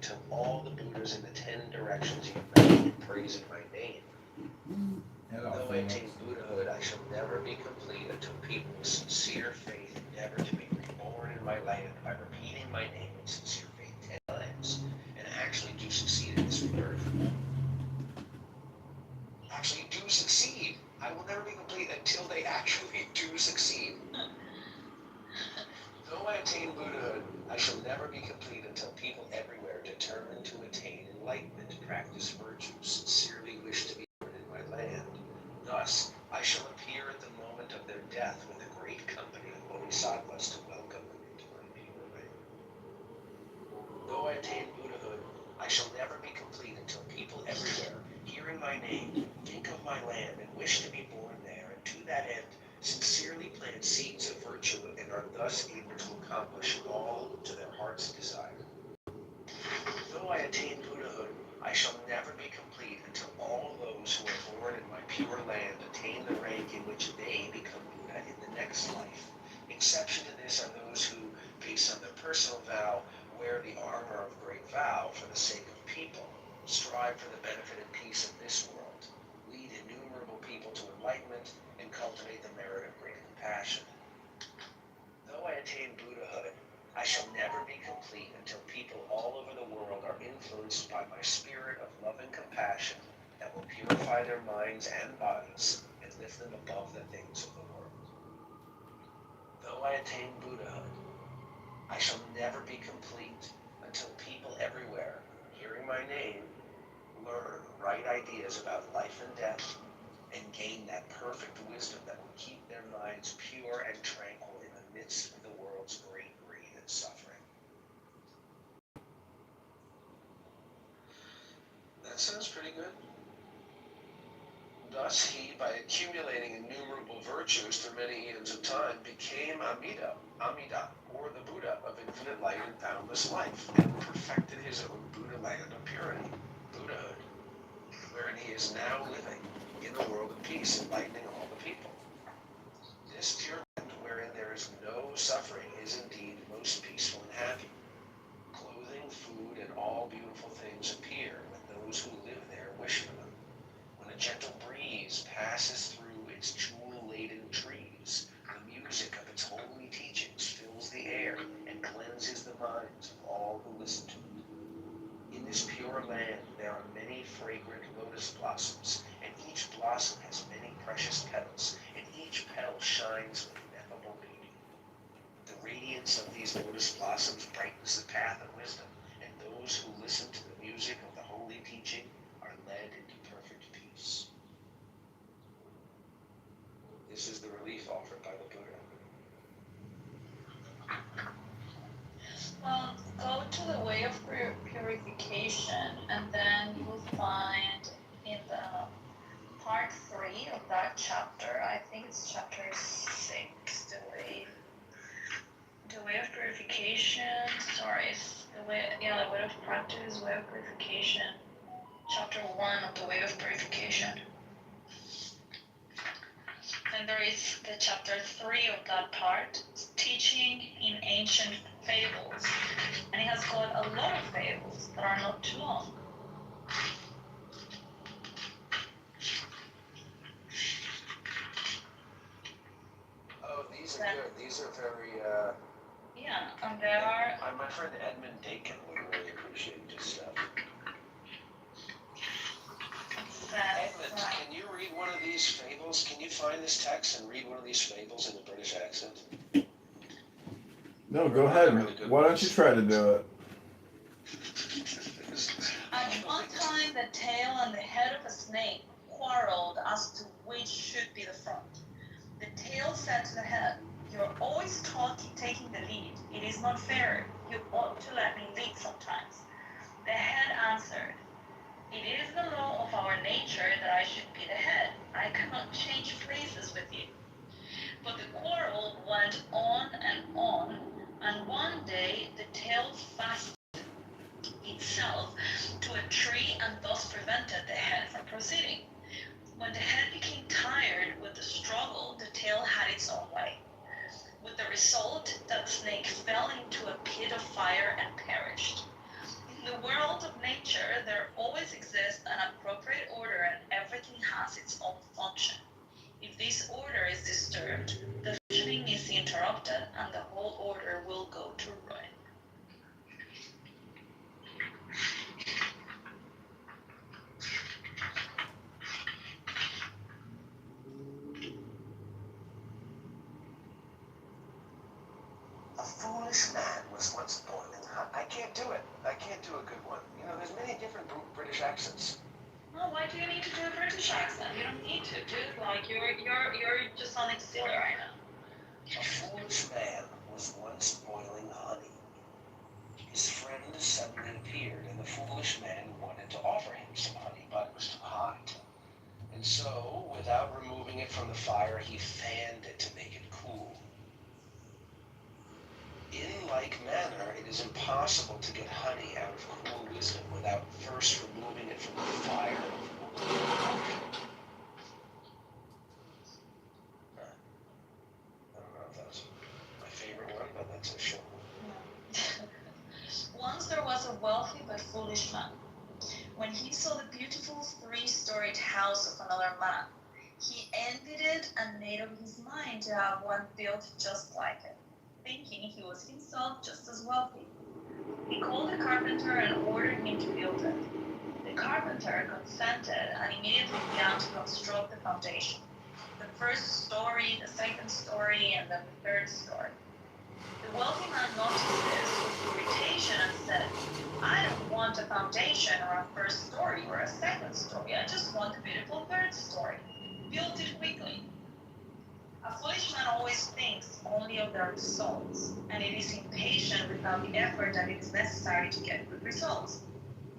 until all the Buddhas in the 10 directions unite in praising my name. Though I attain Buddhahood, I shall never be complete until people with sincere faith never to be reborn in my land by repeating my name with sincere faith 10 times and actually do succeed in this rebirth. Actually do succeed. I will never be complete until they actually do succeed. Though I attain Buddhahood, I shall never be complete until people everywhere determined to attain enlightenment, practice virtues, sincerely wish to be born in my land. Thus, I shall appear at the moment of their death with a great company of bodhisattvas to welcome them into my pure land. Though I attain Buddhahood, I shall never be complete until people everywhere, hearing my name, think of my land and wish to be born there, and to that end, sincerely plant seeds of virtue and are thus able to accomplish all to their heart's desire. Though I attain Buddhahood, I shall never be complete until all those who are born in my pure land attain the rank in which they become Buddha in the next life. Exception to this are those who, based on their personal vow, wear the armor of great vow for the sake of people, strive for the benefit and peace of this world, lead innumerable people to enlightenment, and cultivate the merit of great compassion. Though I attain Buddhahood, I shall never be complete until people all over the world are influenced by my spirit of love and compassion that will purify their minds and bodies and lift them above the things of the world. Though I attain Buddhahood, I shall never be complete until people everywhere, hearing my name, learn right ideas about life and death, and gain that perfect wisdom that will keep their minds pure and tranquil in the midst of the world's great greed and suffering. That sounds pretty good. Thus he, by accumulating innumerable virtues through many eons of time, became Amida, or the Buddha of infinite light and boundless life, and perfected his own Buddha land of purity, Buddhahood, wherein he is now living in the world of peace, enlightening all the people. This pure land, wherein there is no suffering, is indeed most peaceful and happy. Clothing, food, and all beautiful things appear when those who live there wish for them. When a gentle breeze passes through its jewel-laden trees, the music of its holy teachings fills the air and cleanses the minds of all who listen to it. In this pure land there are many fragrant lotus blossoms, and each blossom has many precious petals, and each petal shines with ineffable beauty. The radiance of these lotus blossoms brightens the path of wisdom, and those who listen to the music of the holy teaching are led into perfect peace. This is the relief offered by the Buddha. Well, go to the way of purification, and then you will find in the part 3 of that chapter, I think it's chapter 6, the way of purification, the way of practice, way of purification, chapter 1 of the way of purification. And there is the chapter 3 of that part, teaching in ancient fables. And it has got a lot of fables that are not too long. Oh, these are good. These are very, yeah, and there are... My friend Edmund Dakin would really appreciate this stuff. Edmund, can you read one of these fables? Can you find this text and read one of these fables in a British accent? No, go ahead. Why don't you try to do it? At one time, the tail and the head of a snake quarreled as to which should be the front. The tail said to the head, "You're always taking the lead. It is not fair. You ought to let me lead sometimes." The head answered, "It is the law of our nature that I should be the head. I cannot change places with you." But the quarrel went on, and one day the tail fastened itself to a tree and thus prevented the head from proceeding. When the head became tired with the struggle, the tail had its own way, with the result that the snake fell into a pit of fire and perished. In the world of nature, there always exists an appropriate order and everything has its own function. If this order is disturbed, the functioning is interrupted and the whole order will go to ruin. A foolish man was once boiling hot. I can't do it. I can't do a good one. You know, there's many different British accents. No, why do you need to do a British accent? You don't need to, dude. Like you're just sounding silly right now. A foolish man was once boiling honey. His friend suddenly appeared, and the foolish man wanted to offer him some honey, but it was too hot. And so, without removing it from the fire, he fanned it to make it cool. In like manner, it is impossible to get honey out of cool wisdom without first removing it from the fire of cool emotion. I don't know if that was my favorite one, but that's a short one. Once there was a wealthy but foolish man. When he saw the beautiful three-storied house of another man, he envied it and made up his mind to have one built just like it, thinking he was himself just as wealthy. He called the carpenter and ordered him to build it. The carpenter consented and immediately began to construct the foundation. The first story, the second story, and then the third story. The wealthy man noticed this with irritation and said, I don't want a foundation or a first story or a second story. I just want a beautiful third story. Build it quickly. A foolish man always thinks only of the results, and it is impatient without the effort that is necessary to get good results.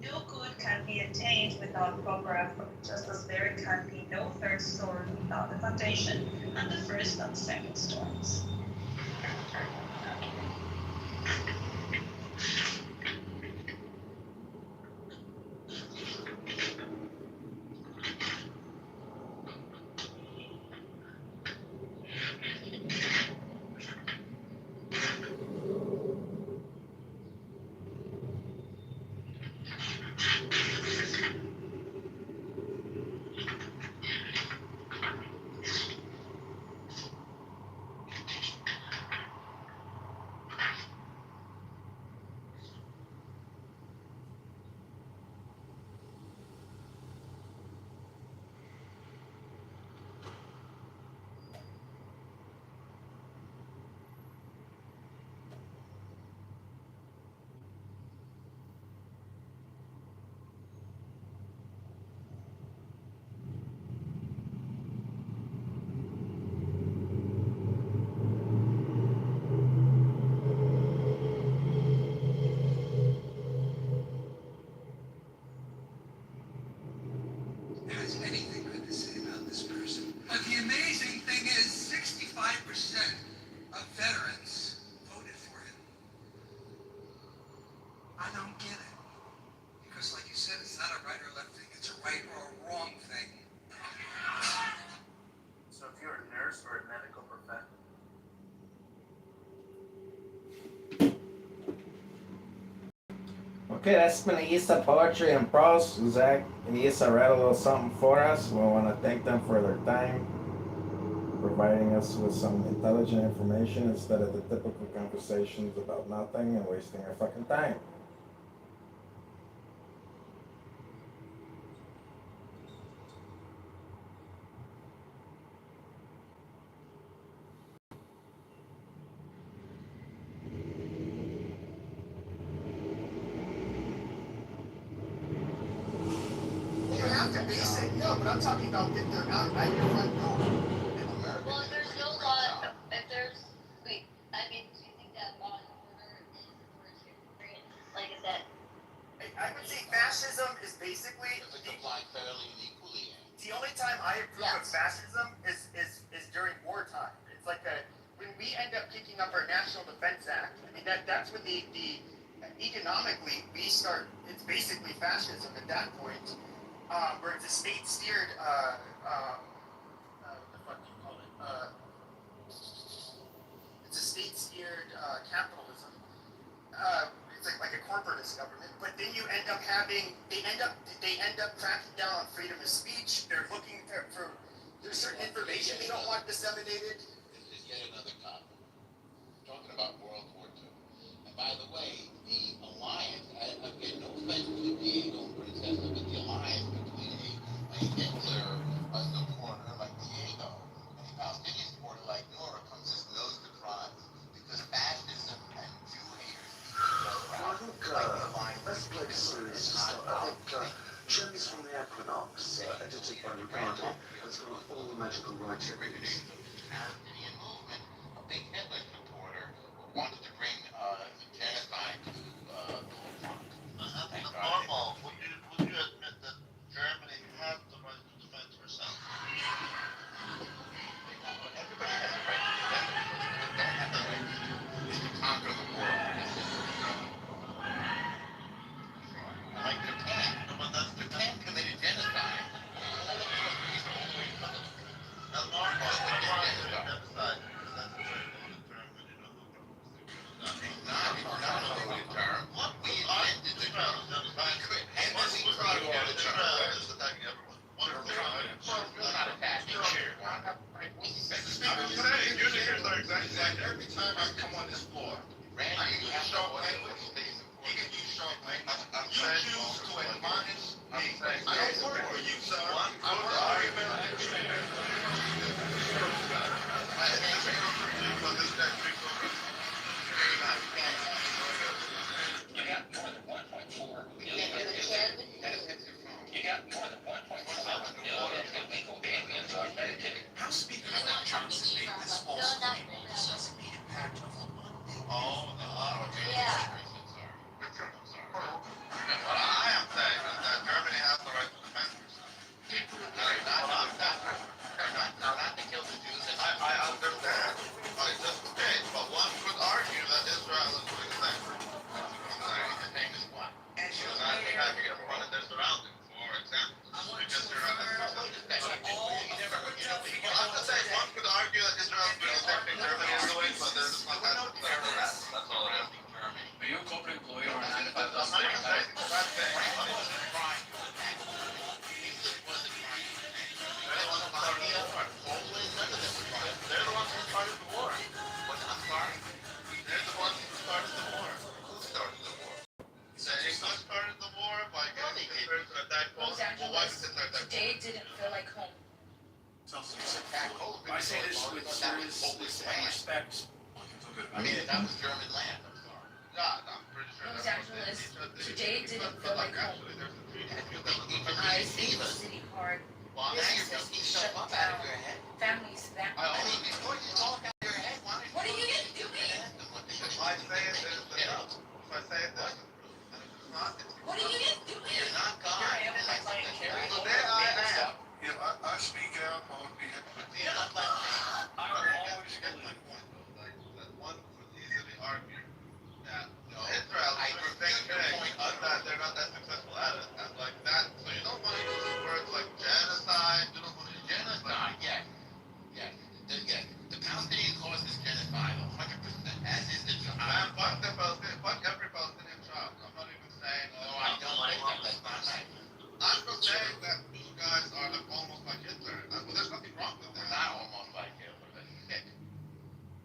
No good can be attained without proper effort, just as there can be no third story without the foundation and the first and second stories. Has anything good to say about this person. But the amazing thing is 65% of veterans voted for him. I don't get it. Because like you said, it's not a right or left thing, it's a right or a wrong thing. So if you're a nurse or a medical professional, Okay, that's been Isa Poetry and Prose. Zach and Isa read a little something for us. We want to thank them for their time, providing us with some intelligent information instead of the typical conversations about nothing and wasting our fucking time. You have to base it, no, but I'm talking about if they're out at your front door in America. Well, there's no law, if there's, wait, I mean, do you think that law and order is authoritarian? Like, is that? I would say fascism is basically the only time I approve of fascism is during wartime. It's like when we end up kicking up our National Defense Act. I mean that's when the economically we start. It's basically fascism at that point. Where it's a state-steered, what the fuck do you call it? It's a state-steered capitalism. it's like a corporatist government, but then you end up having, they end up cracking down on freedom of speech. They're looking for there's certain information they don't want disseminated. This is yet another conflict. Talking about World War II. And by the way, the alliance, again, no offense to Diego and Princessa, but the alliance between a Hitler supporter like Diego and a Palestinian supporter like Nora comes as no surprise because fascism and Jew haters Well, I think, let's play this serious stuff. I think, Germany's from the equinox, edited by Ricardo, has got all the magical rights it needs. Palestinian movement, a big Hitler supporter, wanted to bring genocide to That's normal. Would you admit that Germany has the right to defend herself? everybody has a right to defend themselves, but don't have the right to conquer the world. Like Japan. But that's Japan committed genocide. that's normal. Genocide. That's a very loaded term, and you know who It's not a loaded term. What We invented the term. And then we created the term. is attacking everyone. We're not attacking here. Every time I come on this floor, Randy, you have no language. you can use strong language. You choose to admonish me. I don't work for you, sir. I work for you. You got more than 1.4 million. You got more than 1.7 million illegal aliens on Medicaid. How speaking of that Johnson made this false claim assessing the impact of the Yeah. What I am saying is that Germany has the right to defend herself. Not to kill the Jews. I understand. I just okay, but one could argue that Israel is doing the same thing. The same as what? They're not attacking everyone in their surroundings, for example. Because they're not I'm just saying one could argue that Israel is doing the same thing Germany is doing, but there's not that. That's all I am. Are you a corporate employee or a 9 to 5 I'm not even saying it's a bad thing. They're the ones who started the war. I'm sorry. They're the ones who started the war. Who started the war? The English started the war by getting Hitler to attack Poland. Well, why did Hitler attack Today Poland? didn't feel like home. I say this with serious respect. I mean, that was German land, I'm sorry. God, I'm pretty sure Los that was Angeles, it. today didn't feel like home. Actually, there's a treaty that was I see the city hard. Well, now you're making stuff up out of your head. Families back. I mean, before you talk out of your head, why don't you... What are you gonna do? If I say it, there's the truth. If I say it, there's the truth. And if it's not, it's What are you gonna do? You're not God. Here I am with my client here. Today I am. If I speak out on behalf of the You're not like me. I will always get my point, though. Like, that one could easily argue that, you know, Israel I is refute your point. that they're not that successful at it. And like that, so you don't want to use words like genocide, you don't want to use Genocide, yes. Yes. The Palestinian cause is genocide, 100%, as is the Man, Jihad. fuck every Palestinian child. I'm not even saying, No, I don't like that. That's not nice. I'm just saying that you guys are like almost like Hitler. Well, there's nothing wrong with We're that. not almost like Hitler. That's sick.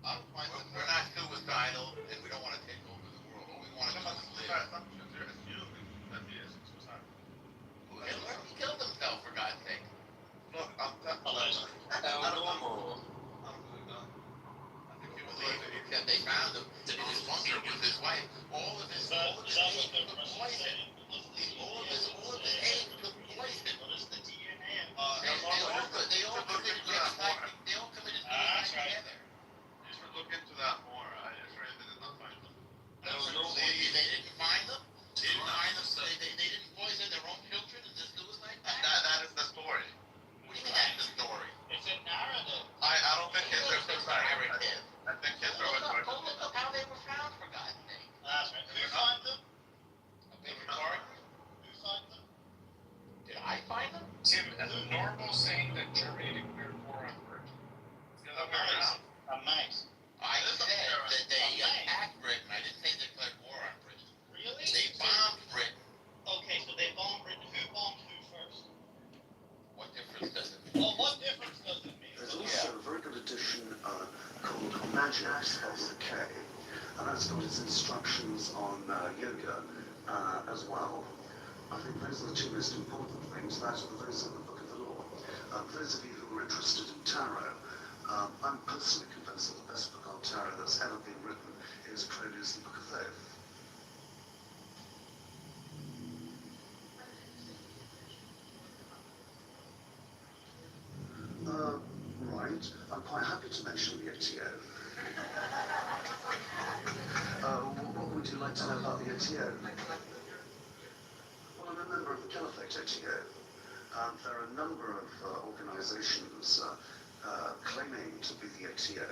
I don't find that We're not suicidal, and we don't want to take over the world. All we want to do is live. Hitler, he killed himself, for God's sake. Look, I'm Allegedly. I don't know. I don't believe that. I think he was like, Except they found him that in his bunker with his wife. All of his eggs took poison. All of his eggs took poison. They all committed genocide. They all committed genocide together. you should look into that more. I just really did not find them. They didn't find them. They didn't find them. They didn't poison their own children and just suicide. That is the story. What do you mean that's the story? It's a narrative. I don't think Hitler It's a suicide. narrative. I think Hitler was Go look up how they were found, for God's sake. That's right. Who signed them? I beg your pardon? Who signed them? Did I find them? Tim, is it normal saying that Germany declared war on Britain? The other way around. Nice. I said that they attacked Britain. I didn't say they declared war on Britain. well. I think those are the two most important things. That and those in the Book of the Law. For those of you who are interested in tarot, I'm personally convinced that the best book on tarot that's ever been written is Crowley's The Book of Thoth. Right. I'm quite happy to mention the ATO. What would you like to know about the ATO? Well, I'm a member of the Caliphate ATO. There are a number of organisations claiming to be the ATO.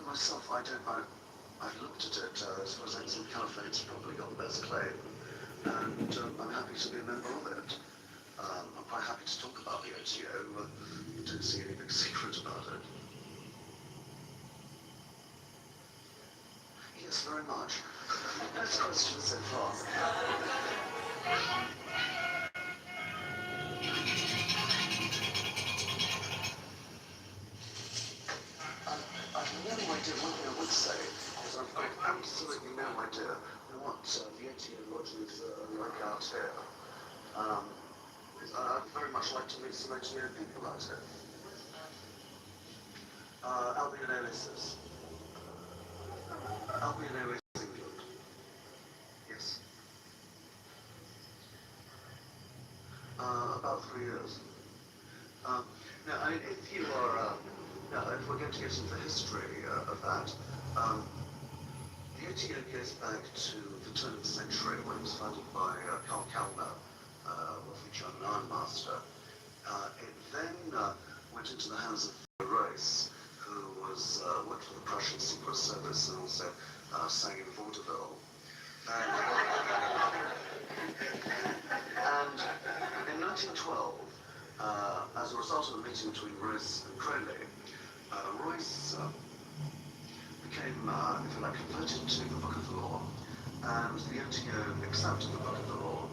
Myself, I've looked at it. As far as I can see, the Caliphate's probably got the best claim, and I'm happy to be a member of it. I'm quite happy to talk about the ATO. I don't see any big secret about it. Yes, very much. Best question so far. I've no idea. One thing I would say is I've got absolutely no idea what the ATO lodges like out here. I'd very much like to meet some ATO people out here. Albion Oasis. Albion Oasis, England. Yes. About 3 years. Now, I mean, if you are, if we're going to get into the history of that, the ATO goes back to the turn of the century when it was founded by Karl Kellner, wealthy German ironmaster. It then went into the hands of Royce, who was worked for the Prussian Secret Service and also sang in vaudeville. And in 1912, as a result of a meeting between Royce and Crowley, Royce became, if you like, converted to the Book of the Law, and the ATO accepted the Book of the Law,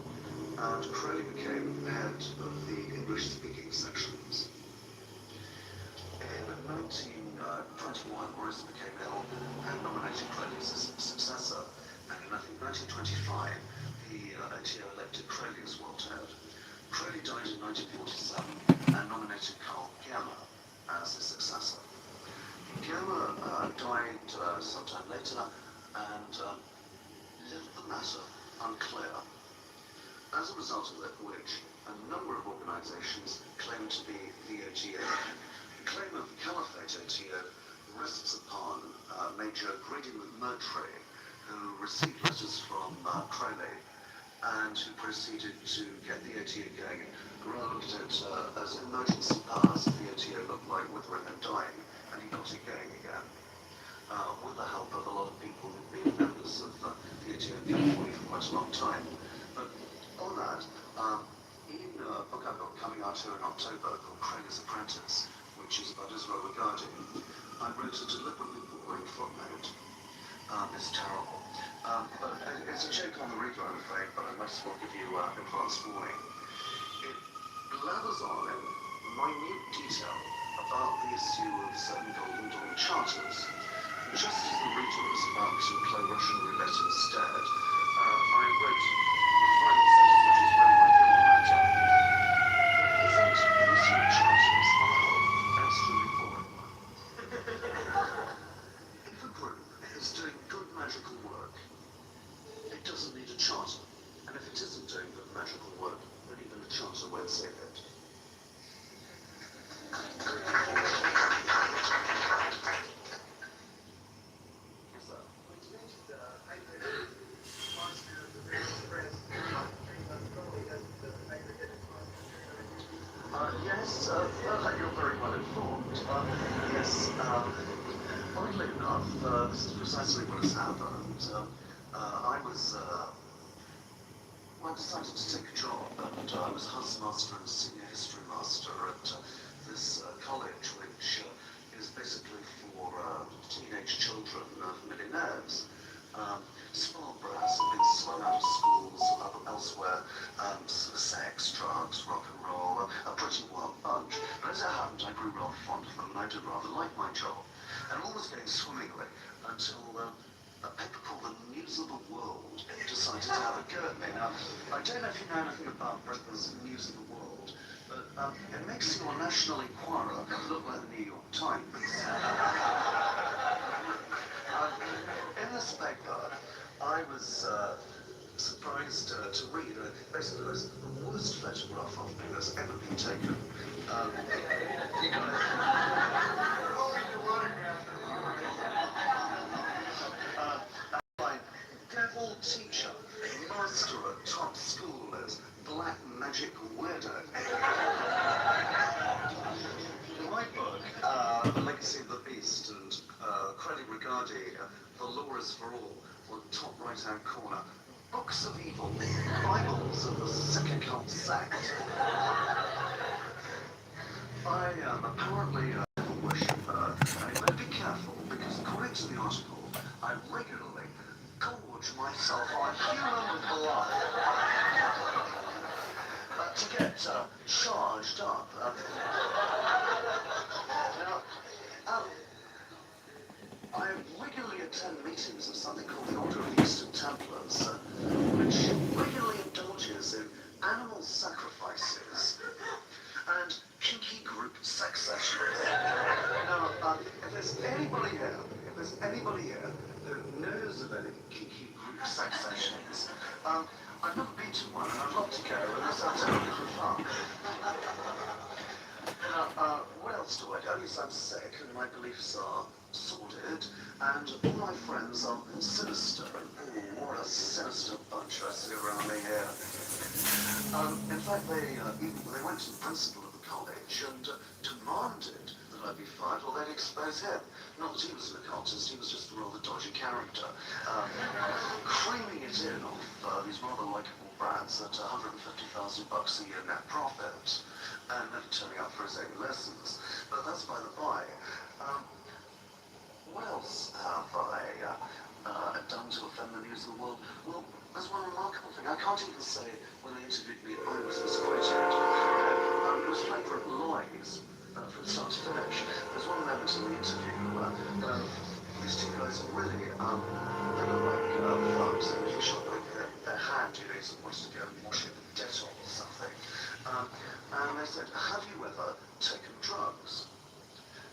and Crowley became head of the English-speaking sections. In 1921, Royce became ill and nominated Crowley as his successor, and in 1925, the ATO elected Crowley as world head. Crowley died in 1947 and nominated Karl Kellner as his successor. Kitover died sometime later and left the matter unclear. As a result of which, a number of organisations claim to be the ATO. The claim of the Caliphate ATO rests upon Major Grady McMurtry, who received letters from Crowley and who proceeded to get the ATO going. Rather looked at it as emergency powers if the ATO looked like withering and dying, and he got it going again. With the help of a lot of people who've been members of the ATO in California for quite a long time. But on that, in a book I've got coming out here in October called Crowley's Apprentice, which is about Israel regarding, I wrote a deliberately boring footnote. It's terrible. But it's a joke on the reader, I'm afraid, but I might as well give you advance warning. It blathers on in minute detail about the issue of certain Golden Dawn charters. Just as the reader was about to play Russian roulette instead, I wrote the final sentence, which is really my real matter. Isn't the issue of charters extremely boring? If a group is doing good magical work, it doesn't need a charter. And if it isn't doing good magical work, then even a charter won't save it. Yes, you're very well informed. Yes, oddly enough, this is precisely what has happened. I decided to take a job, and I was housemaster and senior history master at this college, which is basically for teenage children of millionaires. Small brass have been slung out of schools elsewhere, sex, drugs, rock and roll, a pretty wild bunch. But as it happened, I grew rather fond of them, and I did rather like my job. And all was going swimmingly until a paper called The News of the World decided to have a go at me. Now, I don't know if you know anything about Britain's News of the World, but it makes your National Enquirer look like the New York Times. In this paper, I was surprised to read, basically, it was the worst photograph of me that's ever been taken. You got it. Like, devil teacher, master at top school as black magic weirdo. In my book, The Legacy of the Beast and Credit Regardi, The Law is for All, on the top right-hand corner. Books of Evil, Bibles of the Sick Occult Sect. I am apparently a devil worshipper, and you better be careful, because according to the article, I regularly gorge myself on human blood to get charged up. Now, I regularly attend meetings of something called the Order of the Eastern Templars, which regularly indulges in animal sacrifices and kinky group sex sessions. Now, if there's anybody here who knows of any kinky group sex sessions, I've never been to one, and I'd love to go, and this sounds terribly fun. Now, what else do I do? Yes, I'm sick, and my beliefs are sordid, and all my friends are sinister. Oh, what a sinister bunch I see around me here. In fact, they went to the principal of the college and demanded that I be fired, or they'd expose him. Not that he was an occultist, he was just a rather dodgy character, creaming it in off these rather likeable brands at $150,000 a year net profit, and never turning up for his own lessons. But that's by the by. What else have I done to offend the news of the world? Well, there's one remarkable thing. I can't even say when they interviewed me, I was misquoted. It was flagrant lies from start to finish. There's one moment in the interview where these two guys are really, they look like thugs. They usually shot like their hand, you know, so wanted to go and wash it with Dettol or something. And they said, have you ever taken drugs?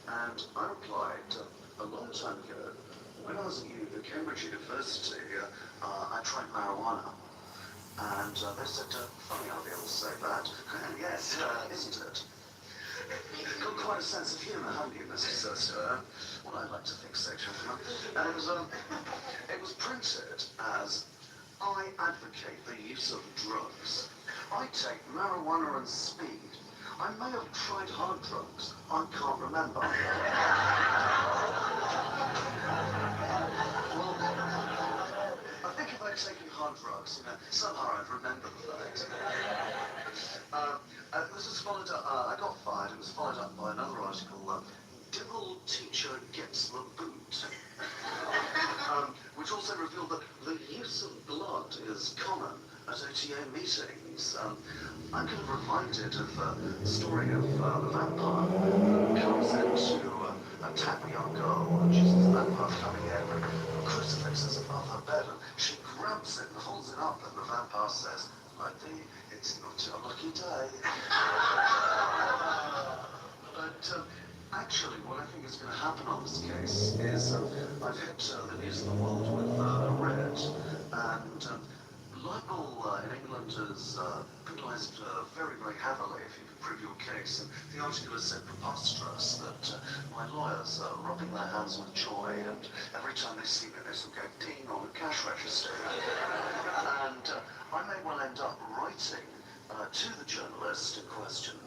And I replied, a long time ago, when I was at Cambridge University, I tried marijuana. And they said, funny I'll be able to say that. Yes, isn't it? Got quite a sense of humour, haven't you, Mr. Sir? Well, I'd like to think so, gentlemen. And it was printed as, I advocate the use of drugs. I take marijuana and speed. I may have tried hard drugs. I can't remember. Well, I think if I'd taken hard drugs, you know, somehow I'd remember the fact. This was followed up, I got fired. It was followed up by another article, Devil Teacher Gets the Boot, which also revealed that the use of blood is common at OTA meetings. I'm kind of reminded of the story of the vampire who comes in to attack a young girl, and she sees the vampire coming in, and a crucifix is above her bed, and she grabs it and holds it up, and the vampire says, "Lady, it's not your lucky day." But actually, what I think is going to happen on this case is I've hit the news of the world with a writ, and libel in England is penalised very, very heavily if you can prove your case. And the article is so preposterous that my lawyers are rubbing their hands with joy, and every time they see me, they sort of go ding on the cash register. And I may well end up writing to the journalist in question,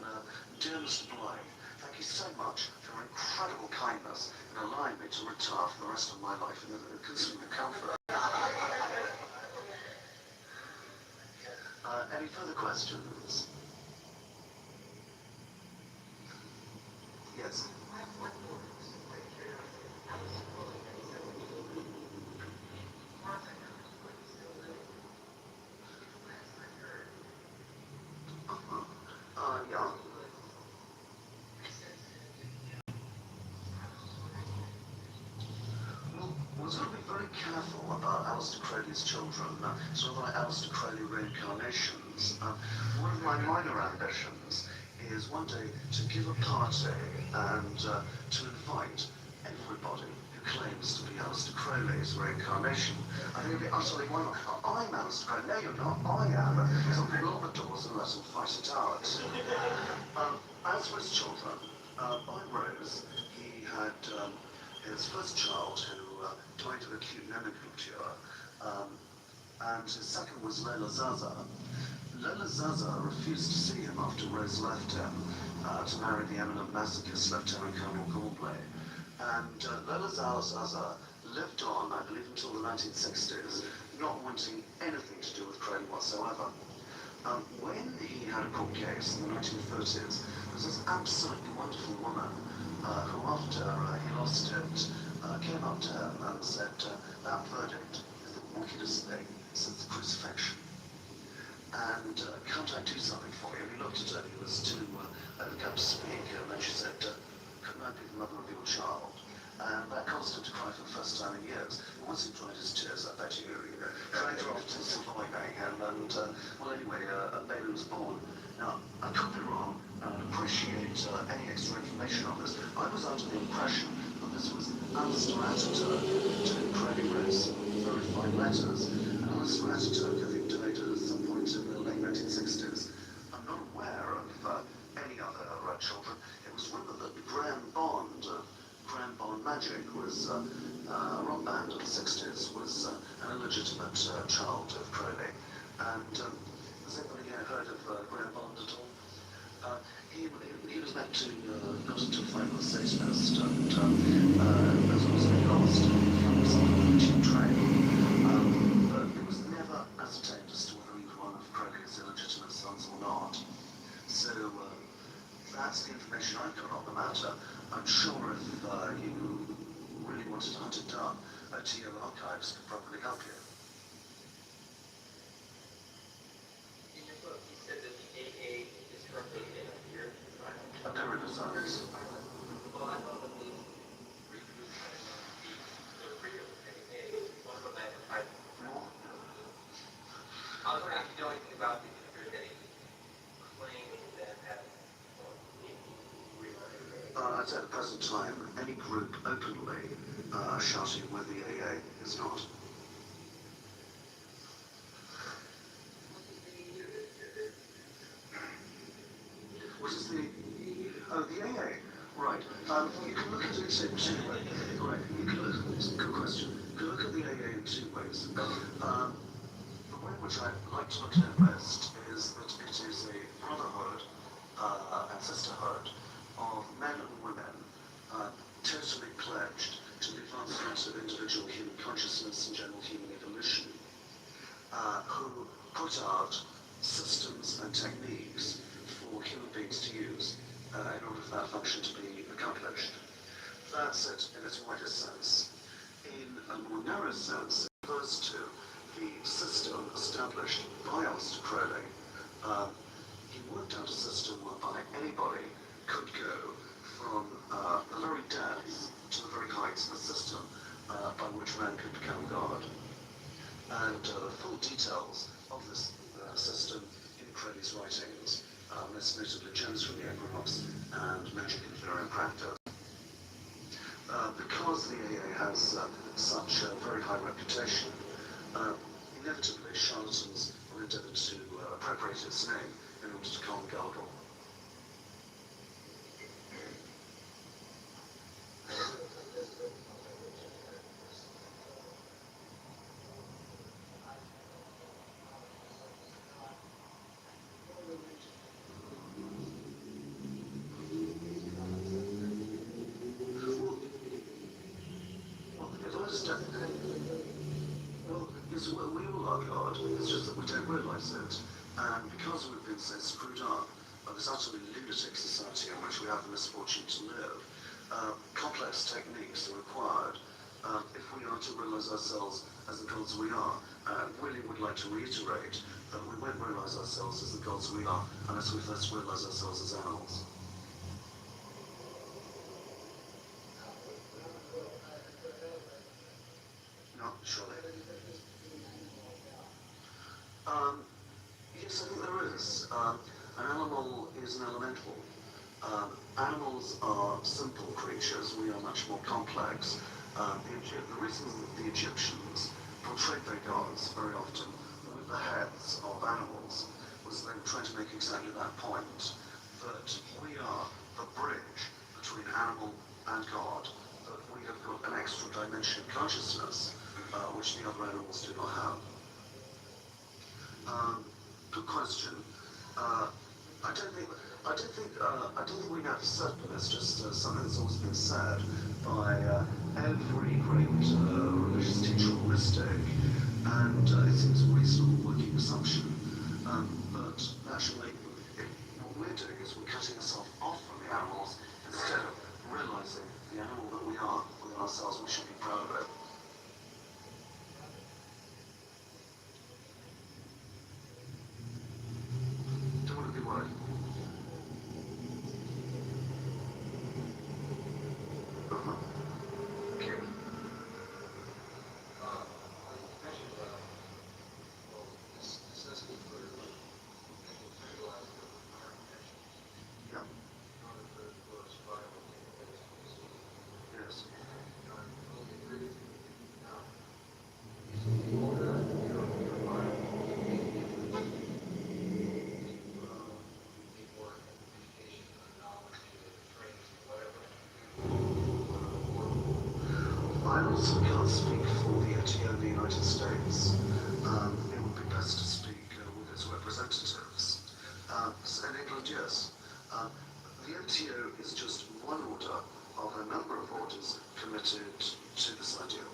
"Dear Mr. Blythe, thank you so much for your incredible kindness in allowing me to retire for the rest of my life in considerable comfort." Any further questions? Yes. Yeah. Well, we've got to be very careful about Aleister Crowley's Crowley's children. Sort of like Aleister Crowley reincarnations. One of my minor ambitions is one day to give a party and to invite everybody who claims to be Aleister Crowley's reincarnation. I think it'd be utterly wonderful. I'm Aleister Crowley. No, you're not. I am. So people open the doors and let them fight it out. As for his children, by Rose, he had his first child who died of acute pneumoconjure, and his second was Lola Zaza. Lola Zaza refused to see him after Rose left him to marry the eminent masochist Lieutenant Colonel Gorbley. And Lola Zaza lived on, I believe, until the 1960s, not wanting anything to do with Crowley whatsoever. When he had a court case in the 1930s, there was this absolutely wonderful woman who, after he lost it, came up to him and said, that verdict is the wickedest thing since the crucifixion. And can't I do something for you? And he looked at her, he was too overcome to speak, and then she said, couldn't I be the mother of your child? And that caused him to cry for the first time in years. And once he dried his tears, I bet you dragged her off to Savoy and well, anyway, a baby was born. Now, I could be wrong, and I'd appreciate any extra information on this. I was under the impression that this was Alistair Ataturk to Crowley Rose very fine letters. And Alistair Ataturk, I think, died at some point in the late 1960s. I'm not aware of any other children. It was rumored that Graham Bond Magic was a rock band of the 60s, was an illegitimate child of Crowley. And has anybody heard of Graham Bond at all? He was meant to got into a fight with a Satanist and as was lost and found himself on a cheap train. But it was never ascertained as to whether he was one of Crowley's illegitimate sons or not. So that's the information I've got on the matter. I'm sure if you really wanted to hunt it down, TO Archives could probably help you. In your book, you said that the AA is currently in a period of design. A period of science. Well, I thought that the recruits had the freedom of AA. One of them I was wondering if you know anything about if there's any claim that has at the present time, any group openly shouting where the AA is not. What is the... Oh, the AA. Right. You can look at it in two ways. Right. You can look at this. Good question. You can look at the AA in two ways. The way in which I like to look at it best is that it is a brotherhood and sisterhood of men and women totally pledged to the advancement of individual human consciousness and general human evolution, who put out systems and techniques for human beings to use in order for that function to be accomplished. That's it in its widest sense. In a more narrow sense, it refers to the system established by Aleister Crowley. He worked out a system whereby anybody could go from the very depths to the very heights of the system by which man could become God. And the full details of this system in Crowley's writings, most notably Gems from the Equinox and Magic and Theory Practice. Because the AA has such a very high reputation, inevitably charlatans will endeavour to appropriate its name in order to calm gargle. Well, we all are God, it's just that we don't realise it. And because we've been so screwed up by this utterly lunatic society in which we have the misfortune to live, complex techniques are required if we are to realise ourselves as the gods we are. Really would like to reiterate that we won't realise ourselves as the gods we are unless we first realise ourselves as animals. No, surely. Yes, I think there is. An animal is an elemental. Animals are simple creatures. We are much more complex. The reason that the Egyptians portrayed their gods very often with the heads of animals was they were trying to make exactly that point, that we are the bridge between animal and God, that we have got an extra dimension of consciousness, which the other animals do not have. Good question. I don't think we have to settle. It's just something that's always been said by every great religious teacher or mystic, and it seems a reasonable working assumption. But naturally, what we're doing is we're cutting ourselves off from the animals instead of realizing the animal that we are within ourselves. We should be proud of it. Don't want to be worried. Okay. Yeah. Yes. I also can't speak for the ATO in the United States. It would be best to speak with its representatives. In England, yes. The ATO is just one order of a number of orders committed to this ideal.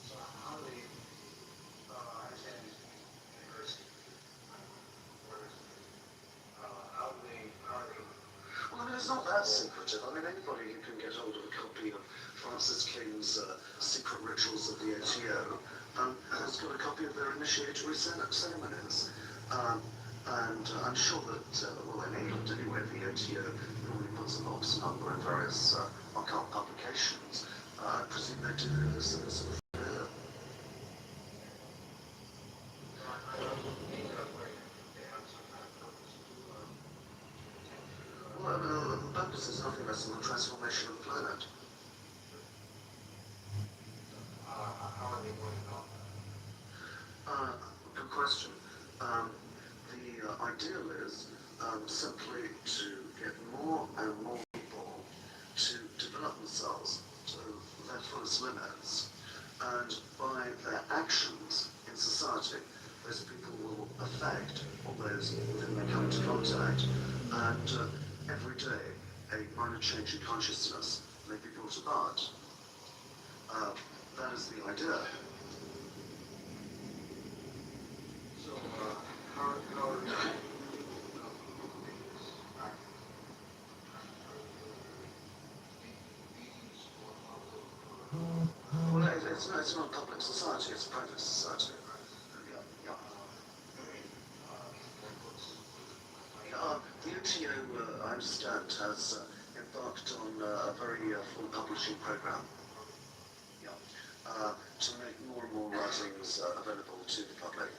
So how do they understand university? How are they? Well, I mean, it's not that secretive. I mean, anybody who can get hold of a copy of Francis King's Secret Rituals of the ATO has got a copy of their initiatory ceremonies. And I'm sure that, well, in England anyway, the ATO normally puts a box number in various occult publications. I presume they do this in a sort of well, the purpose is nothing less than the transformation of the planet. How are they going about that? Good question. The ideal is simply to get more and more people to develop themselves to their fullest limits, and by their actions in society, those people will affect all those with whom they come into contact, and every day a minor change in consciousness may be brought about. That is the idea. So, how are they? Well, it's not a public society, it's a private society. Yeah. The UTO, I understand, has embarked on a very full publishing program. Yeah. To make more and more writings available to the public.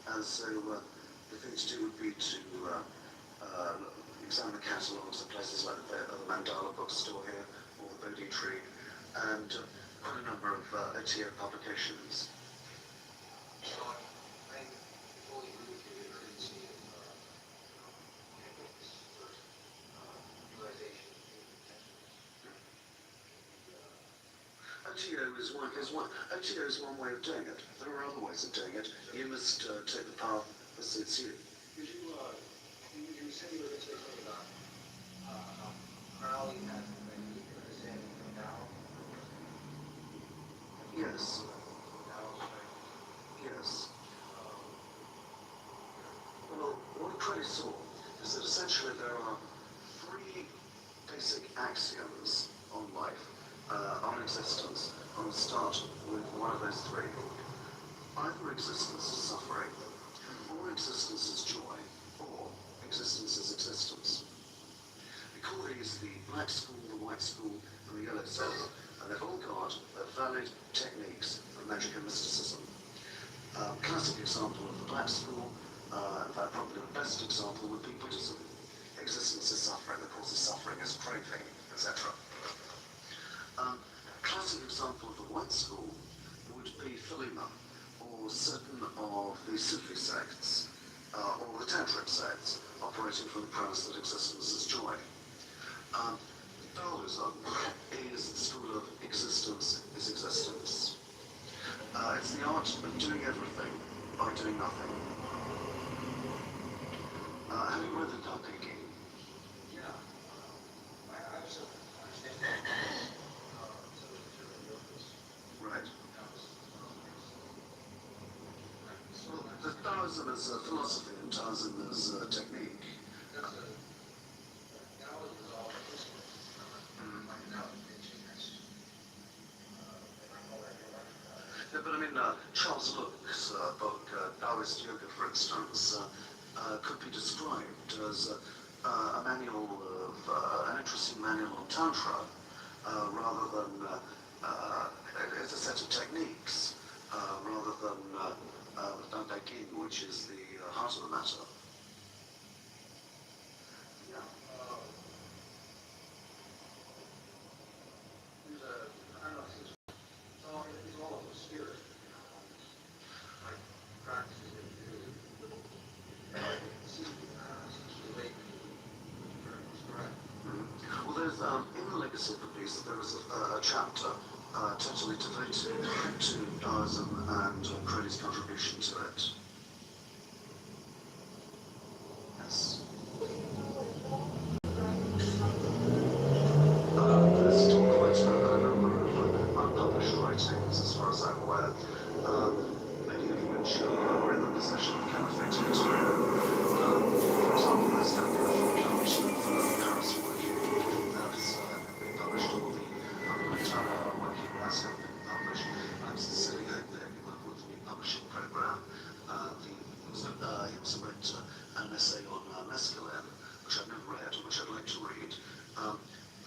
And so the thing to do would be to examine the catalogues of places like the Mandala bookstore here, or the Bodhi Tree, and quite a number of ATO publications. So, I fully agree with you. The urgency of this first realization of human potential. ATO is one way of doing it. There are other ways of doing it. You must take the path that suits you. Could you said you were going to say something about Crowley has a deeper understanding of Tao? Yes. Tao's Yes. Well, what Crowley saw is that essentially there are three basic axioms on life, on existence. I will start with one of those three. Either existence is suffering, or existence is joy, or existence is existence. We call these the black school, the white school, and the yellow school, and they've all got valid techniques of magic and mysticism. Classic example of the black school, in fact probably the best example would be Buddhism. Existence is suffering, the cause of suffering is craving, etc. Classic example of the white school would be Philema, or certain of the Sufi sects, or the Tantric sects, operating from the premise that existence is joy. Taoism is the school of existence is existence. It's the art of doing everything by doing nothing. Have you read the Tao Te Ching? Yeah. I also understand that. So the different yogas. Right. So The Taoism is a philosophy and Taoism is a technique. that's a Taoism is all history. Like now, that's I call that Yeah, but I mean, Charles Luke's book, Taoist Yoga, for instance, could be described as a manual of, an interesting manual on Tantra, rather than, it's a set of techniques, rather than the Tao Te Ching, which is the heart of the matter. Yeah. there's a, I don't know, it's all of the spirit, like practices that you do. Seems to relate to correct. Well, there's, in the Legacy of the Beast, there is a chapter totally devoted to Taoism and Crowley's contribution to it. Yes. There's still quite a number of unpublished writings, as far as I'm aware, many of which are in the possession of counterfeit material. For example, there's going to be a full count of Paris working that's been published, all the Montana working that's not been published. I'm sincerely hope that anyone with the publishing program, he also wrote an essay on mescaline, which I've never read, and which I'd like to read.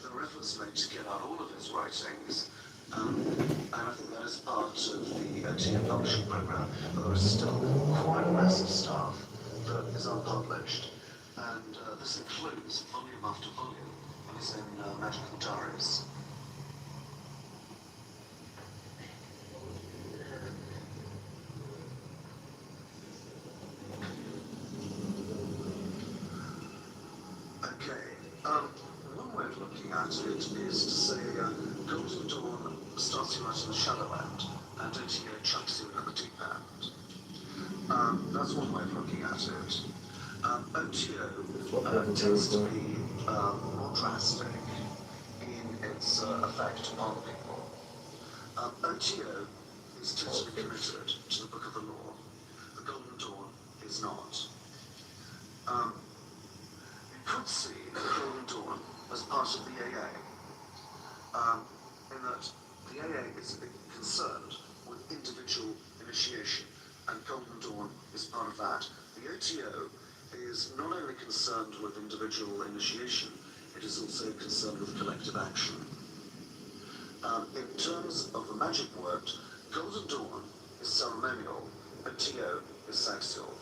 There are efforts made to get out all of his writings, and I think that is part of the OTA publishing program, but there is still quite massive stuff that is unpublished, and this includes volume after volume of his own magical diaries. Okay, one way of looking at it is to say Golden Dawn starts you out in the shallow end, and OTA chucks you in at the deep end. That's one way of looking at it. OTO tends to be more drastic in its effect on people. OTO is totally committed to the Book of the Law. The Golden Dawn is not. You could see the Golden Dawn as part of the AA, in that the AA is a bit concerned with individual initiation, and Golden Dawn is part of that. The OTO is not only concerned with individual initiation, it is also concerned with collective action. In terms of the magic word, Golden Dawn is ceremonial, OTO is sexial.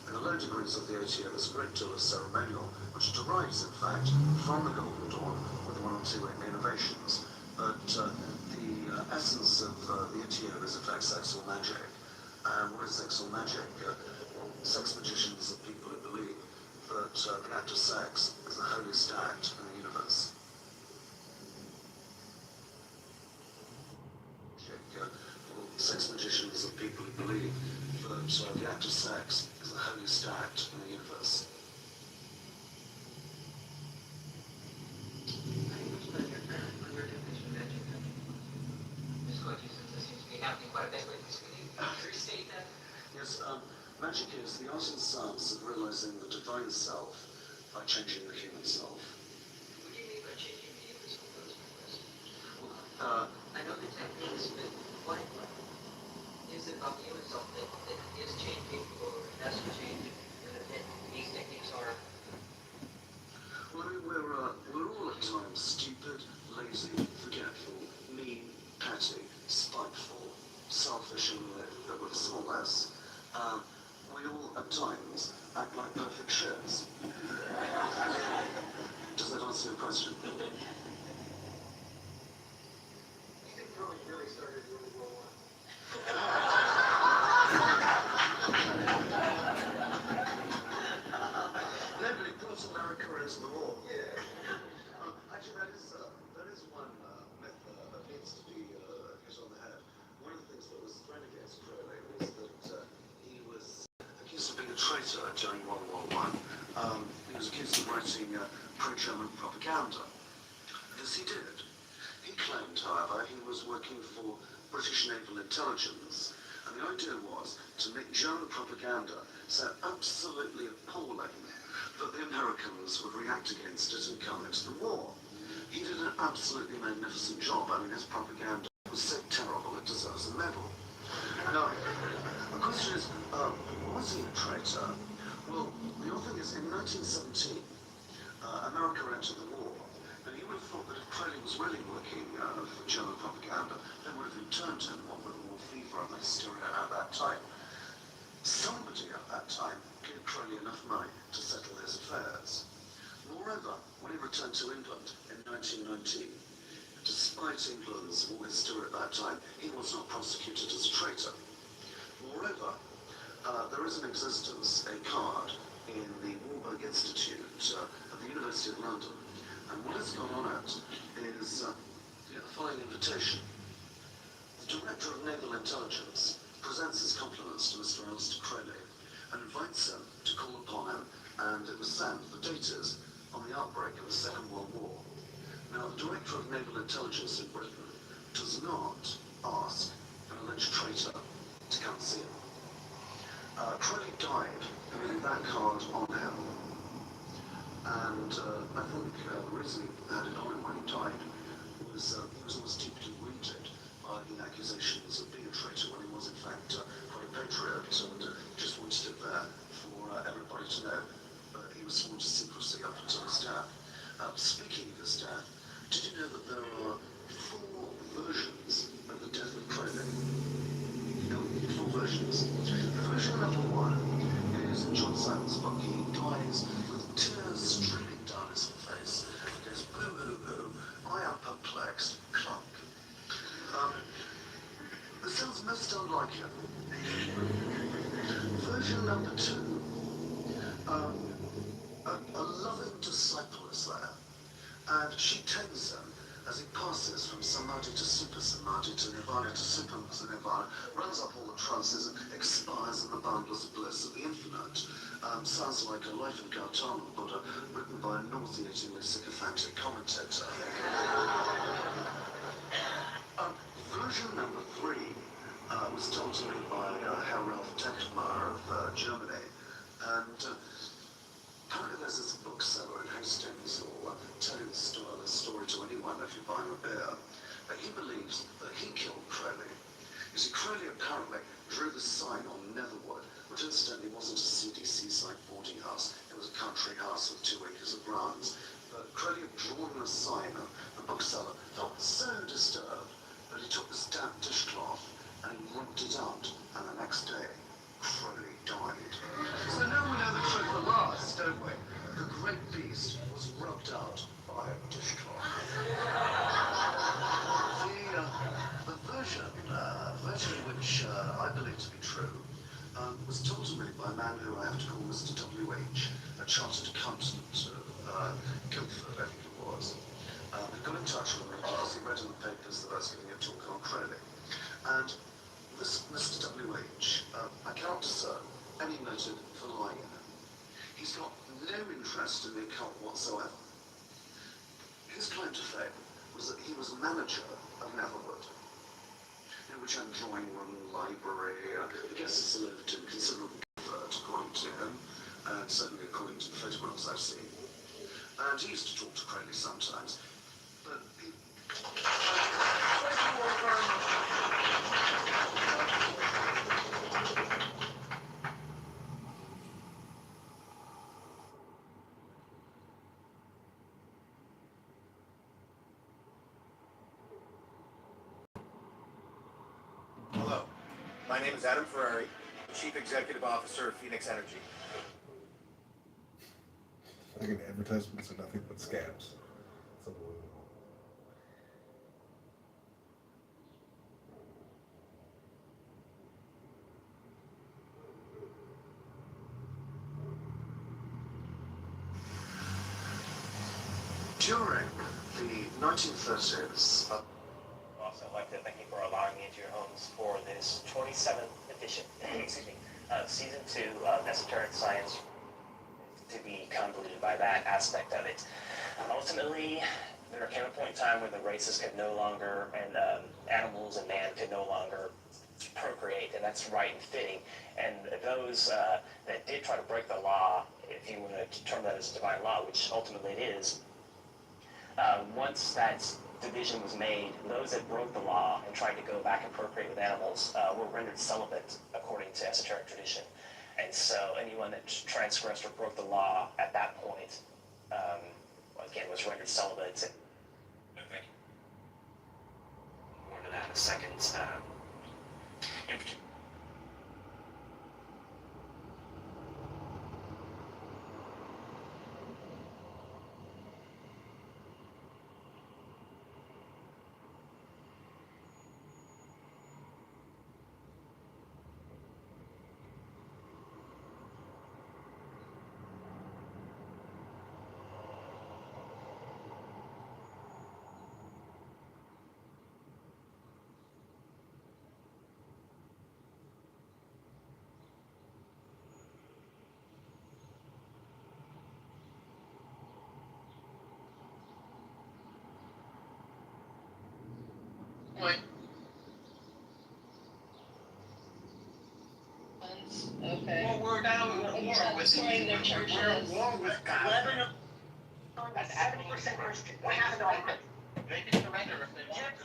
In the low degrees of the OTO, there's a great deal of ceremonial, which derives, in fact, from the Golden Dawn, with one or two innovations. But the essence of the OTO is, in fact, sexual magic. And what is sexual magic? Sex magicians are people who believe that the act of sex is the holiest act in the universe. Sex magicians are people who believe that the act of sex is the holiest act in the universe. Yes, magic is the art and science of realizing the divine self by changing the human self. What do you mean by changing the human self? That's my question. Well, I know the techniques, but what is it about the human self that is changing or has to change? That these techniques are. well, I mean, we're all at times stupid, lazy, forgetful, mean, petty, spiteful, selfish, and with less or less, we all at times act like perfect ships. Does that answer your question? You think really started World War I? Nobody brought America into the war. Yeah. Actually, that is one myth that needs to be hit on the head. One of the things that was thrown against Crowley was that he was accused of being a traitor during World War I. He was accused of writing pro-German propaganda. This he did. He claimed, however, he was working for British naval intelligence, and the idea was to make German propaganda so absolutely appalling that the Americans would react against it and come into the war. He did an absolutely magnificent job. I mean, his propaganda was so terrible it deserves a medal. Now, the question is, was he a traitor? Well, the other thing is, in 1917, America entered the war, and you would have thought that if Crowley was really working for German propaganda, they would have returned him, what with war fever and the hysteria at that time. Somebody at that time gave Crowley enough money to settle his affairs. Moreover, when he returned to England in 1919, despite England's war hysteria at that time, he was not prosecuted as a traitor. Moreover, there is in existence a card in the Warburg Institute at the University of London, and what has gone on it is the following invitation. The Director of Naval Intelligence presents his compliments to Mr. Alistair Crowley and invites him to call upon him, and it was sent, the date is, on the outbreak of the Second World War. Now, the Director of Naval Intelligence in Britain does not ask an alleged traitor to come see him. Crowley died with that card on him, and I think the reason he had it on him when he died was he was almost deeply wounded by the accusations of being a traitor when he was in fact quite a patriot and just wanted it there for everybody to know. But he was sworn to secrecy up until his death. Speaking of his death, did you know that there are 4 versions of the death of Crowley? No, 4 versions. Version number 1 is in John Simon's book. He dies with tears streaming down his face. He goes, boo, boo, boo, I am perplexed, clunk. This sounds most unlike him. Version number 2, a loving disciple is there, and she tends him as he passes from samadhi to super samadhi to nirvana to super nirvana, runs up all the trances and expires in the boundless bliss of the infinite. Sounds like a Life of Gautama Buddha written by a nauseatingly sycophantic commentator. Version number 3 was told to me by Herr Ralph Techmar of Germany, and apparently there's this bookseller in Hastings who will tell you the story to anyone if you buy him a beer, but he believes that he killed Crowley. You see, Crowley apparently drew the sign on Netherwood, which incidentally wasn't a seedy seaside boarding house, it was a country house with 2 acres of grounds. But Crowley had drawn the sign, and the bookseller felt so disturbed that he took this damp dishcloth and he rubbed it out, and the next day, Crowley died. So now we know the truth at last, don't we? The great beast was rubbed out by a dishcloth. The version which I believe to be true, was told to me by a man who I have to call Mr. W.H., a chartered accountant of Kitover, I think it was. He got in touch with me because he read in the papers that I was giving a talk on Crowley. And this Mr. W.H., I cannot discern any motive for lying in him. He's got no interest in the occult whatsoever. His claim to fame was that he was manager of Netherwood, in which had drawing room, library, the guests lived in considerable comfort, according to him, and certainly according to the photographs I've seen. And he used to talk to Crowley sometimes, but he... Hello, My name is Adam Ferrari, Chief Executive Officer of Phoenix Energy. Fucking advertisements are nothing but scams. It's unbelievable. During the 1930s, Also, I'd like to thank you for allowing me into your homes for this 27th edition, excuse me, of Season 2 of Esoteric Science, to be convoluted by that aspect of it. Ultimately, there came a point in time where the races could no longer, and animals and man could no longer procreate, and that's right and fitting. And those that did try to break the law, if you want to term that as a divine law, which ultimately it is, once that division was made, those that broke the law and tried to go back and procreate with animals were rendered celibate according to esoteric tradition. And so anyone that transgressed or broke the law at that point, again, was rendered celibate. More to that in a second. In particular, Okay. Well, we're now at war with their churches. We're at war with God. 70% Christian. What happened to all the They can surrender if they want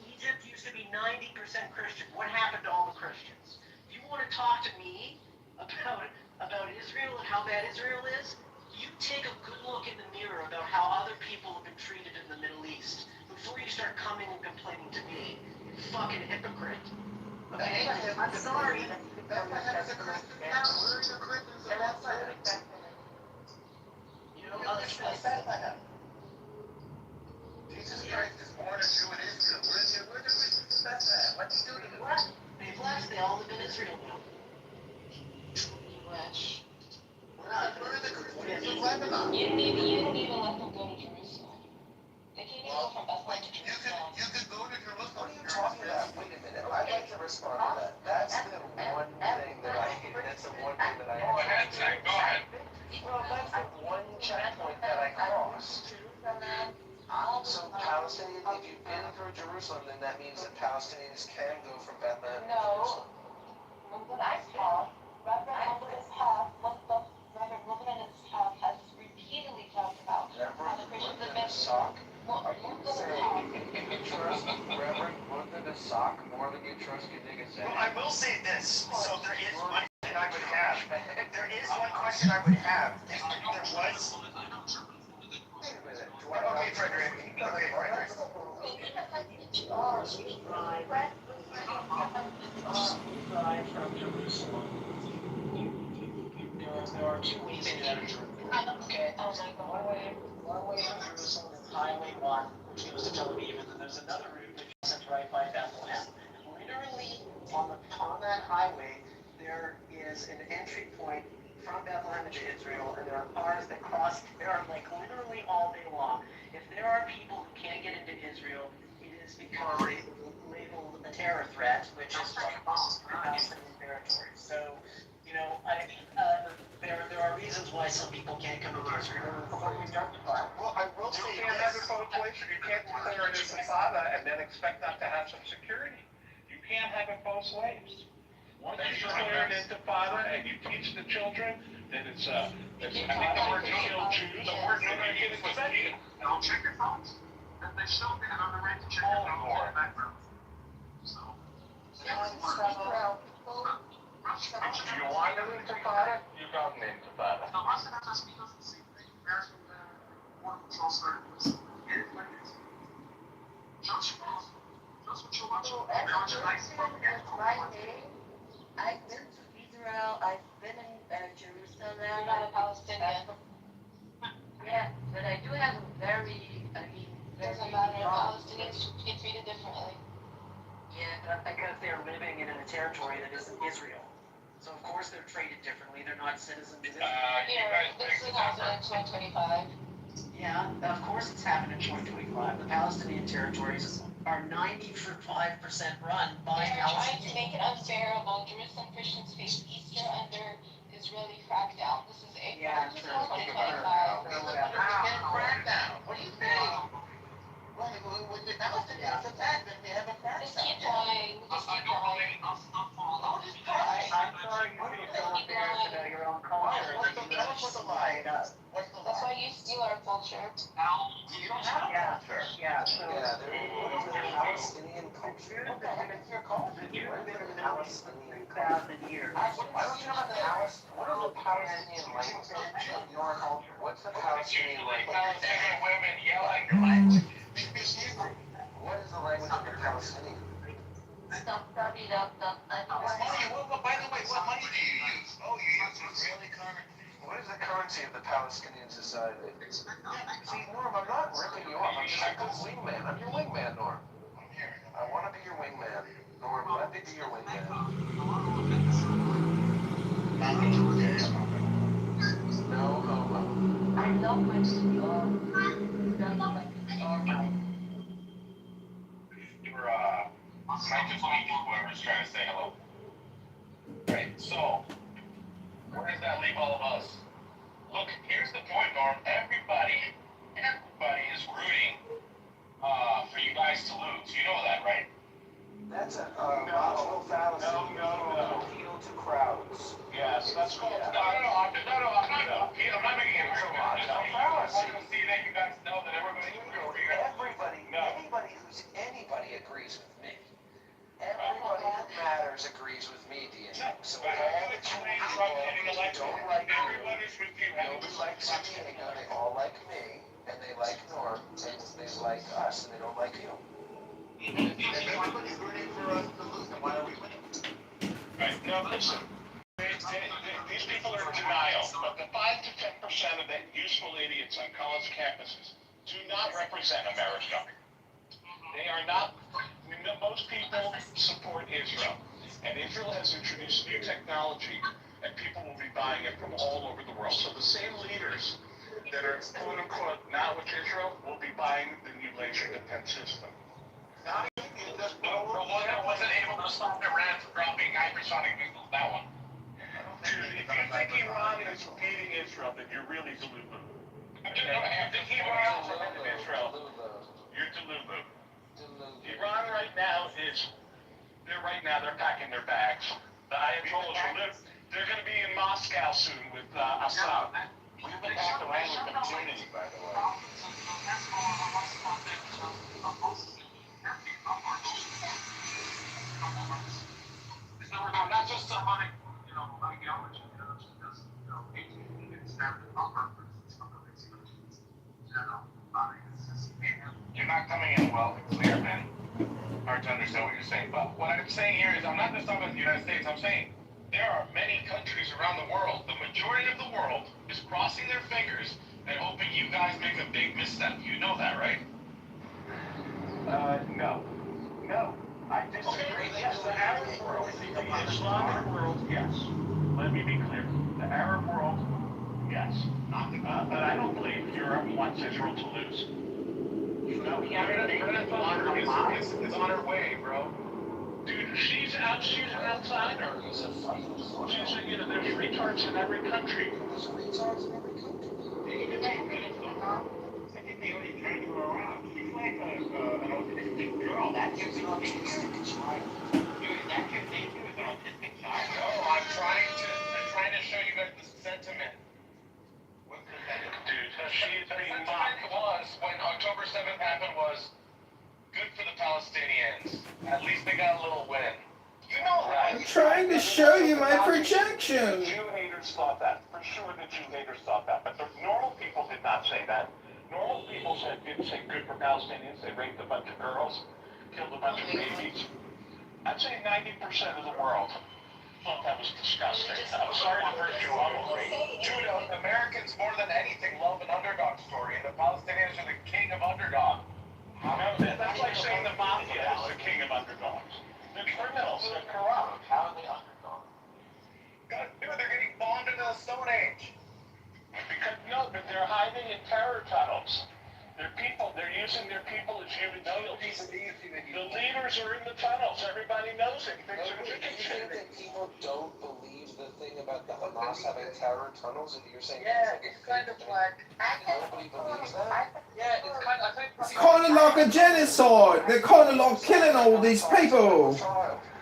Egypt used to be 90% Christian. What happened to all the Christians? If you want to talk to me about Israel and how bad Israel is, you take a good look in the mirror about how other people have been treated in the Middle East before you start coming and complaining to me. You fucking hypocrite. Okay? I'm sorry. Bethlehem is a Christian town. Where are your Christians in Bethlehem? You know, others place Bethlehem. Jesus Christ is born a Jew in Israel. Where the Christians in Bethlehem? What's he doing in What? They've left. They all live in Israel now. Which Where are the Christians in Lebanon? you didn't even let them go to Jerusalem. They can't even go from Bethlehem to Jerusalem. You can go to Jerusalem. What are you talking about? Wait a minute. I'd like to respond to that. That's the one thing that I hate. That's the one thing that I Go ahead, Zach, go ahead. Well, that's the one checkpoint that I crossed. So Palestinians, if you've been through Jerusalem, then that means that Palestinians can go from Bethlehem to Jerusalem. What I saw, Reverend Levinas has repeatedly talked about how the Christians have been. Are you saying you trust Reverend Levinas sock more than you trust your nigga Zach? Well, I will say this. So there is one question I would have. There is one question I would have. There was. Wait a minute. Okay, Frederick. Okay, Frederick. From Jerusalem. There are two ways to get to Jerusalem. Okay. One way from Jerusalem is Highway 1, which goes to Tel Aviv, and then there's another route that goes right by Bethlehem. Literally, on that highway, there is an entry point from Bethlehem into Israel, and there are cars that cross there like literally all day long. If there are people who can't get into Israel, it is because they labeled a terror threat, which is like Palestinian territory. So, you know, there are reasons why some people can't come into Israel. Well, I will say you can't have it both ways. You can't declare an intifada and then expect not to have some security. You can't have it both ways. Once you declare an intifada and you teach the children that it's I think the word to kill Jews, the word to get expensive. No, check your phones. They still get it on the right to check your phones in the background. So. Do you want an intifada? You don't need an intifada. The Russian FSB does the same thing. There's Border Patrol started with just what you're watching. They're on your nice propaganda. in Israel. So of course they're treated differently. They're not citizens of Israel. This is also in 2025. Yeah, of course it's happened in 2025. The Palestinian territories are 95% run by They're trying to Palestinians. make it unbearable. Jerusalem Christians face Easter under Israeli crackdown. This is April Yeah, true. 2025. Crackdown. What do you think? When the Palestinians attack, then we have a Just crackdown. keep lying. Just keep lying. I'll just try. I'm sorry you feel so embarrassed about your own culture that you just made up. What's the That's lie? why you steal our culture. You don't have a Yeah, culture. yeah, so. Yeah, what is the Palestinian culture? What the heck is your culture? What is the Palestinian culture? 3,000 years. Why don't you have a What is the Palestinian language? Your culture. What's the Palestinian language? Palestinian women yelling your language. What is the language of the Palestinian? By the way, what money do you use? Oh, you use Israeli currency. What is the currency of the Palestinian society? See, Norm, I'm not ripping you off. I'm just a good wingman. I'm your wingman, Norm. I'm hearing. I want to be your wingman. Norm, let me be your wingman. No homo. I love my studio. Might just meet whoever's trying to say hello. Right, so, where does that leave all of us? Look, here's the point, Norm. Everybody is rooting for you guys to lose. You know that, right? That's a logical fallacy. No. Appeal to crowds. Yes, that's cool. No, I'm not making it real. I want to see that you guys know that everybody's rooting for you. Anybody who's anybody agrees with me. Everybody who matters agrees with me, DNA. So all the two people who don't like you, nobody likes Diego, they all like me, and they like Norm, and they like us, and they don't like you. If everybody's rooting for us to lose, then why are we winning? Right, now listen. These people are in denial, but the 5 to 10% of the useful idiots on college campuses do not represent America. They are not. Most people support Israel, and Israel has introduced new technology, and people will be buying it from all over the world. So the same leaders that are quote unquote not with Israel will be buying the new laser defense system. Iran wasn't able to stop Iran from dropping hypersonic missiles. That one. Dude, if you think Iran is beating Israel, then you're really delulu. If you think Iran is beating Israel, you're delulu. Iran right now they're packing their bags. The Ayatollahs they're going to be in Moscow soon with Assad. We've attacked Iran with impunity, by the way. Not just somebody, ideology, just, it's that You're not coming in well. It's clear, man. Hard to understand what you're saying. But what I'm saying here is I'm not just talking about the United States. I'm saying there are many countries around the world. The majority of the world is crossing their fingers and hoping you guys make a big misstep. You know that, right? No. I disagree. Yes, the Arab world, the Islamic world, yes. Let me be clear. The Arab world, yes. But I don't believe Europe wants Israel to lose. Greta is on her way, bro. Dude, she's an outsider. There's retards in every country. There's retards in every country. She's like an autistic girl. That kid's an autistic child. That kid thinks he was an autistic child. No, I'm trying to show you guys the sentiment. Dude, she's being mocked. When October 7th happened was good for the Palestinians. At least they got a little win. You know that. I'm trying to show you my projection. The Jew haters thought that. For sure the Jew haters thought that. But the normal people did not say that. Normal people didn't say good for Palestinians. They raped a bunch of girls, killed a bunch of babies. I'd say 90% of the world thought that was disgusting. I'm sorry to hurt you, dude, Americans more than anything love an underdog story, and the Palestinians are the king of underdog. That's like saying the mafia is the king of underdogs. They're criminals, they're corrupt. How are they underdogs? Stone Age. Because, no, but they're hiding in terror tunnels. They're using their people as human shields. The leaders are in the tunnels, everybody knows it. Do you think that people don't believe the thing about the Hamas having terror tunnels? If you're saying It's kind of like. nobody believes that? Yeah, it's kind of. I think. It's kind of like a genocide. They're kind of like killing all these people.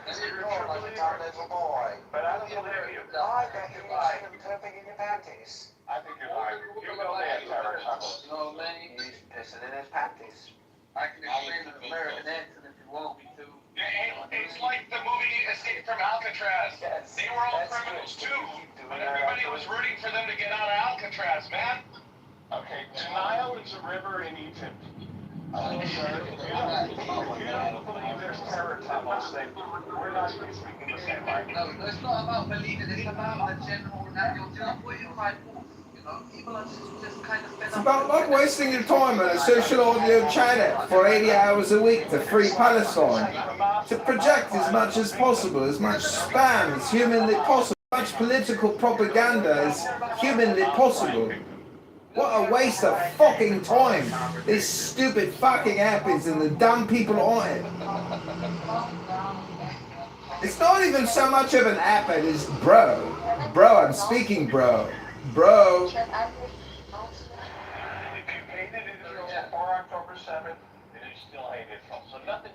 Is it real like a tiny little boy? But I don't believe you. I bet you lying and pooping in your panties. I think you're lying. You know they have terror tunnels. You know what I mean? He's pissing in his panties. I can explain an American accent if you want me to. It's like the movie Escape from Alcatraz. They were all criminals too, but everybody was rooting for them to get out of Alcatraz, man. Okay, the Nile is a river in Egypt. If you don't believe there's terror tunnels, then we're not speaking the same language. No, it's not about believing, it's about the general that you're doing what you fight for. You know, people are just kind of fed It's up. about not wasting your time on a social audio channel for 80 hours a week to free Palestine. To project as much as possible, as much spam as humanly possible, as much political propaganda as humanly possible. What a waste of fucking time this stupid fucking app is and the dumb people on it. It's not even so much of an app, it is bro. Bro, I'm speaking bro. Bro. If you hated Israel before October 7th, then you still hate Israel. So nothing.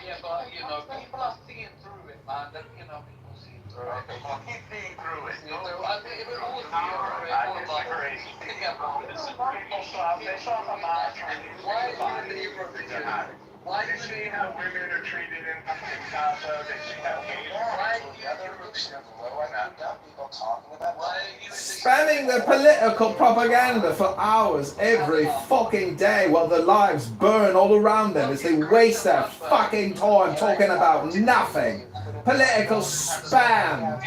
Yeah, but, you know, people are seeing through it, man. That, you know, people see through it. Keep seeing through it. You know, I think it all see through it. I disagree. People saw Hamas Why are you Why They see how women are treated in Gaza. They see how gays are Spamming the political propaganda for hours every fucking day while their lives burn all around them as they waste their fucking time talking about nothing. Political spam.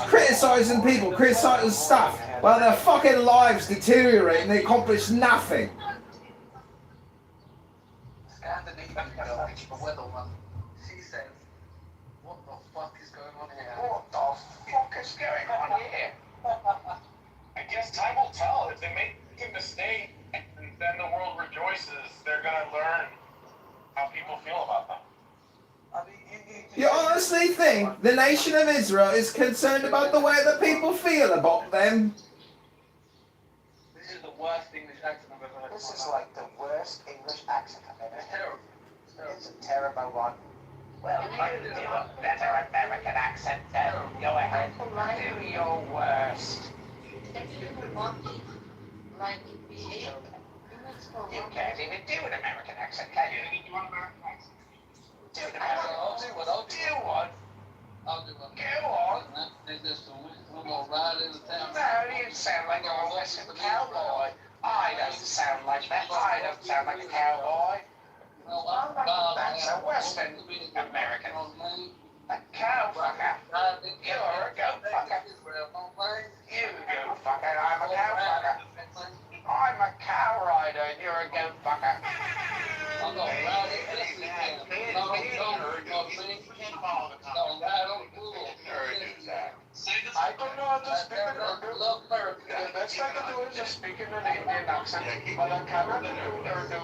Criticizing people, criticizing stuff while their fucking lives deteriorate and they accomplish nothing. The weatherman, she says, what the fuck is going on here? What the fuck is going on here? I guess time will tell. If they make a mistake and then the world rejoices, they're going to learn how people feel about them. You honestly think the nation of Israel is concerned about the way that people feel about them? This is the worst English accent I've ever heard. This is like the worst English accent I've ever heard. It's a terrible one. Well, you do a better American accent then. Go ahead. Do your worst. You can't even do an American accent, can you? Do an American accent. Do an American accent. I'll do one. I'll do one. I'll do one. Go on. We'll go right into town. No, you sound like a western cowboy. I don't sound like that. I don't sound like a cowboy. That's a Western American. A cow fucker. You're a goat fucker. You goat fucker. I'm a cow fucker. I'm a cow rider and you're a goat fucker. I'm not rowdy. I don't know how to speak in Urdu. The best I can do is just speak in an Indian accent, but I cannot do Urdu.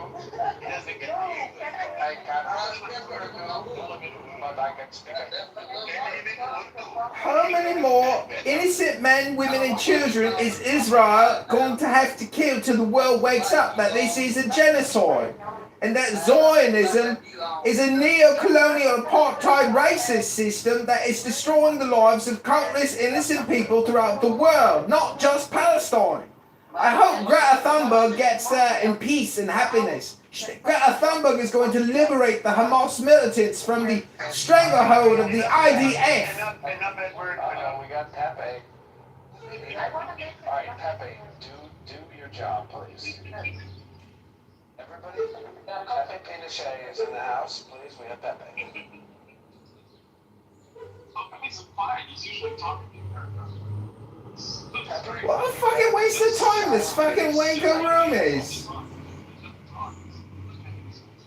I cannot speak Urdu, but I can speak it. How many more innocent men, women and children is Israel going to have to kill till the world wakes up that this is a genocide? And that Zionism is a neo-colonial apartheid racist system that is destroying the lives of countless innocent people throughout the world, not just Palestine. I hope Greta Thunberg gets there in peace and happiness. Greta Thunberg is going to liberate the Hamas militants from the stranglehold of the IDF. Enough, Edward. We got Pepe. Alright, Pepe, do your job, please. Everybody, Pepe Pinochet is in the house, please. We have Pepe. He's fine. He's usually talking to her. What a fucking waste of time this fucking wanker room is.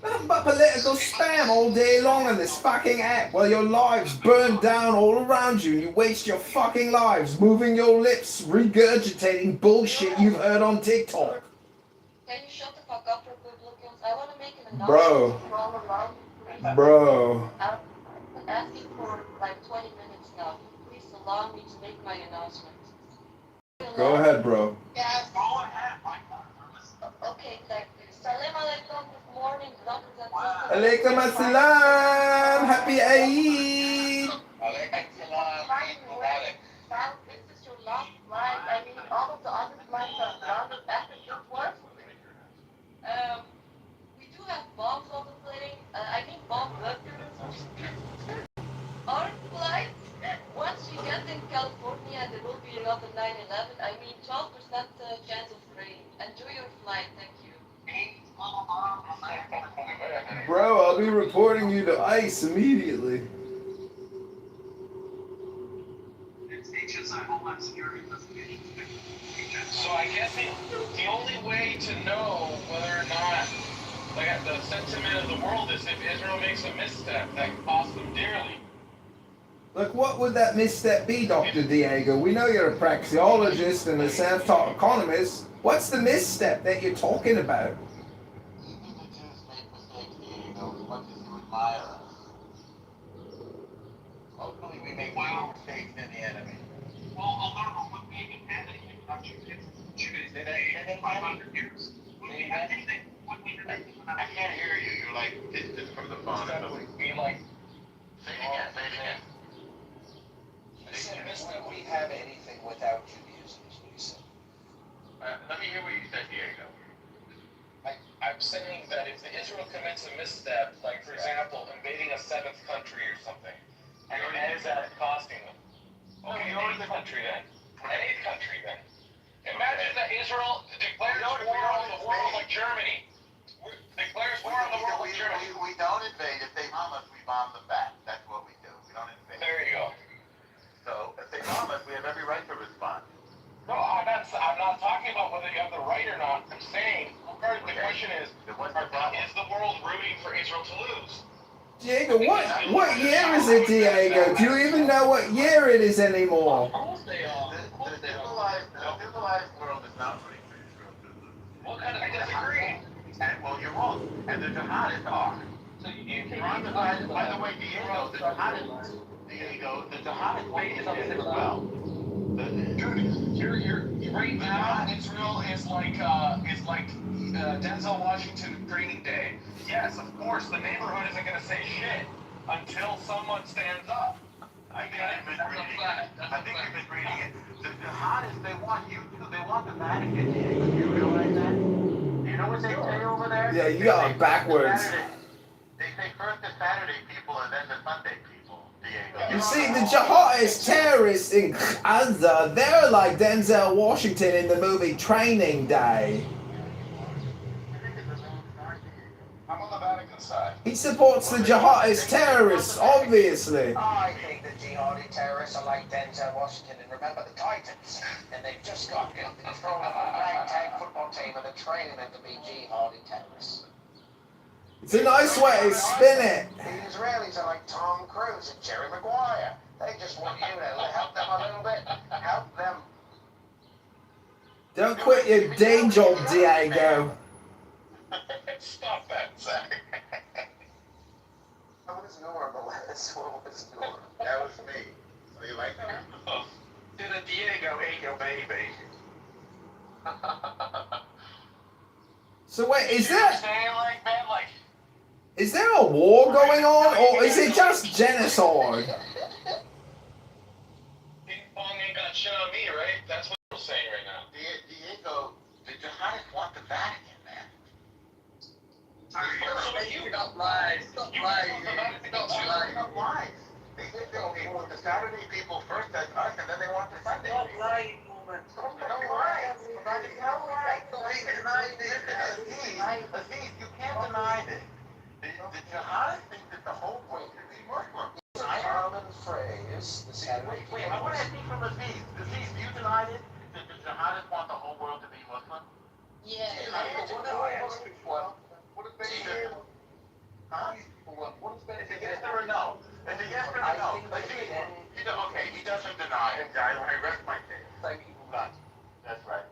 Nothing but about political spam all day long on this fucking app while your lives burn down all around you and you waste your fucking lives moving your lips, regurgitating bullshit you've heard on TikTok. Can you shut the fuck up, Republicans? I want to make an Bro. announcement for all around. Bro. I've been asking for like 20 minutes now. Please allow me to make my announcement. Go ahead, bro. Yes. Go ahead. Okay, thank you. Salam alaikum. Good morning, brothers and sisters. Alaikum assalam. Happy Eid. Alaikum salam. This is your last slide. I mean, all of the other slides are done. After your work. We do have bombs on the plane. I mean, bomb weapons. Our flight, once we get in California, there will be another 9/11. I mean, 12% chance of rain. Enjoy your flight. Thank you. Bro, I'll be reporting you to ICE immediately. So I guess the only way to know whether or not, like, the sentiment of the world is if Israel makes a misstep that costs them dearly. Look, what would that misstep be, Dr. Diego? We know you're a praxeologist and a self-taught economist. What's the misstep that you're talking about? Even the Jews make mistakes, Diego, as much as you admire us. Hopefully we make more mistakes than the enemy. Well, a lot of them would be independent in countries. Jews today, 500 years. I can't hear you. You're like distant from the phone. Be like, Say it again. Say it again. He said, "Mister, we have anything without Judaism," is what he said. Let me hear what you said, Diego. I'm saying that if Israel commits a misstep, like for example, invading a seventh country or something, and it ends up costing them. Okay, any country then. Any country then. Imagine that Israel declares war on the world like Germany. Declares war on the world like Germany. We don't invade. If they bomb us, we bomb them back. That's what we do. We don't invade. There you go. So if they bomb us, we have every right to respond. No, I'm not talking about whether you have the right or not. I'm saying, the question is, is the world rooting for Israel to lose? Diego, what year is it, Diego? Do you even know what year it is anymore? Of course they are. The civilized world is not rooting for Israel to lose. What kind of disagree? And, well, you're wrong. And the jihadists are. So you can By the way, Diego, the jihadists base this as well. You're right now. Israel is like Denzel Washington training day. Yes, of course, the neighborhood isn't going to say shit until someone stands up. I think you've been reading it. The jihadists, they want you to. They want the Vatican. Do you realize that? Do you know what they say over there? Yeah, you got it backwards. They say first the Saturday people and then the Sunday people, Diego. You see, the jihadist terrorists in Gaza, they're like Denzel Washington in the movie Training Day. I'm on the Vatican side. He supports the jihadist terrorists, obviously. I think the jihadi terrorists are like Denzel Washington and Remember the Titans, and they've just got control of a ragtag football team and they're training them to be jihadi terrorists. It's a nice way to spin it. The Israelis are like Tom Cruise and Jerry Maguire. They just want you to help them a little bit. Help them. Don't quit your day job, Diego. Stop that, Zach. That was normal. That's what was normal. That was me. So you like that? Did a Diego ate your baby? So wait, is Saying like that, like. there a war going on, or is it just genocide? Ping pong ain't got shit on me, right? That's what we're saying right now. Diego, the jihadists want the Vatican, man. Stop lying. Stop lying. Stop lying. Stop lying. They want the Saturday people first as us, and then they want the Sunday people. Stop lying, woman. Don't lie. Aziz, you can't deny this. The jihadists think that the whole world should be Muslim. It's a common phrase. The Saturday Wait, I want to see from Aziz. Aziz, do you deny this? That the jihadists want the whole world to be Muslim? Yeah. What if they do? And the yes or the no? Like, he doesn't deny it. I rest my case. Thank you. None. That's right.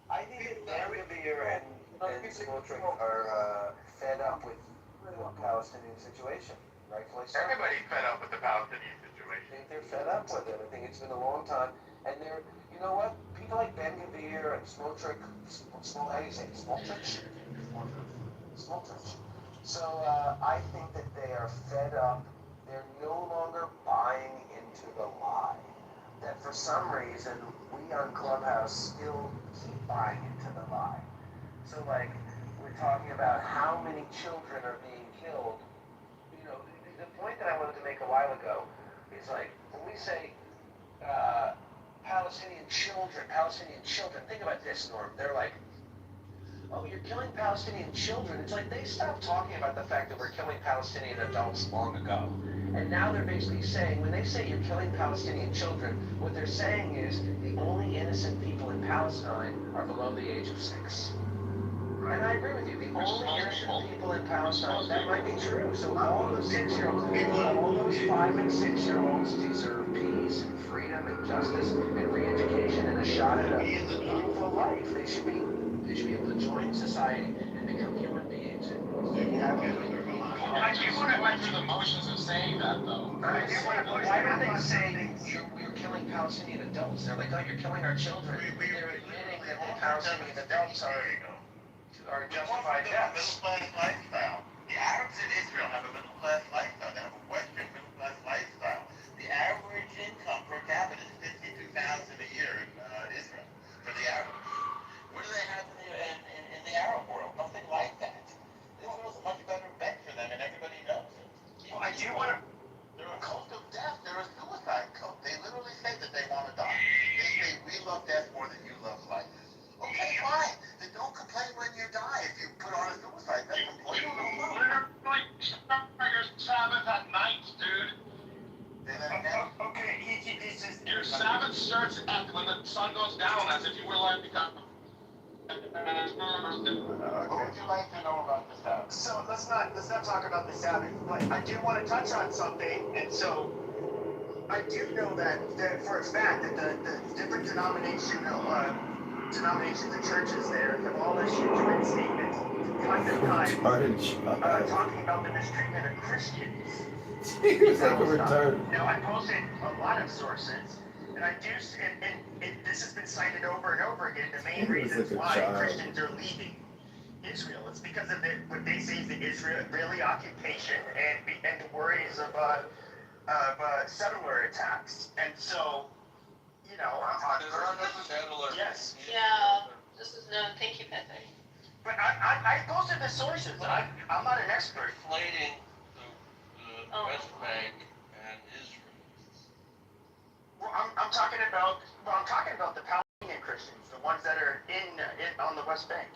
I think that Vanderveer and Smotrich are fed up with the Palestinian situation, rightfully so. Everybody's fed up with the Palestinian I situation. think they're fed up with it. I think it's been a long time, and they're, you know what? People like Vanderveer and Smotrich, how do you say it? Smotrich? Smotrich. So I think that they are fed up. They're no longer buying into the lie. That for some reason we on Clubhouse still keep buying into the lie. So like we're talking about how many children are being killed. You know, the point that I wanted to make a while ago is like when we say Palestinian children. Think about this, Norm. They're like, oh, you're killing Palestinian children. It's like they stopped talking about the fact that we're killing Palestinian adults long ago. And now they're basically saying, when they say you're killing Palestinian children, what they're saying is the only innocent people in Palestine are below the age of 6. And I agree with you. The only innocent people in Palestine, that might be true. So all those 6-year-olds, all those 5 and 6-year-olds deserve peace and freedom and justice and re-education and a shot at a meaningful life. They should be able to join society and become human beings. I do want to went through the motions of saying that, though. Why are they saying we're killing Palestinian adults? They're like, oh, you're killing our children. They're admitting that the Palestinian adults are justified deaths. Middle class lifestyle. The Arabs in Israel have a middle class lifestyle. They have a Western middle class lifestyle. The average income per capita is $52,000 a year in Israel for the Arabs. What do they have in the Arab world? Nothing like that. Israel's a much better bet for them, and everybody knows it. Well, I do want to. They're a cult of death. They're a suicide cult. They literally say that they want to die. They say we love death more than you love life. Okay, fine. Then don't complain when you die if you put on a suicide vest. Complain no more. Literally, start your Sabbath at night, dude. Okay, he's just. Your Sabbath starts when the sun goes down, as if you were like What would you like to know about the Sabbath? So let's not talk about the Sabbath, but I do want to touch on something, and so I do know that for a fact that the different denominations and churches there have all issued joint statements time to time talking about the mistreatment of Christians. He was like a retard. Now I posted a lot of sources, and I do, and this has been cited over and over again. The main reasons why Christians are leaving Israel, it's because of what they say is the Israeli occupation and the worries of settler attacks. And so, you know, yes. Yeah, this is no, thank you, Pepe. But I posted the sources. I'm not an expert. Inflating the West Bank and Israel. Well, I'm talking about the Palestinian Christians, the ones that are on the West Bank.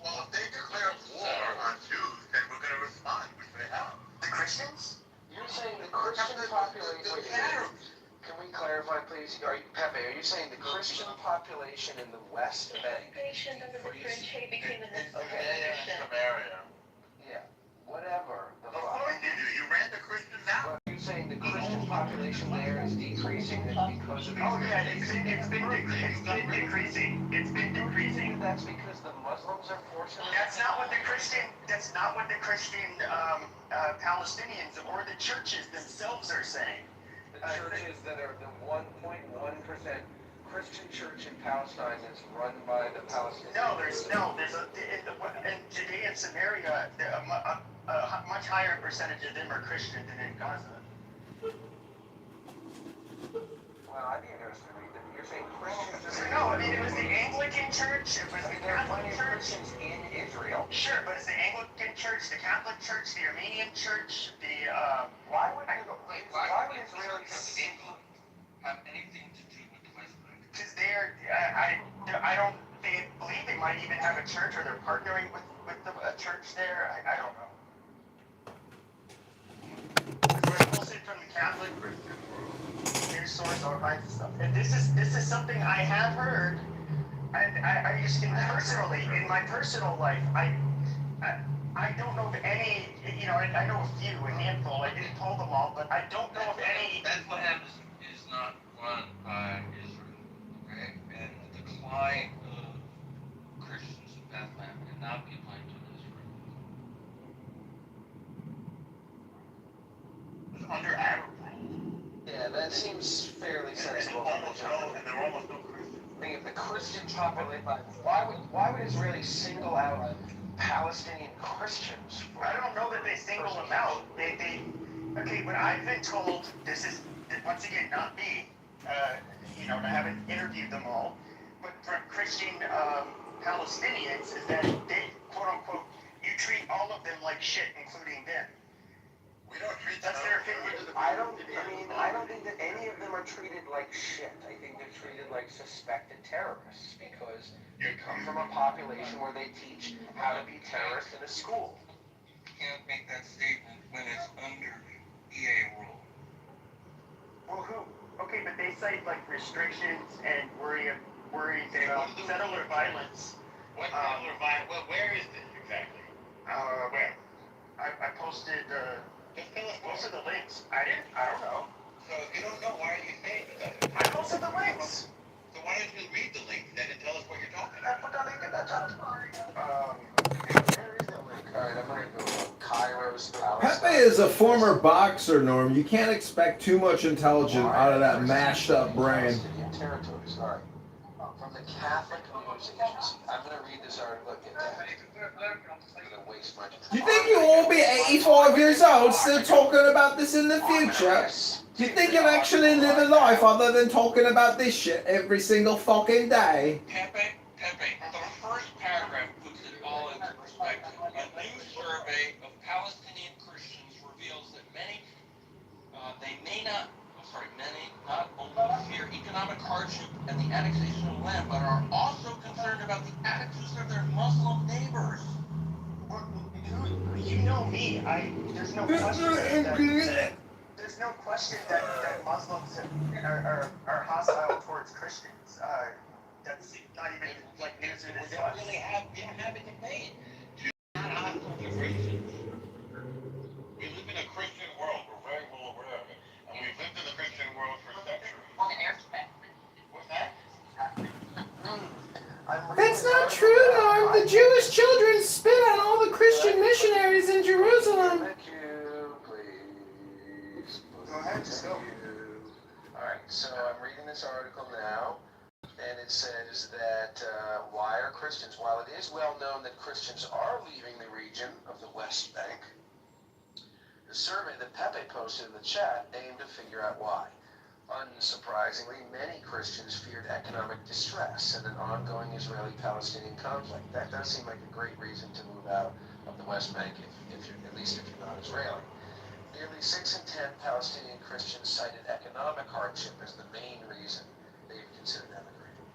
Well, if they declare war on Jews, then we're going to respond, which they have. The Christians? You're saying the Christian population. Can we clarify, please? Pepe, are you saying the Christian population in the West Bank? Patient doesn't differentiate between the Muslim and Judea and Christian. Samaria. Yeah. Whatever. Of course you do. You ran the Christians out. Are you saying the Christian population there is decreasing because of these? Oh yeah, it's been decreasing. It's been decreasing. That's because the Muslims are forcing. That's not what the Christian Palestinians or the churches themselves are saying. The churches that are the 1.1% Christian church in Palestine is run by the Palestinians. In Judea and Samaria, a much higher percentage of them are Christian than in Gaza. Well, I'd be interested to read that. You're saying Christians? No, I mean it was the Anglican Church. It was the Catholic Church in Israel. Sure, but it's the Anglican Church, the Catholic Church, the Armenian Church, the why would Israel have anything to do with the West Bank? Because I don't. They believe they might even have a church, or they're partnering with a church there. I don't know. We're posted from the Catholic group. News source, all kinds of stuff. And this is something I have heard. And I just personally, in my personal life, I don't know of any, I know a few, a handful, I didn't pull them all, but I don't know of any. Bethlehem is not run by Israel, okay? And the decline of Christians in Bethlehem cannot be blamed on Israel. It was under Arab rule. Yeah, that seems fairly sensible. And there were almost no Christians. I think if the Christian population, why would Israeli single out Palestinian Christians? I don't know that they single them out. Okay, what I've been told, this is, once again, not me, I haven't interviewed them all, but from Christian Palestinians, is that they, quote unquote, you treat all of them like shit, including them. We don't treat That's their opinion. I don't think that any of them are treated like shit. I think they're treated like suspected terrorists because they come from a population where they teach how to be terrorists in a school. You can't make that statement when it's under EA rule. Well, who? Okay, but they cite like restrictions and worries about settler violence. What settler violence? Well, where is this exactly? Where? I posted Just tell us most of the links. I don't know. So if you don't know, why are you saying that? I posted the links. So why don't you read the link then and tell us what you're talking about? I put the link in the top. Where is the link? Alright, I'm gonna go Kairos Palestine. Pepe is a former boxer, Norm. You can't expect too much intelligence out of that mashed up brain. Palestinian territories. Alright. From the Catholic News Agency. I'm gonna read this article and get that. I'm gonna waste my time. Do you think you'll all be 85 years old still talking about this in the future? Do you think you'll actually live a life other than talking about this shit every single fucking day? Pepe, the first paragraph puts it all into perspective. A new survey of Palestinian Christians reveals that many not only fear economic hardship and the annexation of land, but are also concerned about the attitudes of their Muslim neighbors. You know me. There's no question that Muslims are hostile towards Christians. That's not even like news in this. We don't really have a debate. You're not hostile to Christians. We live in a Christian world. We're very well aware of it. And we've lived in the Christian world for centuries. What's that? That's not true, Norm. The Jewish children spit on all the Christian missionaries in Jerusalem. Thank you, please. Go ahead, just go. Alright, so I'm reading this article now, and it says that why are Christians, while it is well known that Christians are leaving the region of the West Bank, the survey that Pepe posted in the chat aimed to figure out why. Unsurprisingly, many Christians feared economic distress and an ongoing Israeli-Palestinian conflict. That does seem like a great reason to move out of the West Bank, if you're, at least if you're not Israeli. Nearly 6 in 10 Palestinian Christians cited economic hardship as the main reason they had considered emigrating.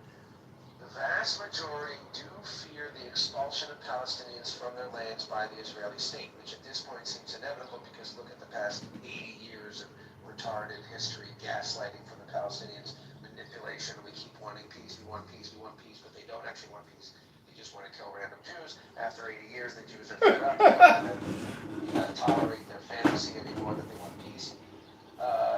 The vast majority do fear the expulsion of Palestinians from their lands by the Israeli state, which at this point seems inevitable because look at the past 80 years of retarded history, gaslighting from the Palestinians, manipulation. We keep wanting peace, we want peace, but they don't actually want peace. They just want to kill random Jews. After 80 years, the Jews are fed up. They can't tolerate their fantasy anymore that they want peace.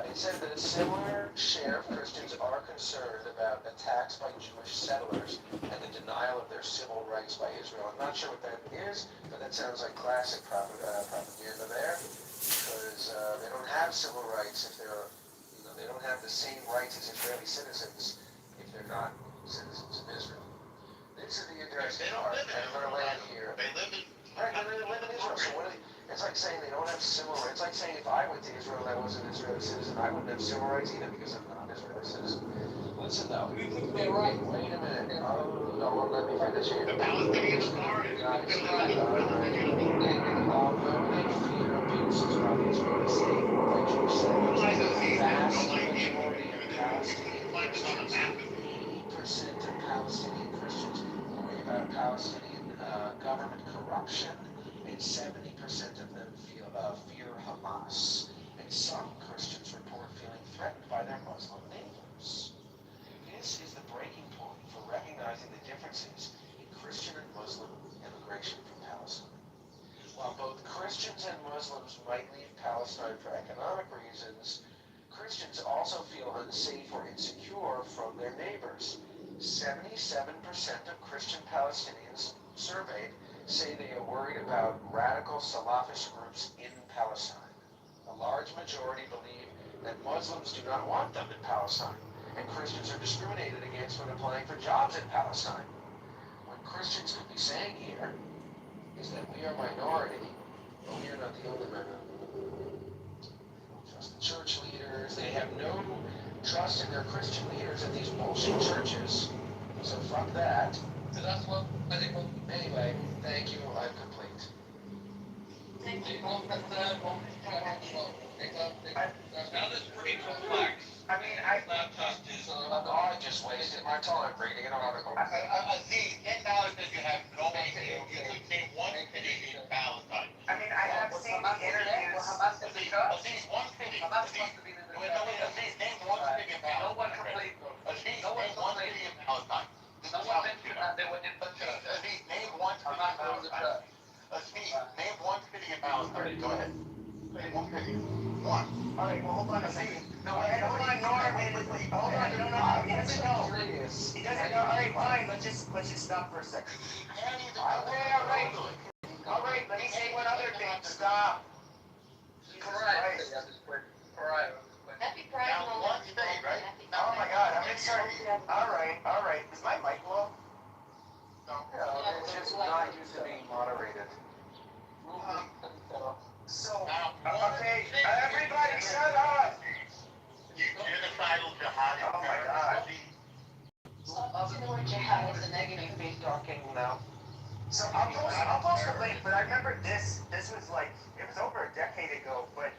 It said that a similar share of Christians are concerned about attacks by Jewish settlers and the denial of their civil rights by Israel. I'm not sure what that is, but that sounds like classic propaganda there. Because they don't have civil rights if they're, they don't have the same rights as Israeli citizens if they're not citizens of Israel. This is the interesting part. I'm going to land here. They live in... Right, they live in Israel. So it's like saying they don't have civil rights. It's like saying if I went to Israel and I wasn't an Israeli citizen, I wouldn't have civil rights either because I'm not an Israeli citizen. Listen though, they're right. Wait a minute. Oh, don't let me finish here. The Palestinians are in Although they fear abuses by the Israeli state or by Jewish settlers, the vast majority of Palestinian Christians, 80% of Palestinian Christians worry about Palestinian government corruption, and 70% of them fear Hamas. And some Christians report feeling threatened by their Muslim neighbors. This is the breaking point for recognizing the differences in Christian and Muslim immigration from Palestine. that Muslims do not want them in Palestine, and Christians are discriminated against when applying for jobs in Palestine. What Christians could be saying here is that we are minority, but we are not the only minority. Trust the church leaders. They have no trust in their Christian leaders at these bullshit churches. So fuck that. So that's what I think. Anyway, thank you. I'm complete. Thank you. Now this is pretty complex. I mean, It's not just his. I just wasted my time reading an article. See, $10 that you have no idea. You could name one city in Palestine. I mean, I have seen the interviews. Aziz, one city. Aziz, name one city in Palestine. No one complained. Aziz, name one city in Palestine. No one mentioned that they went in for Aziz, name one city in Palestine. Aziz, name one city in Palestine. Go ahead. Name one city. One. All right, well, hold on a second. No, hold on, Norm. Hold on, no, he doesn't know. He doesn't know. All right, fine. Let's just stop for a second. All right. All right. Let me say one other thing. Stop. Correct. Correct. Happy Pride Now, Month. one state, right? Oh my God, I'm excited. All right. Is my mic low? No. Yeah, it's just not used to being moderated. So, Now, okay, everybody shut up. Genocidal jihadi. Oh my God. Stop using the word jihad as a negative. Be talking now. So I'll post the link, but I remember this was like, it was over a decade ago, but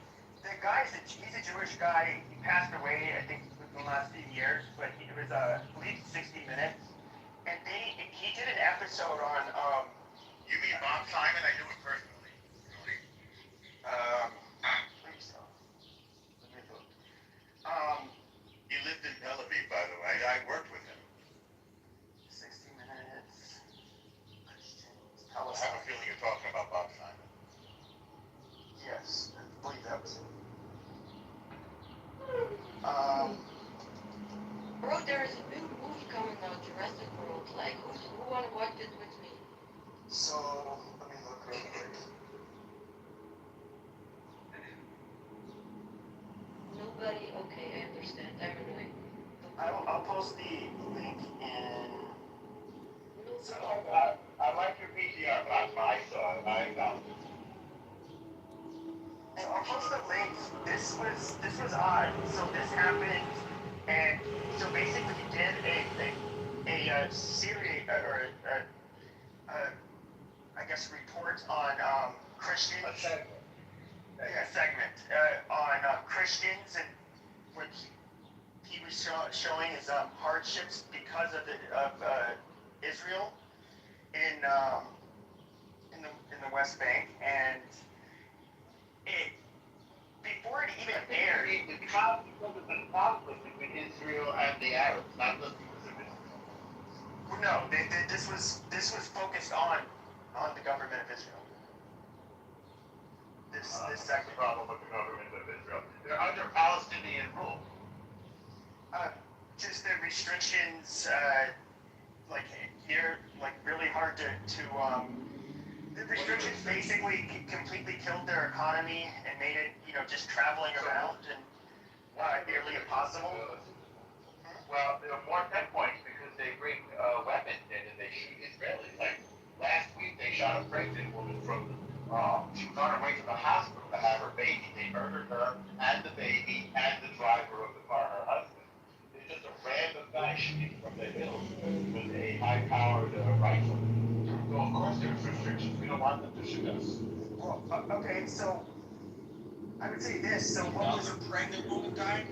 the guy's he's a Jewish guy. He passed away, I think, within the last few years, but it was, I believe, 60 Minutes. And he did an episode on, You mean Bob Simon? I knew him personally. please don't. Let me look. He lived in Tel Aviv, by the way. I worked with him. 60 Minutes. Christians, I have Palestine. a feeling you're talking about Bob Simon. Yes, I believe that was it. Bro, there is a new movie coming out, Jurassic World. Like, who wanna watch it with me? So, let me look real quick. Nobody? Okay, I understand. I'm annoying. I'll post the link in. I like your PTR, Bob. I saw it. I found it. So I'll post the link. This was odd. So this happened, and so basically he did a series or I guess report on Christians. A segment. Yeah, segment on Christians and what he was showing his hardships because of Israel in the West Bank, and it before it even aired. The conflict between Israel and the Arabs, not the Israel. No, this was focused on the government of Israel. This That's segment. the problem with the government of Israel. They're under Palestinian rule. Just the restrictions, like here, like really hard to the restrictions basically completely killed their economy and made it, just traveling around and nearly impossible. Well, there are more checkpoints because they bring weapons in and they shoot Israelis. Like last week, they shot a pregnant woman from. She was on her way to the hospital to have her baby. They murdered her and the baby and the driver of the car, her husband. It's just a random guy shooting from the hills with a high-powered rifle. So of course there's restrictions. We don't want them to shoot us. Well, okay, so I would say this. So what was a pregnant woman died?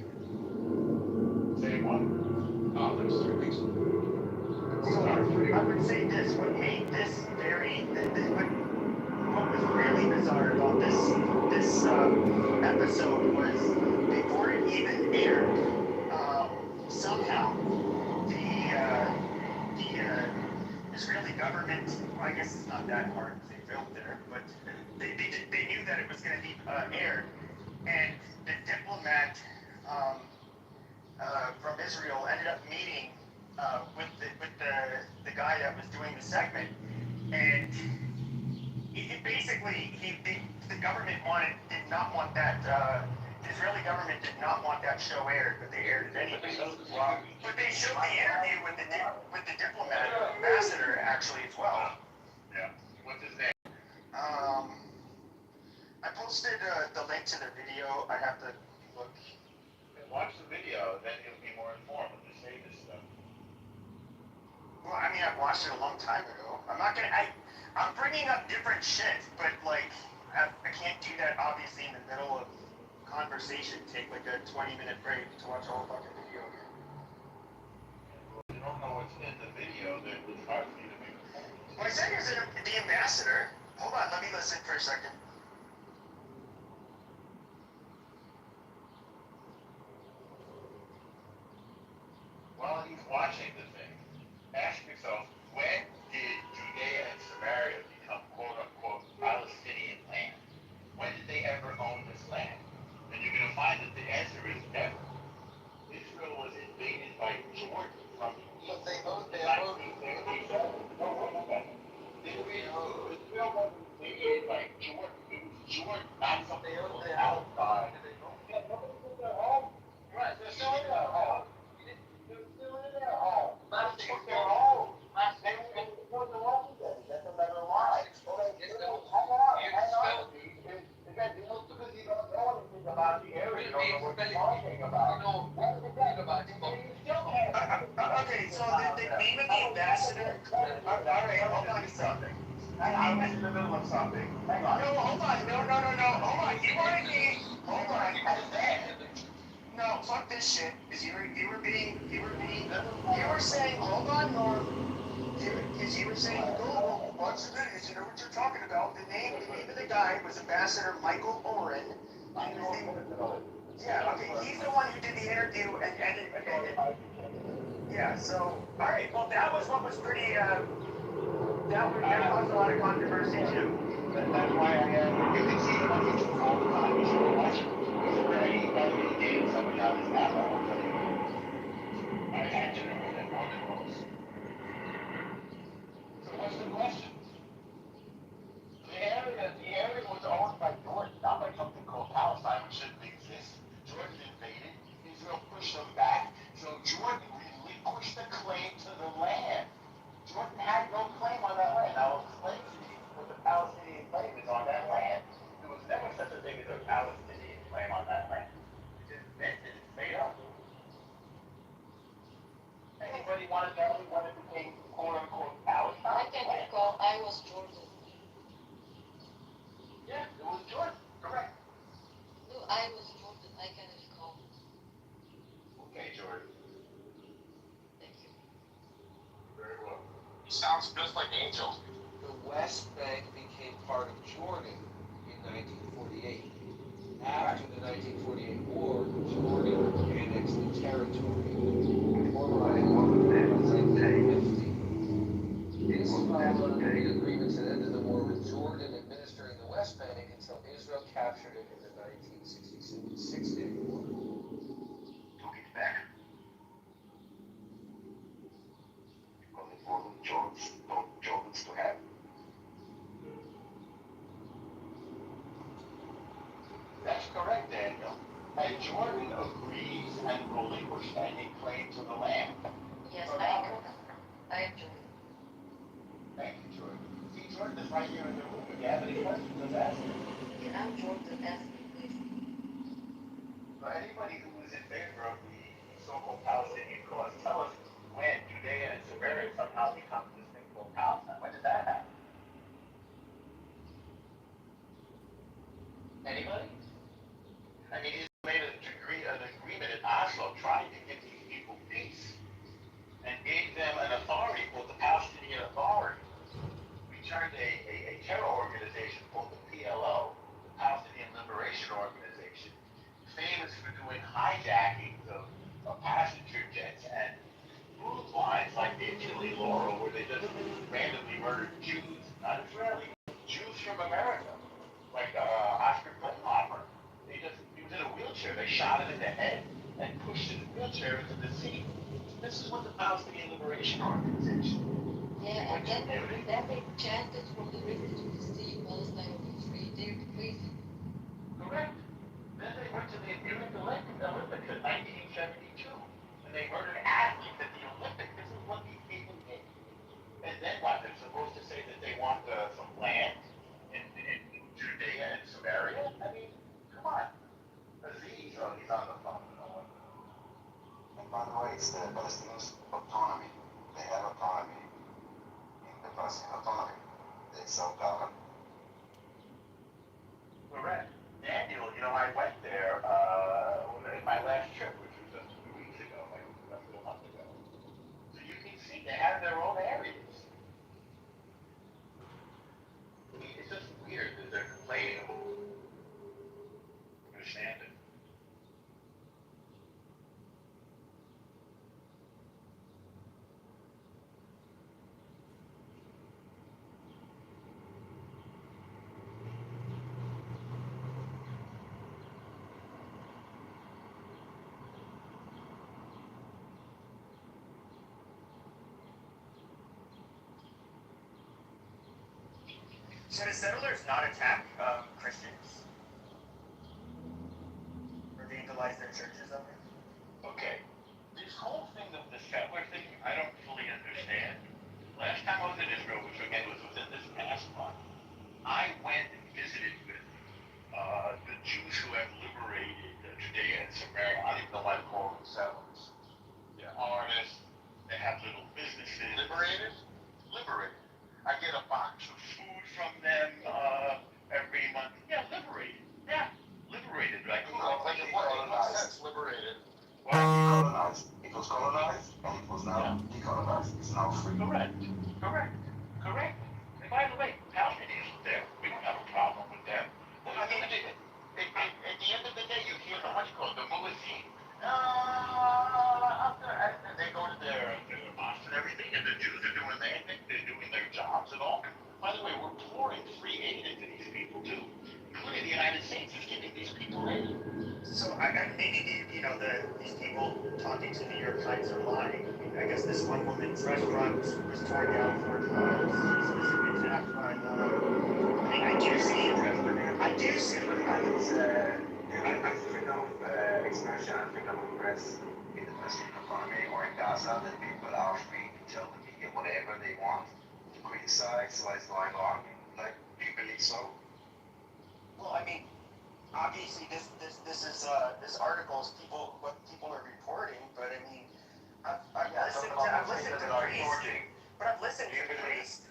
Say what? Oh, there's 3 weeks. So I would say this. What made this what was really bizarre about this episode was before it even aired, somehow the Israeli government, well, I guess it's not that hard because they filmed there, but they knew that it was going to be aired, and the diplomat from Israel ended up meeting with the guy that was doing the segment, and basically the government did not want that Israeli government did not want that show aired, but they aired it anyway. But they showed the interview with the diplomat, ambassador, actually as well. Yeah. What's his name? I posted the link to the video. I have to look. Watch the video, then you'll be more informed when you say this stuff. Well, I mean, I watched it a long time ago. I'm bringing up different shit, but like, I can't do that obviously in the middle of conversation. Take like a 20-minute break to watch a whole fucking video again. Well, you don't know what's in the video, then it's hard for you to make a point. Well, I said he was the ambassador. Hold on, let me listen for a second. While he's watching the thing, ask yourself, when did Judea and Samaria become quote-unquote Palestinian land? When did they ever own this land? And you're going to find that the answer is never. Israel was invaded by Jordan from Israel was invaded by Jordan. It was Jordan, not something else outside. Right, they're still in their home. They're still in their home. They took their home. They were the wrong thing. That's another lie. Hang on. Because you don't know anything about the area. You don't know what you're talking about. Okay, so the name of the ambassador. Alright, hold on to something. I was in the middle of something. Hang on. No, hold on. No. Hold on. You wanted me. Hold on. No, fuck this shit. Because you were saying, hold on, Norm. Because you were saying, go watch the videos. You know what you're talking about. The name of the guy was Ambassador Michael Oren. Yeah, okay, he's the one who did the interview and yeah, so, alright, well, that was what was pretty, that caused a lot of controversy too. That's why you can see him on YouTube all the time. You should watch it. He's very engaged. Somebody on his app, I will tell you. I had to know that one of those. So what's the question? The area was owned by Jordan, not by something called Palestine, which shouldn't exist. Jordan invaded, Israel pushed them back, so Jordan relinquished the claim to the land. Jordan had no claim on that land. Now, explain to me what the Palestinian claim is on that land. There was never such a thing as a Palestinian claim on that land. It's invented, it's made up. Anybody want to tell me when it became quote-unquote Palestine? I can recall I was Jordan. Yeah, it was Jordan, correct. No, I was Jordan, I can recall. Okay, Jordan. Thank you. Very well. He sounds just like Angel. The West Bank became part of Jordan in 1948. After the 1948 war, Jordan annexed the territory. This followed the agreements that ended the war with Jordan administering the West Bank until Israel captured it in the 1967 Six-Day War. Took it back. Because it wasn't Jordan's to have. That's correct, Daniel. And Jordan agrees and relinquished any claim to the land. Yes, I agree. I am Jordan. Thank you, Jordan. See, Jordan is right here in the room. If you have any questions, just ask him. Yeah, I'm Jordan, ask me, please. So anybody who is in favor of the so-called Palestinian cause, tell us when Judea and Samaria somehow become this thing called Palestine. When did that happen? Anybody? I mean, Israel made an agreement in Oslo trying to give these people peace and gave them an authority called the Palestinian Authority. We turned a terror organization called the PLO, the Palestinian Liberation Organization, famous for doing hijackings of passenger jets and cruise lines like the Achille Laurel, where they just randomly murdered Jews, not Israeli, Jews from America, like Oscar Klinghoffer. He was in a wheelchair. They shot him in the head and pushed his wheelchair into the sea. This is what the Palestinian Liberation Organization. Yeah, and then they chanted from the river to the sea, Palestine will be free. They're crazy. Correct. Then they went to the Olympics in 1972, and they murdered athletes at the Olympics. This is what these people did. And then what? They're supposed to say that they want some land in Judea and Samaria? I mean, come on. Aziz, oh, he's on the phone. And by the way, it's the Palestinians' autonomy. They have autonomy in the Palestinian autonomy. They self-govern. Correct. Daniel, I went there in my last trip, which was just 2 weeks ago, like less than a month ago. So you can see they have their own areas. I mean, it's just weird that they're complaining. Understand it. Should the settlers not attack Christians? Or vandalize their churches over? Okay. This whole thing of the settler thing, I don't fully understand. Last time I was in Israel, which again was within this past month, I went and visited with the Jews who have liberated Judea and Samaria. I don't even know why they call them settlers. They're artists. They have little businesses. Liberated? Liberated. I get a box of food from them every month. Yeah, liberated. Yeah, liberated. Like, Liberated. Decolonized. It was colonized and it was now decolonized. It's now free. Correct. And by the way, Palestinians are there. We don't have a problem with them. Well, I mean, at the end of the day, you hear the the muezzin. They go to their mosques and everything, and the Jews are doing their thing. They're doing their jobs and all. By the way, we're pouring free aid into these people too, including the United States is giving these people aid. So maybe these people talking to New York Times are lying. I mean, I guess this one woman's restaurant was torn down 4 times. She was attacked by I do see freedom of expression and freedom of press in the Palestinian economy or in Gaza, that people are free to tell the media whatever they want, to criticize what is going on. Like, do you believe so? Well, I mean, obviously this article is what people are reporting, but I mean, I've listened to priests, but I've listened to priests.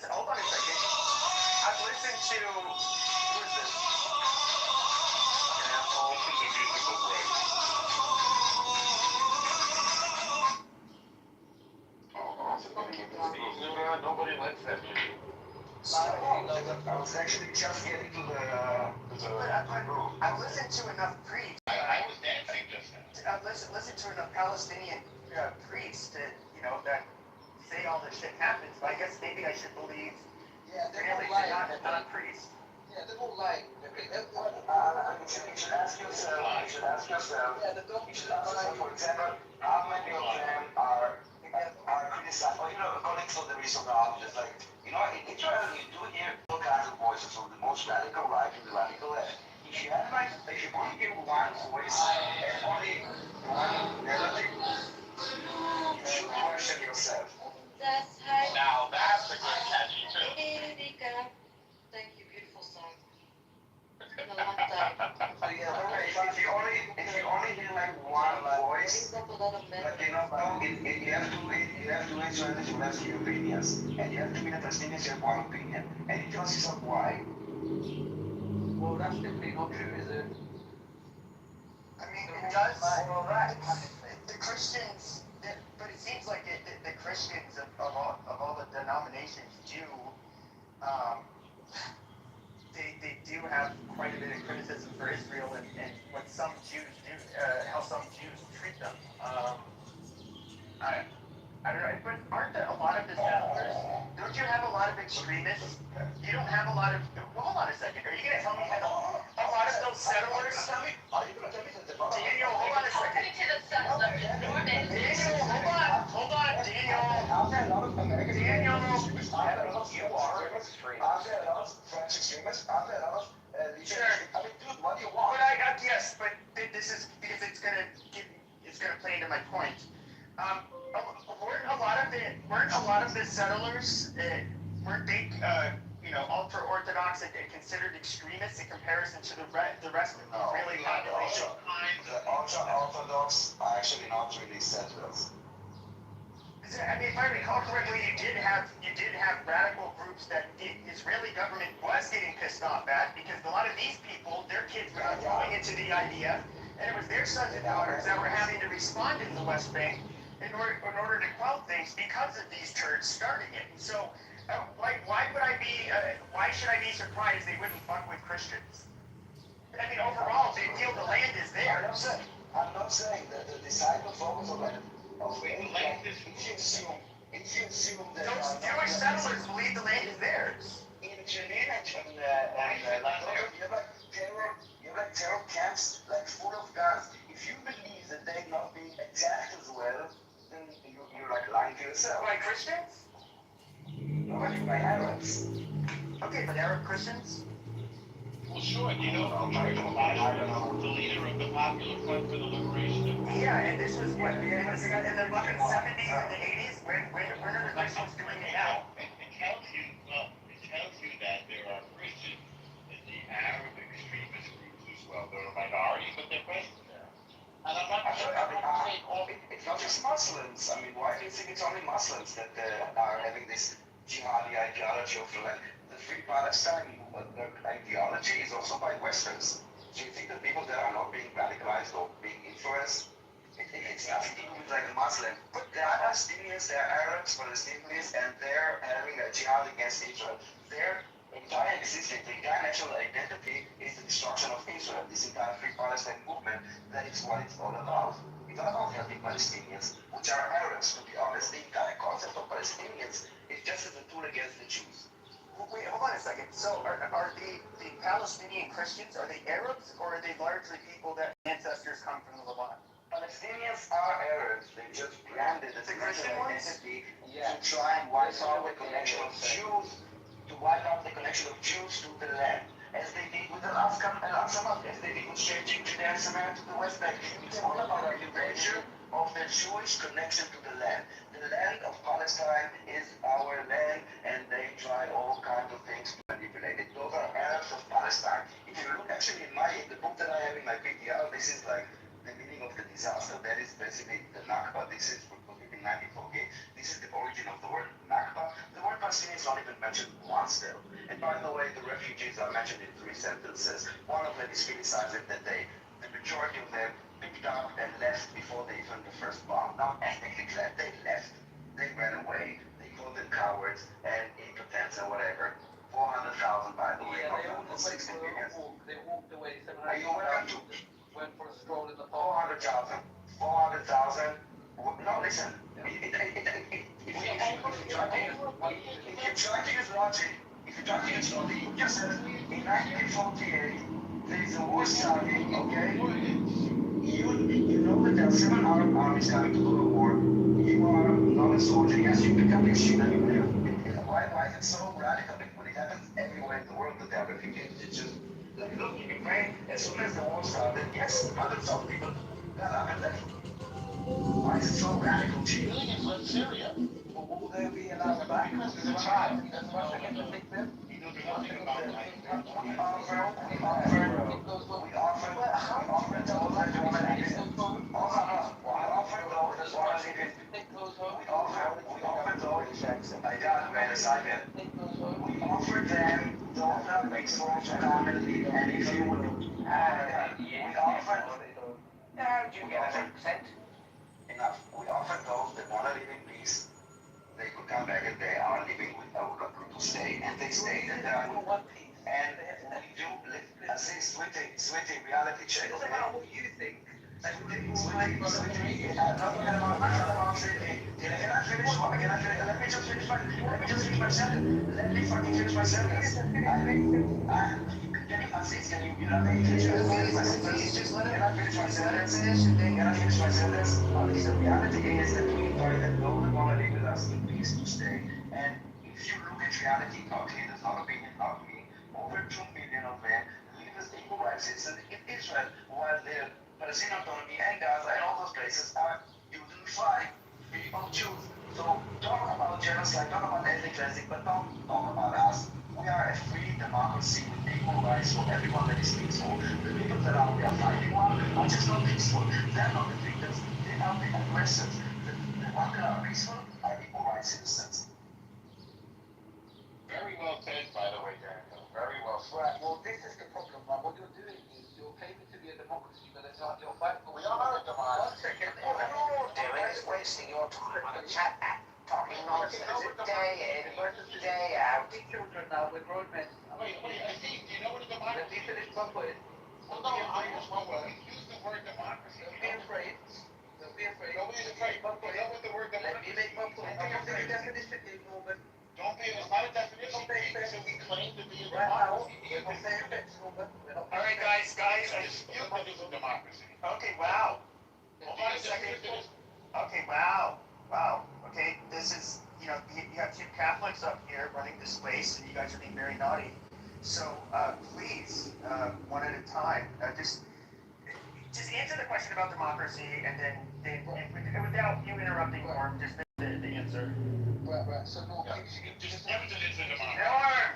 Hold on a second. I've listened to who is this? Nobody likes that music. I was actually just getting to the I've listened to enough priests. I was dancing just now. I've listened to enough Palestinian priests that say all this shit happens. But I guess maybe I should believe. Yeah, they really don't lie. not priests. Yeah, they don't lie. You should ask yourself. Yeah, they don't. You should ask yourself, for example, how many of them are criticized, or according to the recent just like, in Israel, you do hear all kinds of voices from the most radical right and the radical left. If you only hear one voice and only one narrative, you should question yourself. Now that's a good catchy tune. Thank you, beautiful song. It's been a long time. If you only hear like one voice, Brings up a lot of but you have to Israelis who have few opinions, and you have to be the Palestinians who have one opinion, and it tells you some why. Well, that's definitely not true, is it? I mean, it does. Well, right. The Christians, but it seems like the Christians of all the denominations do, they do have quite a bit of criticism for Israel and what some Jews do, how some Jews treat them. I don't know, but aren't there a lot of the settlers? Don't you have a lot of extremists? You don't have a lot of. Well, hold on a second. Are you going to tell me a lot of those settlers? Daniel, hold on a second. Daniel, hold on, Daniel. Daniel, You are French extremists. Sure. I mean, dude, what do you want? But yes, but play into my point. Weren't a lot of the settlers, weren't they, ultra-Orthodox and considered extremists in comparison to the rest of the Israeli population? The ultra-Orthodox are actually not really settlers. I mean, if I recall correctly, you did have radical groups that the Israeli government was getting pissed off at, because a lot of these people, their kids were growing into the idea, and it was their sons and daughters that were having to respond in the West Bank in order to quell things because of these turds starting it. And so, why should I be surprised they wouldn't fuck with Christians? I mean, overall, they feel the land is theirs. I'm not saying that the disciples focus on that. If you assume that those Jewish settlers believe the land is theirs. In Geneva, you have terror camps like full of guns. If you believe that they're not being attacked as well, then you're like lying to yourself. By Christians? No, by Arabs. Okay, but Arab Christians? Well, sure, you know, the leader of the Popular Front for the Liberation of Yeah, and this was what, in the fucking 70s and the 80s? When are the Christians doing it now? It tells you that there are Christians in the Arab extremist groups as well. They're a minority, but they're present there. And I'm not sure it's not just Muslims. I mean, why do you think it's only Muslims that are having this jihadi ideology of like the Free Palestine? Their ideology is also by Westerns. Do you think that people that are not being radicalized or being influenced? It's nothing to do with like a Muslim. But there are Palestinians, there are Arabs, Palestinians, and they're having a jihad against Israel. Their entire existence, the entire national identity is the destruction of Israel. This entire Free Palestine movement, that is what it's all about. It's not about helping Palestinians, which are Arabs, to be honest. The entire concept of Palestinians is just as a tool against the Jews. Wait, hold on a second. So are the Palestinian Christians, are they Arabs, or are they largely people that ancestors come from the Levant? Palestinians are Arabs. They just branded as a Christian identity to try and wipe out the connection of Jews, to the land, as they did with Alaska, as they did with changing Judea and Samaria to the West Bank. It's all about the erasure of the Jewish connection to the land. The land of Palestine is our land, and they try all kinds of things to manipulate it. Those are Arabs of Palestine. If you look actually in the book that I have in my PTR, this is like the meaning of the disaster. That is basically the Nakba. This is from 1948. This is the origin of the word Nakba. The word Palestinian is not even mentioned once there. And by the way, the refugees are mentioned in 3 sentences. One of them is criticizing that the majority of them picked up and left before they even the first bomb. Not ethnically left, they left. They ran away. They called them cowards and impotents and whatever. 400,000, by the way, not more than 60 million. They walked away. Are you aware to went for a stroll in the park. 400,000. No, listen. If you try to use logic, you just said in 1948 there is a war starting, okay? You know that there are 7 Arab armies coming to go to war. You are not a soldier. Yes, you pick up your shit and you live. Why is it so radical? When it happens everywhere in the world that they are refugees, it's just like, look, in Ukraine, as soon as the war started, yes, hundreds of people got up and left. Why is it so radical to you? Syria. Will they be allowed back? Because there's a child. That's why they get to pick them. You know, there's nothing about that. We offered those that want to live in. We offered those. I got man assignment. We offered them those that make souls family, and if you would, we offered. Now, do you get 100%? Enough. We offered those that want to live in peace. They could come back and they are living with our to stay, and they stayed and they are. And we do live. I say, sweetie, reality check. It doesn't matter what you think. Can I finish? Let me just finish my sentence. Let me fucking finish my sentence. Can you let me finish my sentence? Just let me finish my sentence. Can I finish my sentence? The reality is that we invited those that want to live with us in peace to stay. And if you look at reality, okay, there's not opinion, not me. Over 2 million of them live as equal rights citizens in Israel, while the Palestinian autonomy and Gaza and all those places are fly, we all choose. So talk about genocide, talk about ethnic cleansing, but don't talk about us. We are a free democracy with equal rights for everyone that is peaceful. The people that are out there fighting one are just not peaceful. They're not the victims, they are the aggressors. The ones that are peaceful are equal rights citizens. Very well said, by the way, Daniel. Very well said. Right, well, this is the problem, right? What you're doing is you're claiming to be a democracy, but it's not your fight. We are a democracy. 1 second. All you're doing is wasting your time on a chat app, talking nonsense day in, day out. Children now, we're grown men. Wait, Aziz, do you know what a Let me democracy finish is? my point. Well, no, I just want to use the word democracy. Don't be afraid. Don't be afraid. Nobody's afraid. You know what the word Let democracy me make my point. Don't be I'm afraid. definition game, Norman. Don't be, it's not a definition game, so we claim to be a Right now, democracy. we're not paying attention, Norman. We're not All right, guys, I dispute that it's a democracy. Okay, wow. Hold on a second. Okay, wow. Okay, this is, you have two Catholics up here running this place, and you guys are being very naughty. So, please, one at a time, just answer the question about democracy, and then without you interrupting Norm, just the answer. Right. So, Norm, Just everything is a democracy. Norm!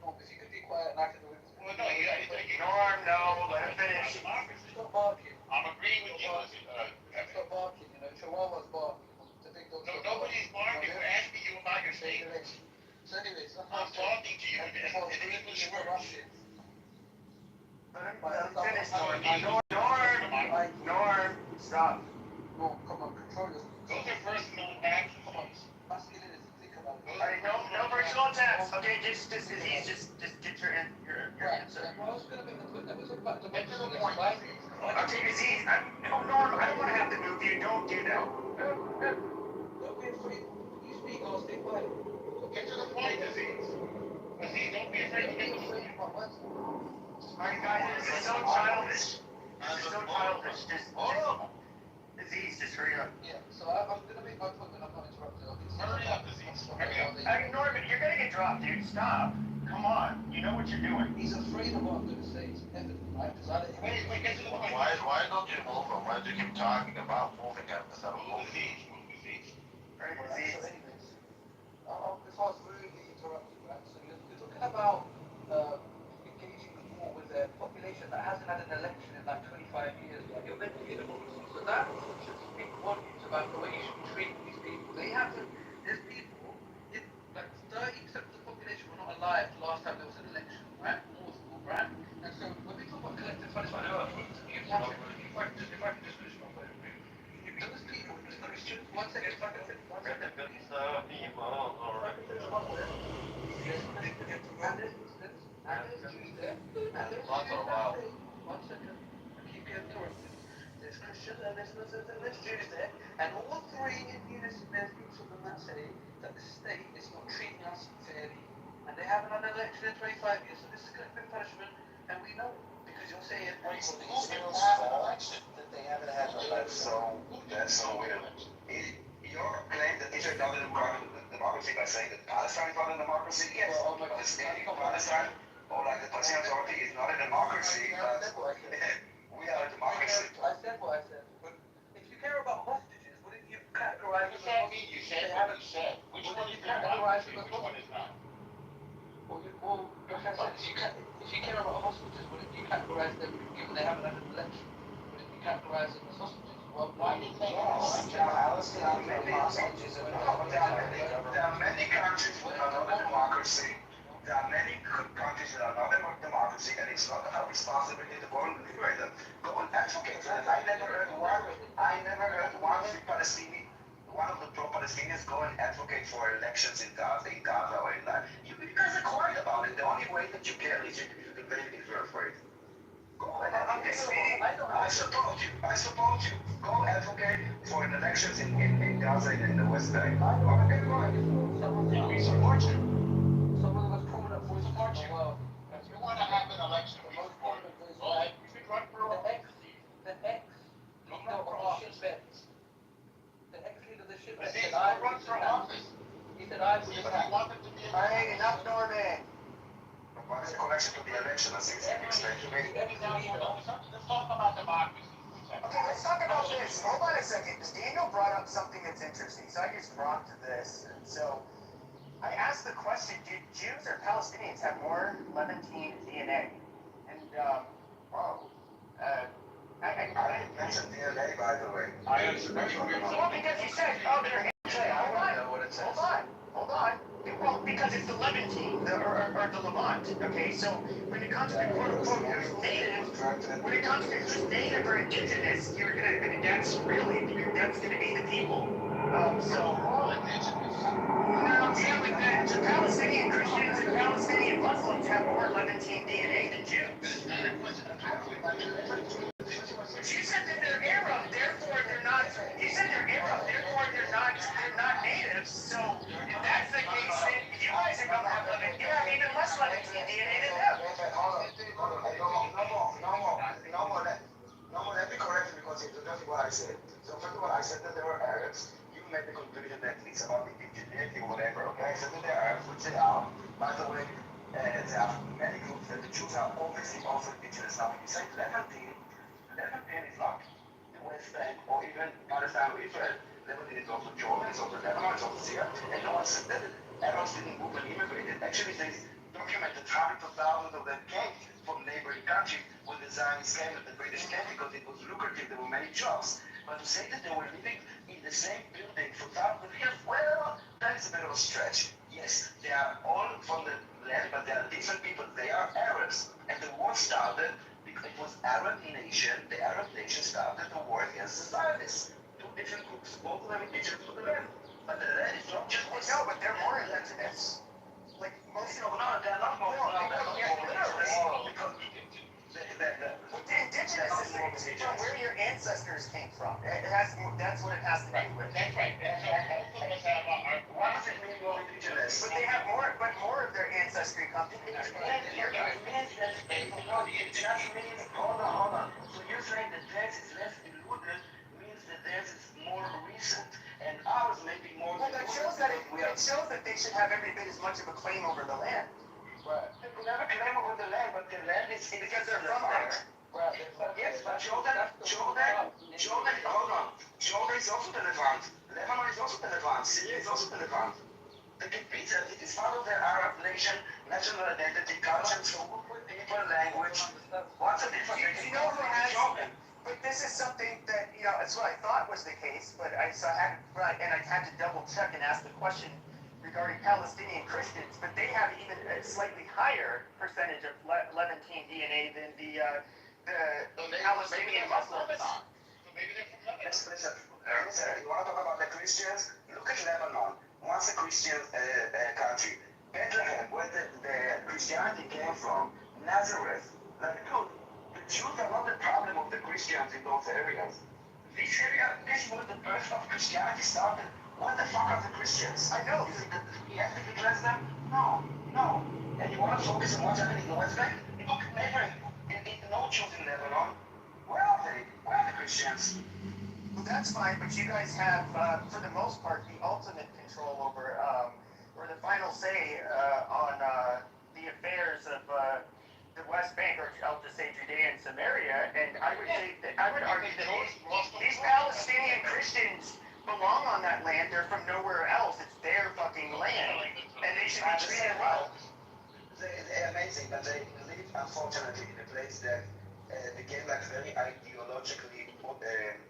Norm, if you could be quiet and I can do it. Well, no, Norm, no, let him finish. Stop barking. I'm agreeing with you, Stop barking, Chihuahua's barking. It's a big dog. No, nobody's barking. We're asking you about your statement. So anyways, I'm talking to you in English words. Finish, Norm, stop. Norm, come on, control yourself. Those are personal actions. Masculinity, think about it. Alright, no personal attacks. Okay, just get your answer. Well, I was going to make the point that we're talking about Get to the democracy. point. Okay, Aziz, Norm, I don't want to have to move you. Don't do that. Don't be afraid. You speak, I'll stay quiet. Get to the point, Aziz. Aziz, don't be afraid to get to the point. Alright, guys, this is so childish. Aziz, just hurry up. Yeah, so I'm going to make my point and I'm not interrupted. Hurry up, Aziz. Hurry up. Hey, Norman, you're gonna get dropped, dude. Stop. Come on. You know what you're doing. He's afraid of what I'm going to say. It's evident, right? Because I let him. Wait, get to the point. Why don't you move him? Why do you keep talking about moving him instead of Move moving? Aziz. Alright, So Aziz. anyways, if I was rudely interrupted, right? So you're talking about engaging more with a population that hasn't had an election in like 25 years. Right? You're meant to be a democracy. So that should speak volumes about the way you should be treating these people. They haven't. There's people, like 30% of the population were not alive the last time there was an election, right? Right? And so when we talk about collective punishment, if I can just finish my point. Those people, the Christians, 1 second, if I can finish one second, please. If I can finish my point. And there's Muslims, and there's Jews there, and there's Jews there. 1 second, I keep getting interrupted. There's Christians, and there's Muslims, and there's Jews there, and all three in unison, there's groups of them that say that the state is not treating us fairly. And they haven't had an election in 25 years, so this is collective punishment, and we know it, because you're saying Who's going to have an election? that they haven't had an That's so weird. Your claim that Israel is not a democracy by saying that Palestine is not a democracy, yes. The state of Palestine, or like the Palestinian Authority, is not a democracy, but we are a democracy. I said what I said, but if you care about hostages, wouldn't you categorize What them does that as mean? You said what you said. Which one is democracy? Which one is not? Well, like I said, if you care about hostages, wouldn't you categorize them, given they haven't had an election, wouldn't you categorize them as hostages? Well, why did they have an election? There are many countries that are not a democracy. There are many countries that are not a democracy, and it's not our responsibility to go and liberate them. Go and advocate for it. I never heard one Palestinian, one of the pro-Palestinians go and advocate for elections in Gaza or in that. You guys are quiet about it. The only way that you care is if you're afraid. Go ahead. I support you. Go advocate for an elections in Gaza and in the West Bank. Yeah, we support you. Someone was prominent voice Support you. well. If you want to have an election, we support you. Go ahead. You should run for office. The ex-leader of the shipment. The ex-leader of the shipment Aziz, said, I go run for office. He said, I would Because have you want them to be in Alright, enough, Norman. What is the connection to the election? As you explained to me. Let's talk about democracy. Okay, let's talk about this. Hold on a second. Does Daniel brought up something that's interesting. So I just prompted this, and so I asked the question: do Jews or Palestinians have more Levantine DNA? And whoa, I mentioned DNA, by the way. well, because you said, oh, they're hold on. Well, because it's the Levantine, or the Levant, okay? So when it comes to quote-unquote who's native, when it comes to who's native or indigenous, that's gonna be the people. The Palestinian Christians and Palestinian Muslims have more Levantine DNA than Jews. But you said that they're Arab, therefore they're not. You said they're Arab, therefore they're not natives. So if that's the case, then you guys are gonna have you have even less Levantine DNA than them. No more. Let me correct you because it's exactly what I said. So first of all, I said that they were Arabs. You made the conclusion that it's about indigeneity or whatever. Okay, I said that they're Arabs, which they are. By the way, there are many groups that the Jews are obviously also indigenous. Now, when you say Levantine is not the West Bank or even Palestine or Israel. Lebanon is also Jordan, it's also Lebanon, it's also Syria. And no one said that Arabs didn't move and immigrated. Actually, they documented hundreds of thousands of them came from neighboring countries when the Zionists came and the British came because it was lucrative, there were many jobs. But to say that they were living in the same building for thousands of years, well, that is a bit of a stretch. Yes, they are all from the land, but they are different people. They are Arabs. And the war started because it was Arab nation. The Arab nation started the war against the Zionists. Two different groups, both of them indigenous to the land. But the land is not just this. No, but they're more indigenous. Like most of them. No, they're not more. The indigenous is from where your ancestors came from. That's what it has to do with. That's right. What does it mean more indigenous? But they have more of their ancestry comes from Hold on. So you're saying that theirs is less diluted means that theirs is more recent and ours may be more. Well, that shows that they should have every bit as much of a claim over the land. Well, they could never claim over the land, but the land is because they're from there. Well, yes, but Jordan, hold on. Jordan is also the Levant. Lebanon is also the Levant. Syria is also the Levant. It is part of their Arab nation, national identity, culture, people, language. What's the difference? You know who has? But this is something that it's what I thought was the case, but I had to double check and ask the question regarding Palestinian Christians, but they have even a slightly higher percentage of Levantine DNA than the Palestinian Muslims. Listen, you want to talk about the Christians? Look at Lebanon. Once a Christian country. Bethlehem, where the Christianity came from, Nazareth. Like, look, the Jews are not the problem of the Christians in those areas. This was the birth of Christianity started. What the fuck are the Christians? I know. Is it that we have to declare them? No. And you want to focus on what's happening in the West Bank? Look, no Jews in Lebanon. Where are they? Where are the Christians? Well, that's fine, but you guys have, for the most part, the ultimate control over, or the final say on the affairs of the West Bank, or I'll just say Judea and Samaria. And I would argue that these Palestinian Christians belong on that land. They're from nowhere else. It's their fucking land, and they should be treated well. They're amazing, but they live, unfortunately, in a place that became like very ideologically inflammable. There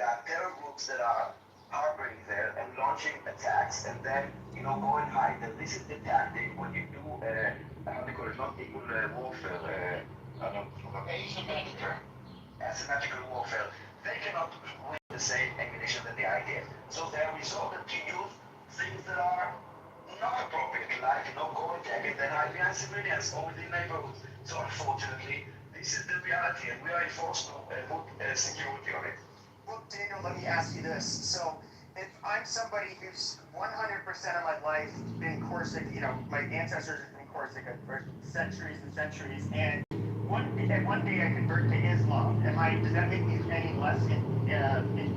are terror groups that are harboring there and launching attacks, and then go and hide. And this is the tactic when you do how they call it, not equal warfare. Asymmetrical warfare. They cannot win the same ammunition that the idea. So they are resorted to use things that are not appropriate, like go attack and then hide behind civilians or within neighborhoods. So unfortunately, this is the reality, and we are enforced to put security on it. Well, Daniel, let me ask you this. So, if I'm somebody who's 100% of my life been Corsica, my ancestors have been Corsica for centuries and centuries, and one day I convert to Islam, does that make me any less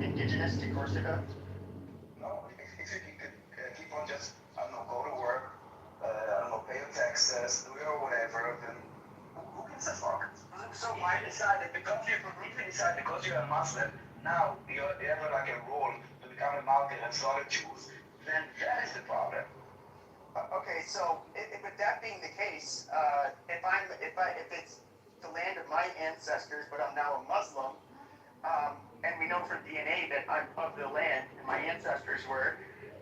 indigenous to Corsica? No, if you can keep on just, go to work, pay your taxes, do your whatever, then who gives a fuck? So why decide that because you're a Muslim, now you have like a role to become a martyr and slaughter Jews, then that is the problem. Okay, so with that being the case, if it's the land of my ancestors, but I'm now a Muslim, and we know from DNA that I'm of the land and my ancestors were,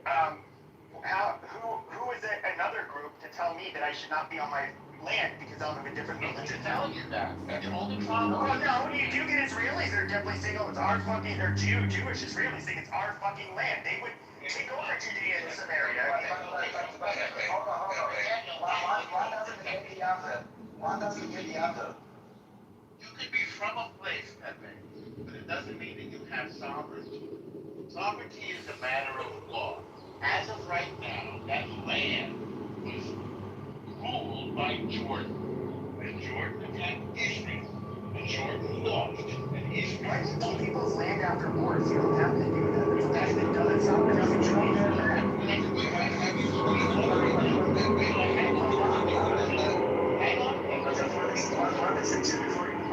who is it, another group to tell me that I should not be on my land because I'm of a different religion? Telling you that. That's your only problem. Oh no, you do get Israelis that are definitely saying, oh, it's our fucking, they're Jewish Israelis saying it's our fucking land. They would take over Judea and Samaria. Hold on. One doesn't get the other. One doesn't get the other. You could be from a place, Pepe, but it doesn't mean that you have sovereignty. Sovereignty is a matter of law. As of right now, that land was ruled by Jordan. And Jordan attacked Israel. And Jordan lost. And Israel... Why do you take people's land after wars? You don't have to do that. That's been done. It's not enough to change their land. Hang on. One distinction before you... I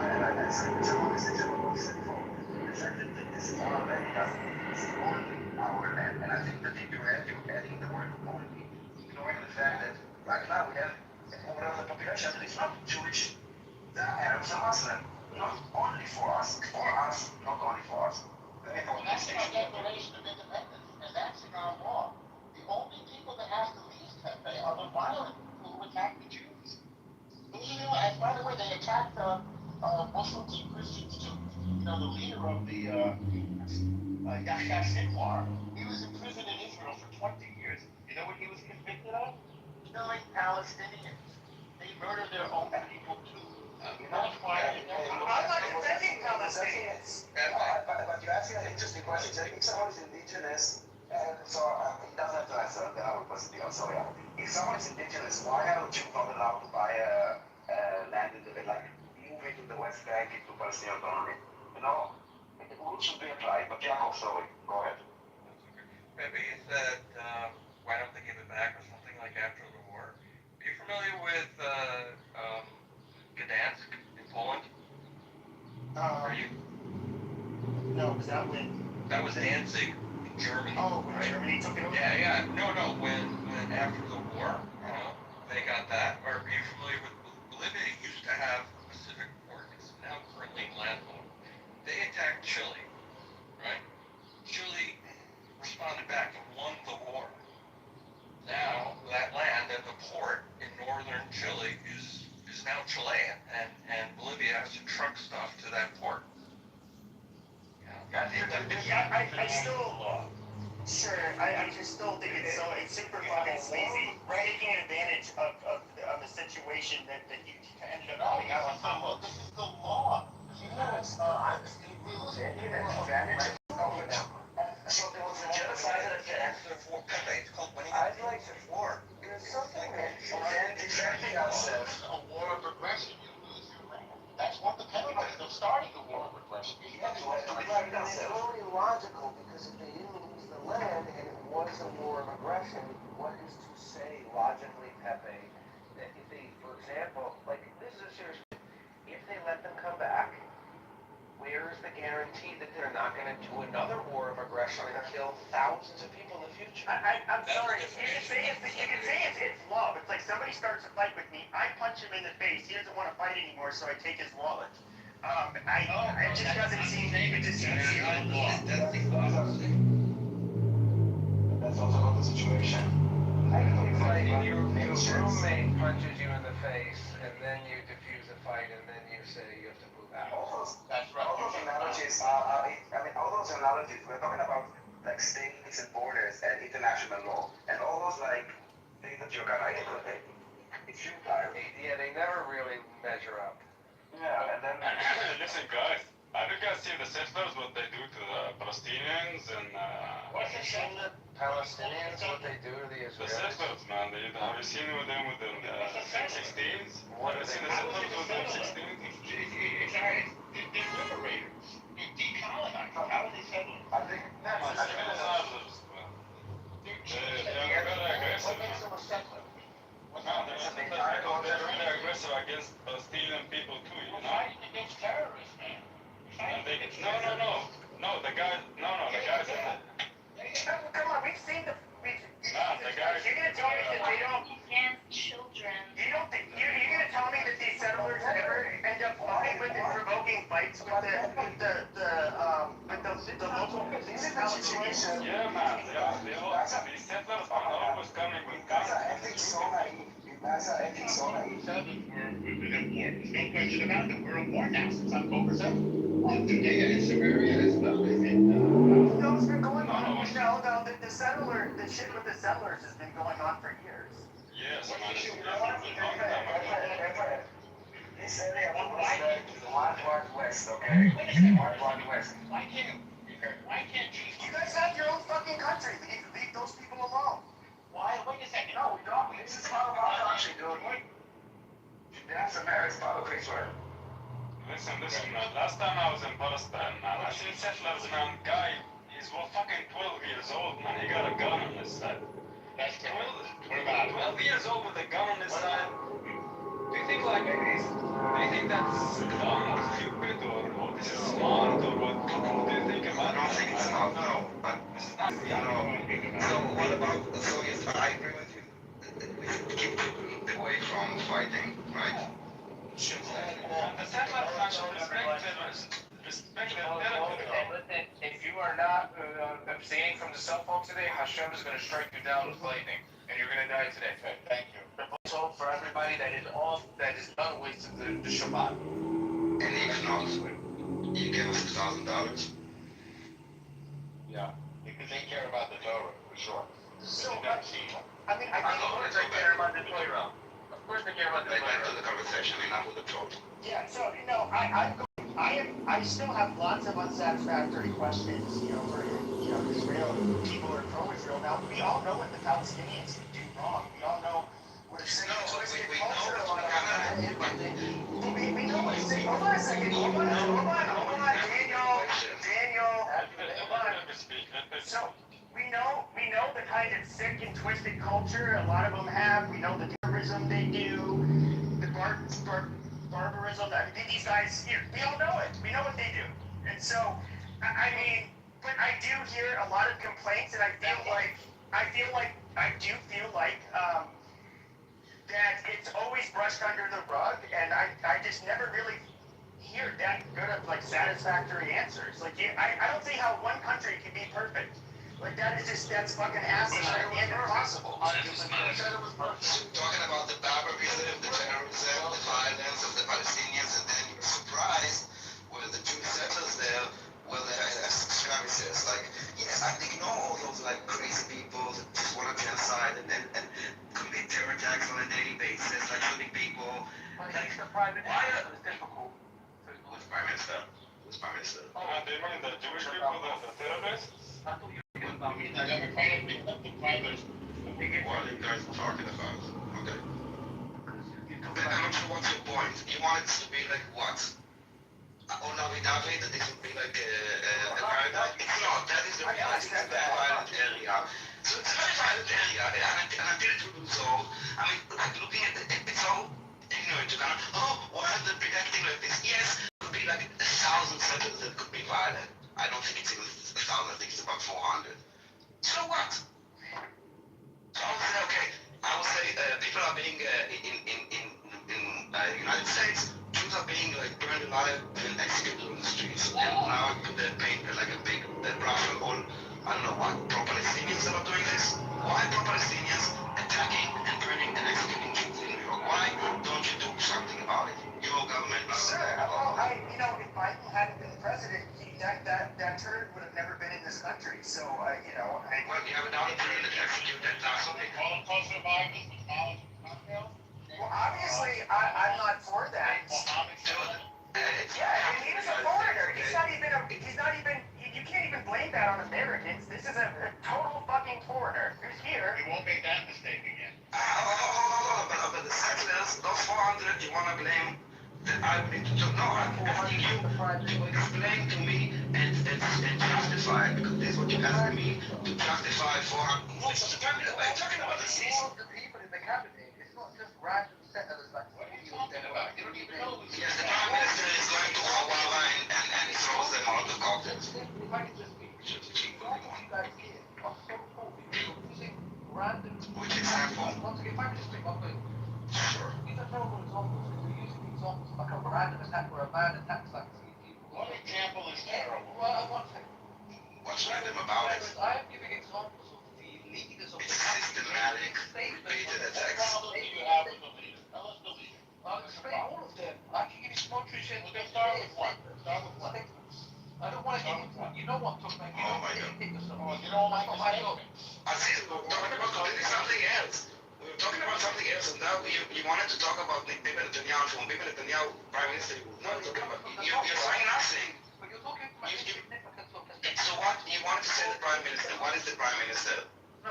said, it's one distinction before you said before. The second thing is our land doesn't mean it's only our land. And I think the thing you're adding the word only, ignoring the fact that right now we have a quarter of the population that is not Jewish. They are Arabs and Muslim. Not only for us, not only for us. Well, that's our Declaration of Independence, and that's in our law. The only people that have to leave Pepe are the violent people who attack the Jews. And by the way, they attacked Muslims and Christians too. You know, the leader of the Yahya Sinwar, he was in prison in Israel for 20 years. You know what he was convicted of? Killing Palestinians. They murdered their own people too. That's why I'm not defending Palestinians. But you're asking an interesting question. So if someone is indigenous, so he doesn't have to answer that. I would possibly also, yeah. If someone is indigenous, why are Jews not allowed to buy land in the like move into the West Bank into Palestinian autonomy? You know, the rules should be applied. But Jacob, sorry, go ahead. Maybe you said, why don't they give it back or something like after the war? Are you familiar with Gdansk in Poland? Are you? No, because that was Danzig in Germany. Oh, when Germany took it over? Yeah. No. When after the war, they got that. Are you familiar with Bolivia? Used to have a Pacific port. It's now currently landlocked. They attacked Chile, right? Chile responded back and won the war. Now that land and the port in northern Chile is now Chilean, and Bolivia has to truck stuff to that port. I still, sure, I just still think it's super fucking sleazy. Taking advantage of the situation that you ended up having out. This is the law. So there was a genocide after the war. It's called winning. I'd like to war. There's something that defending ourselves. A war of aggression, you lose your land. That's what the penalty of starting the war of aggression. It's only logical because if they didn't lose the land and it was a war of aggression, what is to say logically, Pepe, that if they, for example, like this is a serious, if they let them come back, where is the guarantee that they're not going to do another war of aggression and kill thousands of people in the future? I'm sorry. You can say it's love. It's like somebody starts a fight with me, I punch him in the face. He doesn't want to fight anymore, so I take his wallet. It just doesn't seem. It just seems. That's also not the situation. It's like your roommate punches you in the face, and then you defuse a fight, and then you say you have to move out. All those analogies are, all those analogies, we're talking about like states and borders and international law, and all those like things that you're kind of it's futile. Yeah, they never really measure up. Yeah, and then... Listen, guys, have you guys seen the settlers, what they do to the Palestinians and... What's the settlers? Palestinians, what they do to the The Israelis? settlers, man, have you seen with them with the M16s? What Have you seen the settlers with the M16s? They're liberators. They're decolonized. How are they settlers? I think that's... They're very aggressive. What makes them a settler? They're aggressive against Palestinian people too, you know? Fighting against terrorists. No, the guy, the guy's in it. Come on, we've seen the. The guy. You're gonna tell me that they don't. Against children. You don't think you're gonna tell me that these settlers ever end up fighting with and provoking fights with the local municipalities? Yeah, man. These settlers are always coming with guns. Ethics so naive. That's ethics so naive. There's no question about it. We're at war now since October 7th. On Judea and Samaria as well as in. No, it's been going on. No, the settler, the shit with the settlers has been going on for years. Yes, man. This area is the Wild West, okay? Wild West. Why can't chief? You guys have your own fucking country. Leave those people alone. Why? Wait a second. No, we don't. This is part of our country, dude. That's America's politics, right? Listen, man. Last time I was in Palestine, man, I seen settlers, man. Guy, he's fucking 12 years old, man. He got a gun on his side. That's 12 years old with a gun on his side. Do you think that's dumb or stupid or this is smart or what do you think about it? I don't think it's smart, no. But this is not, So what about, I agree with you. We should keep away from fighting, right? And the settlers actually respect their territory. Listen, if you are not abstaining from the cell phone today, Hashem is going to strike you down with lightning, and you're going to die today. Okay, thank you. So for everybody that is done with the Shabbat. And if not, you give us $1,000. Yeah, you can take care about the Torah for sure. So, I think they care about the Torah. Of course they care about the They went to Torah. the conversation, enough with the Torah. Yeah, so I still have lots of unsatisfactory questions, for Israel. People are pro-Israel. Now we all know what the Palestinians do wrong. We all know what a sick twisted culture a lot of them. We know what a sick. Hold on a second. Hold on, Daniel. Hold on. So we know the kind of sick and twisted culture a lot of them have. We know the terrorism they do, the barbarism. I mean, these guys, we all know it. We know what they do. And so, but I do hear a lot of complaints, and I do feel like that it's always brushed under the rug, and I just never really hear that good of satisfactory answers. I don't see how one country can be perfect. That's fucking asinine and impossible. Talking about the barbarism, the terrorism, the violence of the Palestinians, and then you're surprised when the Jewish settlers there, as Travis says, yes, I ignore all those crazy people that just want to genocide and commit terror attacks on a daily basis, shooting people. It's the private area, it's difficult. Who's Prime Minister? They mean the Jewish people, the terrorists? I mean, the Democratic people, the private. What are you guys talking about? Okay. Then I'm not sure what's your point. You want it to be what? David, that this would be a paradise? It's not. That is the reality. It's a very violent area. So it's a very violent area, and until it will resolve, looking at it, it's so ignorant to why are they protecting like this? Yes, it could be 1,000 settlers that could be violent. I don't think it's even 1,000, I think it's about 400. So what? So I would say, people are being, in the United States, Jews are being burned alive and executed on the streets. And now they paint a big brush on all, I don't know what, pro-Palestinians that are doing this. Why pro-Palestinians attacking and burning and executing Jews in New York? Why don't you do something about it? Your government. Sure. If Biden hadn't been president, that turd would have never been in this country. So, Well, you have another turd that executed that last week. Holocaust survivors with college cocktails? Well, obviously, I'm not for that. Yeah, and he was a foreigner. He's not even, you can't even blame that on Americans. This is a total fucking foreigner who's here. We won't make that mistake again. But the settlers, those 400, you want to blame? I would need to know. I'm asking you to explain to me and justify it, because this is what you're asking me to justify 400. What are you talking about? This is The people in the cabinet, it's not just random settlers like what are you talking about? You don't even know. Yes, the Prime Minister is going to Hawaii and he throws them I can just speak, the examples you guys give are so poor because you're using random. Which example? Once again, if I can just make one point. Sure. These are terrible examples because you're using examples like a random attack where a man attacks like three people. What example is terrible? Well, one second. What's random about it? Whereas I am giving examples of the leaders of the It's country. systematic, repeated attacks. What problem do you have with the leader? Tell us the leader. I'll explain all of them. I can give you Smotrich and We'll start with one. Start with one. I don't want to get into one. You know what I'm talking about. You Oh don't my say God. anything or something. Well, you don't like the That's not my statement. job. I said, we're talking about completely something else. We were talking about something else, and now you wanted to talk about Bibi Netanyahu. From Bibi Netanyahu, Prime Minister, now talking about, you're saying nothing. But you're talking about the significance of the So what, you wanted to say the Prime Minister, what is the Prime Minister?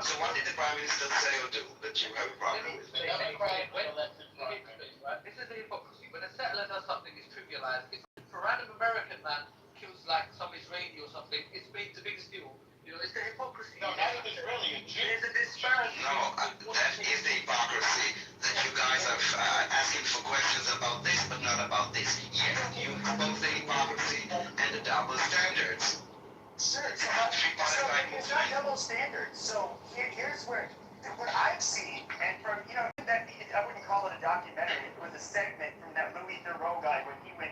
So what did the Prime Minister say or do that you have a problem with? They never tried to elect him prime minister. Right? This is the hypocrisy. When a settler does something, it's trivialized. It's, for a random American man kills like some Israeli or something, it's made the biggest deal. You know, it's the hypocrisy. No, not an Israeli, a Jew. There's a disparity. No, that is the hypocrisy that you guys are asking for questions about this, but not about this. Yes, you both the hypocrisy and the double standards. Sure, it's not double standards. So here's where what I've seen, and from that I wouldn't call it a documentary. It was a segment from that Louis Theroux guy when he went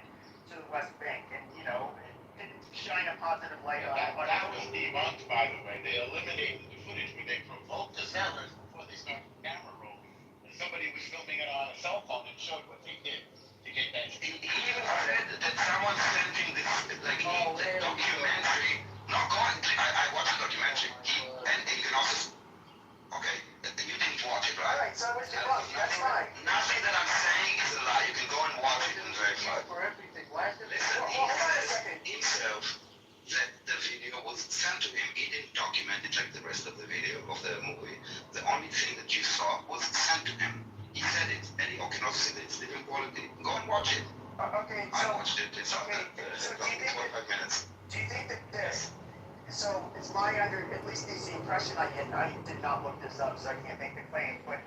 to the West Bank, and didn't shine a positive light on. That was debunked, by the way. They eliminated the footage when they provoked the sellers before they started the camera rolling. And somebody was filming it on a cell phone and showed what they did to get that. He even said that someone sent him this, like, the documentary. No, go on. I watched the documentary. And you can also, okay, you didn't watch it, right? Alright, so it was debunked. That's fine. Nothing that I'm saying is a lie. You can go and watch it and verify. For everything. Why is it? Listen, he Hold on a says second. himself that the video was sent to him. He didn't document it like the rest of the video of the movie. The only thing that you saw was sent to him. He said it, and he can also see that it's different quality. Go and watch it. Okay, I so watched it. It's on okay, so do you think 45 minutes. Do you think that this? So it's my at least this the impression I get. I did not look this up, so I can't make the claim. But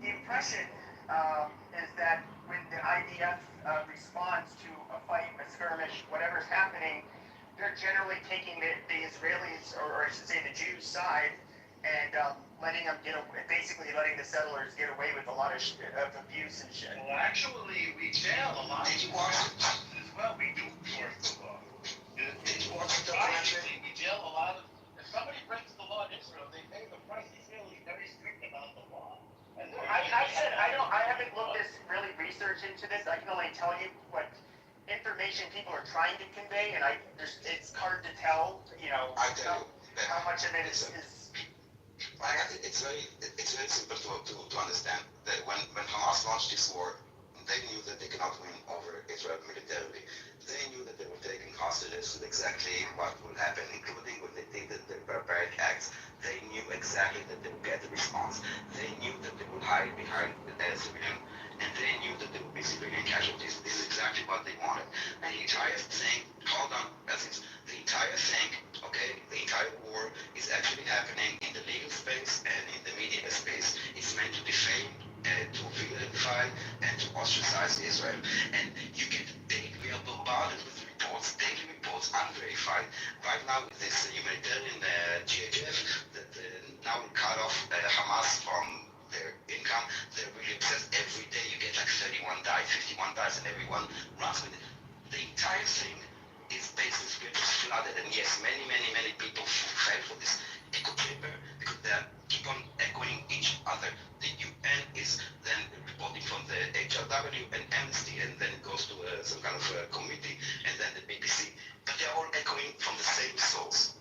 the impression is that when the IDF responds to a fight, a skirmish, whatever's happening, they're generally taking the Israelis, or I should say the Jews' side, and letting them basically letting the settlers get away with a lot of abuse and shit. Well, actually, we jail a lot. Did you watch it? As well, we do enforce the law. Did you watch the documentary? We jail a lot of. If somebody breaks the law in Israel, they pay the price. Israel is very strict about the law. And I said I haven't looked this really research into this. I can only tell you what information people are trying to convey, and it's hard to tell. I tell you how much of it is. It's very simple to understand that when Hamas launched this war, they knew that they cannot win over Israel militarily. They knew that they were taking hostages with exactly what would happen, including when they did the barbaric acts. They knew exactly that they would get the response. They knew that they would hide behind the civilian, and they knew that there would be civilian casualties. This is exactly what they wanted. And the entire thing, hold on, the entire thing, okay, the entire war is actually happening in the legal space and in the media space. It's meant to defame, to vilify, and to ostracize Israel. And you get we are bombarded with reports, daily reports, unverified. Right now with this humanitarian GHF that now cut off Hamas from their income, they're really obsessed. Every day you get like 31 died, 51 dies, and everyone runs with it. The entire thing is basically just flooded, and yes, many people fell for this echo chamber because they keep on echoing each other. The UN is then reporting from the HRW and Amnesty, and then it goes to some kind of committee, and then the BBC. But they're all echoing from the same source.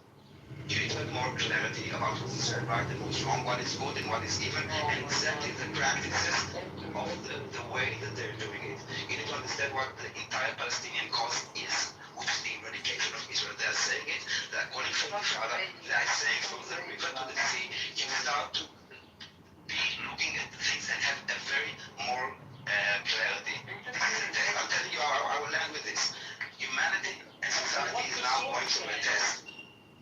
You need to have more clarity about who's right and who's wrong, what is good and what is evil, and exactly the practices of the way that they're doing it. You need to understand what the entire Palestinian cause is, which is the eradication of Israel. They're saying it, they're calling for the Father, they're saying from the river to the sea. You start to be looking at things and have a very more clarity. I'm telling you, I will end with this. Humanity and society is now going through a test.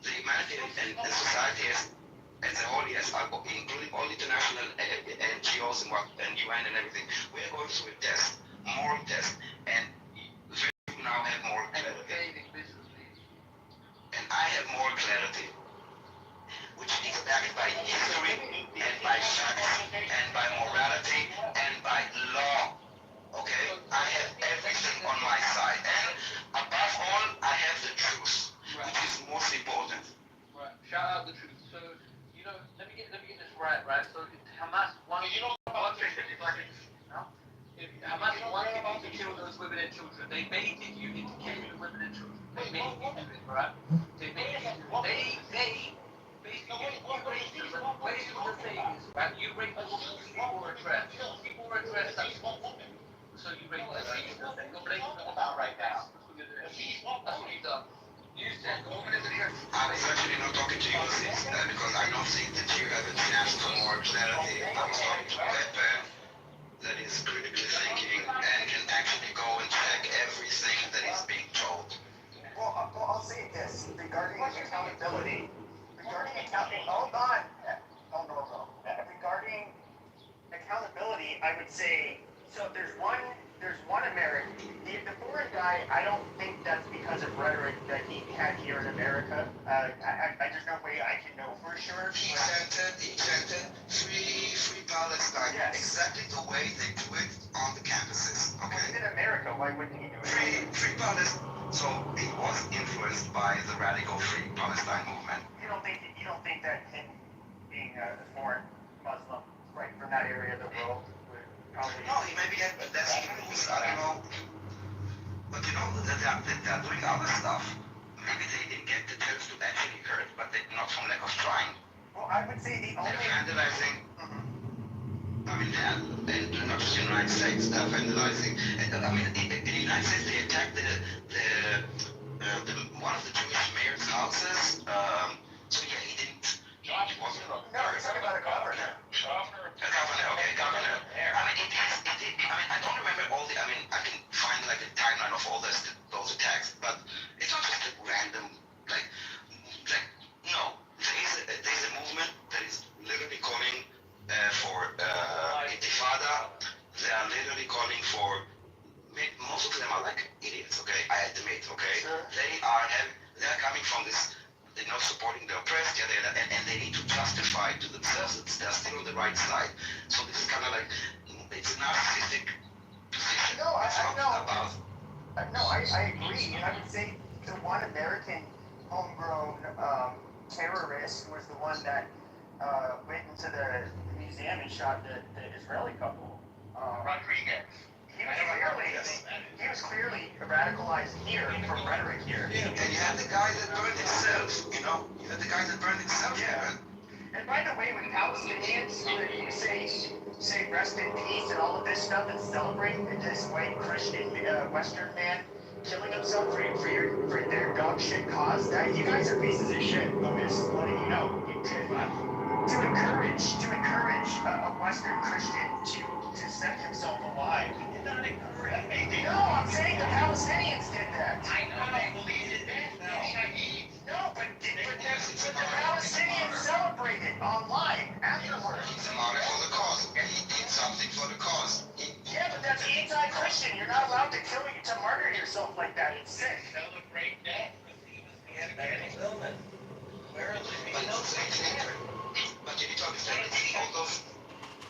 The humanity and the society as a whole, yes, including all international NGOs and UN and everything, we are going through a test, more test, and we now have more clarity. And I clarity, which is backed by history and by facts and by morality and by law. Okay? I have everything on my side. And above all, I have the truth, which is most important. Right. Shout out the truth. So, let me get this right. So Hamas wants if Hamas wants you to kill those women and children, they may take you into killing the women and children. They may do it, right? They may basically basically what they're saying is, right, you rape the woman, people are addressed. People are addressed, so you rape them, right? You're breaking them about right now. That's what you're doing. That's what you've done. You said the woman is addressed. I was actually not talking to you, sis, because I don't think that you have a chance for more clarity. I was talking to Pepe, that is critically thinking and can actually go and check everything that is being told. Well, I'll say this regarding accountability. Hold on. Oh, no. Regarding accountability, I would say, so there's one American. The foreign guy, I don't think that's because of rhetoric that he had here in America. There's no way I can know for sure. He chanted free Palestine. Yes. Exactly the way they do it on the campuses. Okay. He's in America. Why wouldn't he do it? Free Palestine. So he was influenced by the radical Free Palestine movement. You don't think that him being a foreign Muslim, right from that area of the world, would probably? No, he maybe had that's rules. I don't know. But they're doing other stuff. Maybe they didn't get the chance to actually hurt, but they not from lack of trying. Well, I would say the only. They're vandalizing. I mean, and not just in the United States, they're vandalizing. And, I mean, in the United States, they attacked one of the Jewish mayor's houses. So yeah, he didn't. He wasn't. No, you're talking about a governor. Governor. I mean, I don't remember all the. I mean, I can find like a timeline of all those attacks, but it's not just a random no. There's a movement that is literally calling for intifada. They are literally calling for. Most of them are like idiots. Okay, I admit. Okay, sure. They're coming from this. They're not supporting the oppressed, and they need to justify to themselves that they're still on the right side. So this is kind of like it's a narcissistic position. No, I agree, Mm-hmm. and I would say the one American homegrown terrorist was the one that went into the museum and shot the Israeli couple. Rodriguez. He was clearly radicalized here from rhetoric here. And you had the guy that burned himself, You had the guy that burned himself, yeah. And by the way, with Palestinians, you say rest in peace and all of this stuff and celebrate this white Christian Western man killing himself for their dog shit cause, that you guys are pieces of shit. I'm just letting you know. To encourage a Western Christian to set himself alive. Not encourage. No, I'm saying the Palestinians did that. I know they believed it then. No, but the Palestinians celebrated online afterwards. He's a martyr for the cause. He did something for the cause. Yeah, but that's anti-Christian. You're not allowed to murder yourself like that. It's sick. Celebrate death because he was the enemy. Where is it? But you need to understand that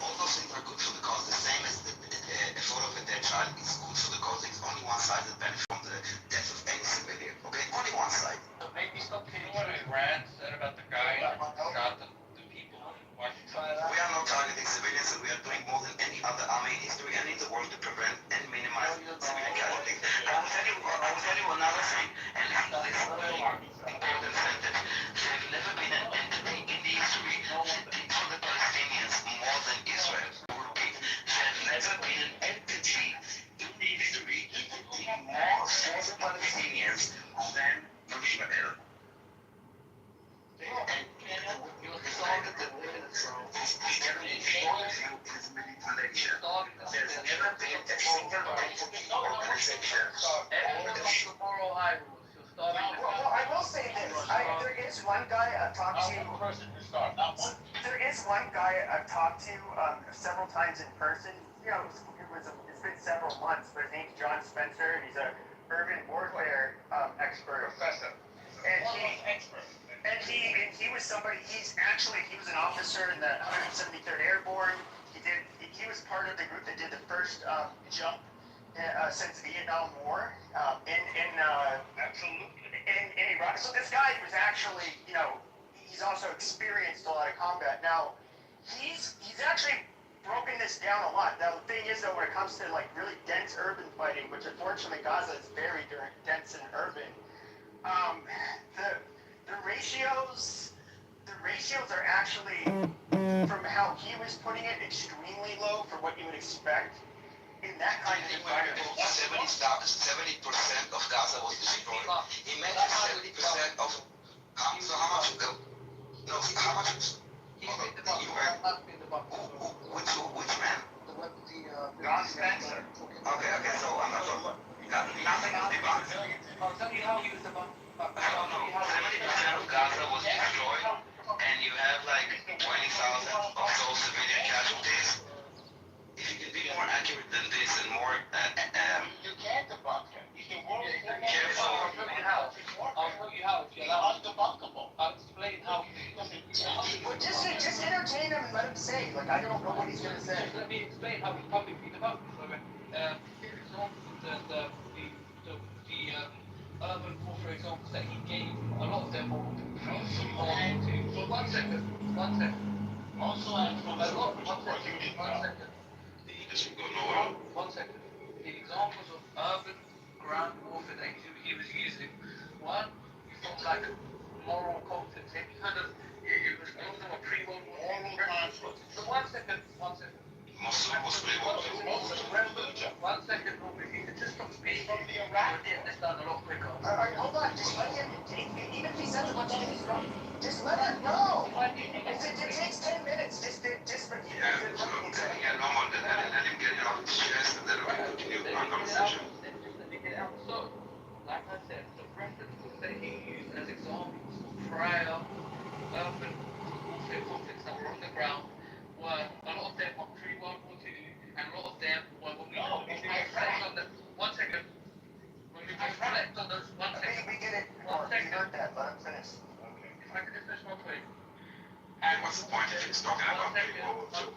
all those things are good for the cause. The same as a photo of a dead child is good for the cause. It's only one side that benefits from the death of any civilian. Okay, only one side. Maybe stop kidding what Iran said about the guy who shot the people in Washington. We are not targeting civilians, and we are doing more than any other army in history and in the world to prevent and minimize civilian casualties. I will tell you another thing, and this is very important sentence. There have never been an entity in the history that did for the Palestinians more than Israel. I will repeat, there have never been an entity in the history that did more for the Palestinians than Israel. And you decide that the manipulation. There's never been a single organization. Well, I will say this. There is one guy I've talked to. There is one guy I've talked to several times in person. It's been several months, but his name's John Spencer. He's a urban warfare expert. Professor. And was somebody. He was an officer in the 173rd Airborne. He was part of the group that did the first jump since the Vietnam War in Iraq. So this guy was actually, he's also experienced a lot of combat. Now, he's actually broken this down a lot. Now, the thing is, though, when it comes to like really dense urban fighting, which unfortunately Gaza is very dense and urban, the ratios are actually, from how he was putting it, extremely low for what you would expect in that kind of environment. 70% of Gaza was destroyed. Imagine 70% of how much? No, how much? Which man? Don Spencer. Okay, so I'm not talking. Nothing on the box. I'll tell you how he was the bomb. 70% of Gaza was destroyed, and you have like 20,000 of those civilian casualties. If you can be more accurate than this and more, You can't debunk him. You can work careful. I'll tell you how. It's undebunkable. I'll explain how. Well, just entertain him and let him say. Like, I don't know what he's gonna say. Let me explain how we publicly debunked. So, for example, the urban warfare examples that he gave, a lot of them were so one second. Also, I'm from A lot, one second. One second. The examples of urban ground warfare that he was using, one, from like moral conflicts, it was all of them were pre-World War II. So one second. Mosul was pre-World War. One second, if you could just stop speaking, from the Iraq, get this done a lot quicker. Alright, hold on, just let him, even if he says a bunch of things wrong, just let him know. It takes 10 minutes, just for you. Yeah, no more than that. Let him get it off his chest, and then we can continue our conversation. So, like I said, the references that he used as examples for prior urban warfare conflicts that were on the ground were, a lot of them were pre-World War II, and a lot of them were when we reflect on the, one second, when we reflect on those, one second. We get it, we heard that, let him finish. If I could just finish one point. And what's the point if he's talking about pre-World War II?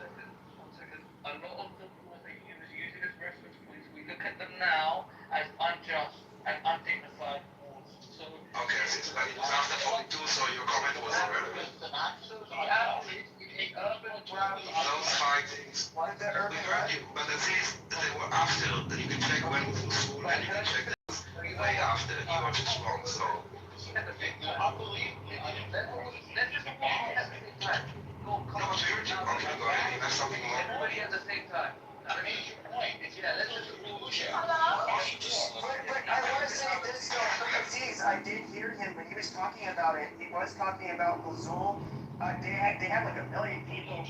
One second. A lot of the rules that he was using as reference points, we look at them now as unjust and undignified wars. So, Okay, but it was after 42, so your comment was irrelevant. Those fightings. We heard you, but the thing is, they were after, that you can check when was Mosul, and you can check that way after, you are just wrong, so. Unbelievably, let's just No, but we heard you. Okay, go ahead, you have something more? everybody at the same time. I mean, your point. Yeah, let's just But I want to say this though, for Aziz, I did hear him when he was talking about it. He was talking about Mosul. They had like 1 million people.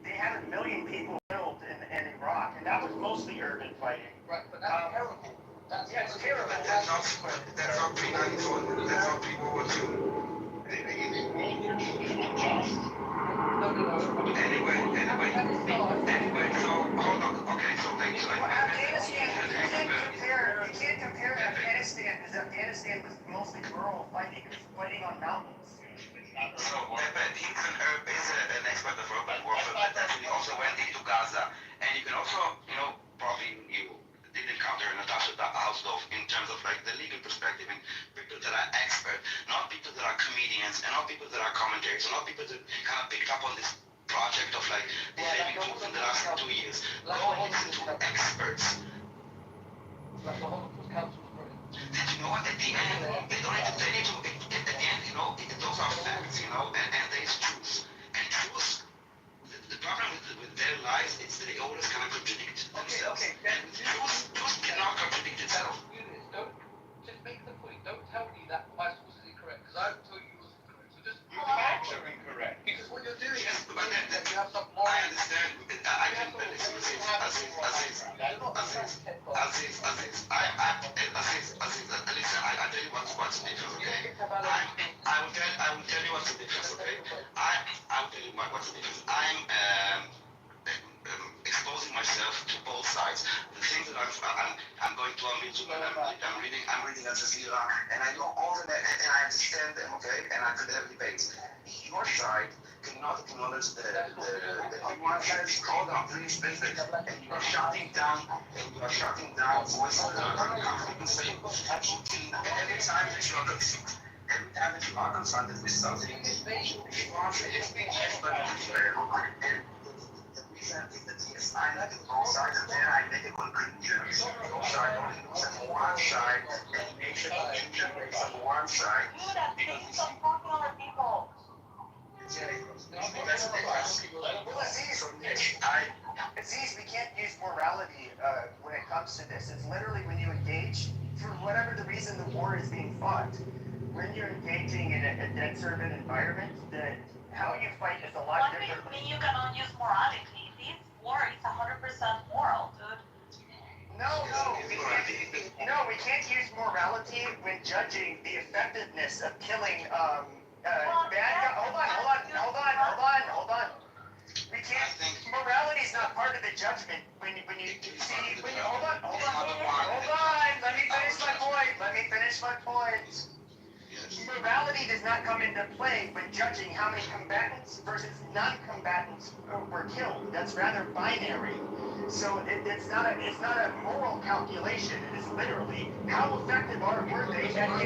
They had 1 million people killed in Iraq, and that was mostly urban fighting. Right, but that's terrible. Yeah, it's terrible. But that's not pre-94, that's not pre-World War II. Anyway, so, hold on, okay, so thank you. Afghanistan, you can't compare Afghanistan, because Afghanistan was mostly rural fighting. It was fighting on mountains. So, but he's an expert of urban warfare, but he also went into Gaza. And you can also, probably you did encounter Natasha Hausdorff in terms of like the legal perspective and people that are expert, not people that are comedians and not people that are commentators, not people that kind of picked up on this project of like defaming truth in the last 2 years. Go and listen to experts. Did you know what at the end, they don't have to tell you to, at the end, those are facts, and there's truth. And truth, the problem with their lies is that they always kind of contradict themselves. And truth cannot contradict itself. Just make the point. Don't tell me that my source is incorrect, because I will tell you yours is correct. So just Your facts are incorrect. because what you're doing Yes, is but then you have some moral. I understand. I can listen. Listen, I tell you what's the difference, okay? I will tell you what's the difference, okay? I will tell you what's the difference. I'm exposing myself to both sides. The things that I'm going to YouTube and I'm reading Al Jazeera, and I know all of that, and I understand them, okay? And I could have debates. your side cannot acknowledge the one side is called unfinished business, and you are shutting down voices that are uncomfortable saying absolutely every time that you are concerned. Every time that you are confronted with something, you want to everybody is very hard. And the reason is that yes, I like both sides, and then I make a conclusion. Both sides only looks at one side and makes a conclusion based on one side. Stop talking over people. Aziz, we can't use morality when it comes to this. It's literally when you engage, for whatever the reason the war is being fought, when you're engaging in a certain environment, how you fight is a lot different. What do you mean you cannot use morality? This war is 100% moral, dude. No, we can't use morality when judging the effectiveness of killing bad guys. Hold on. We can't. Morality is not part of the judgment. When you hold on. Let me finish my point. Morality does not come into play when judging how many combatants versus non-combatants were killed. That's rather binary. So it's not a moral calculation. It is literally how effective were they at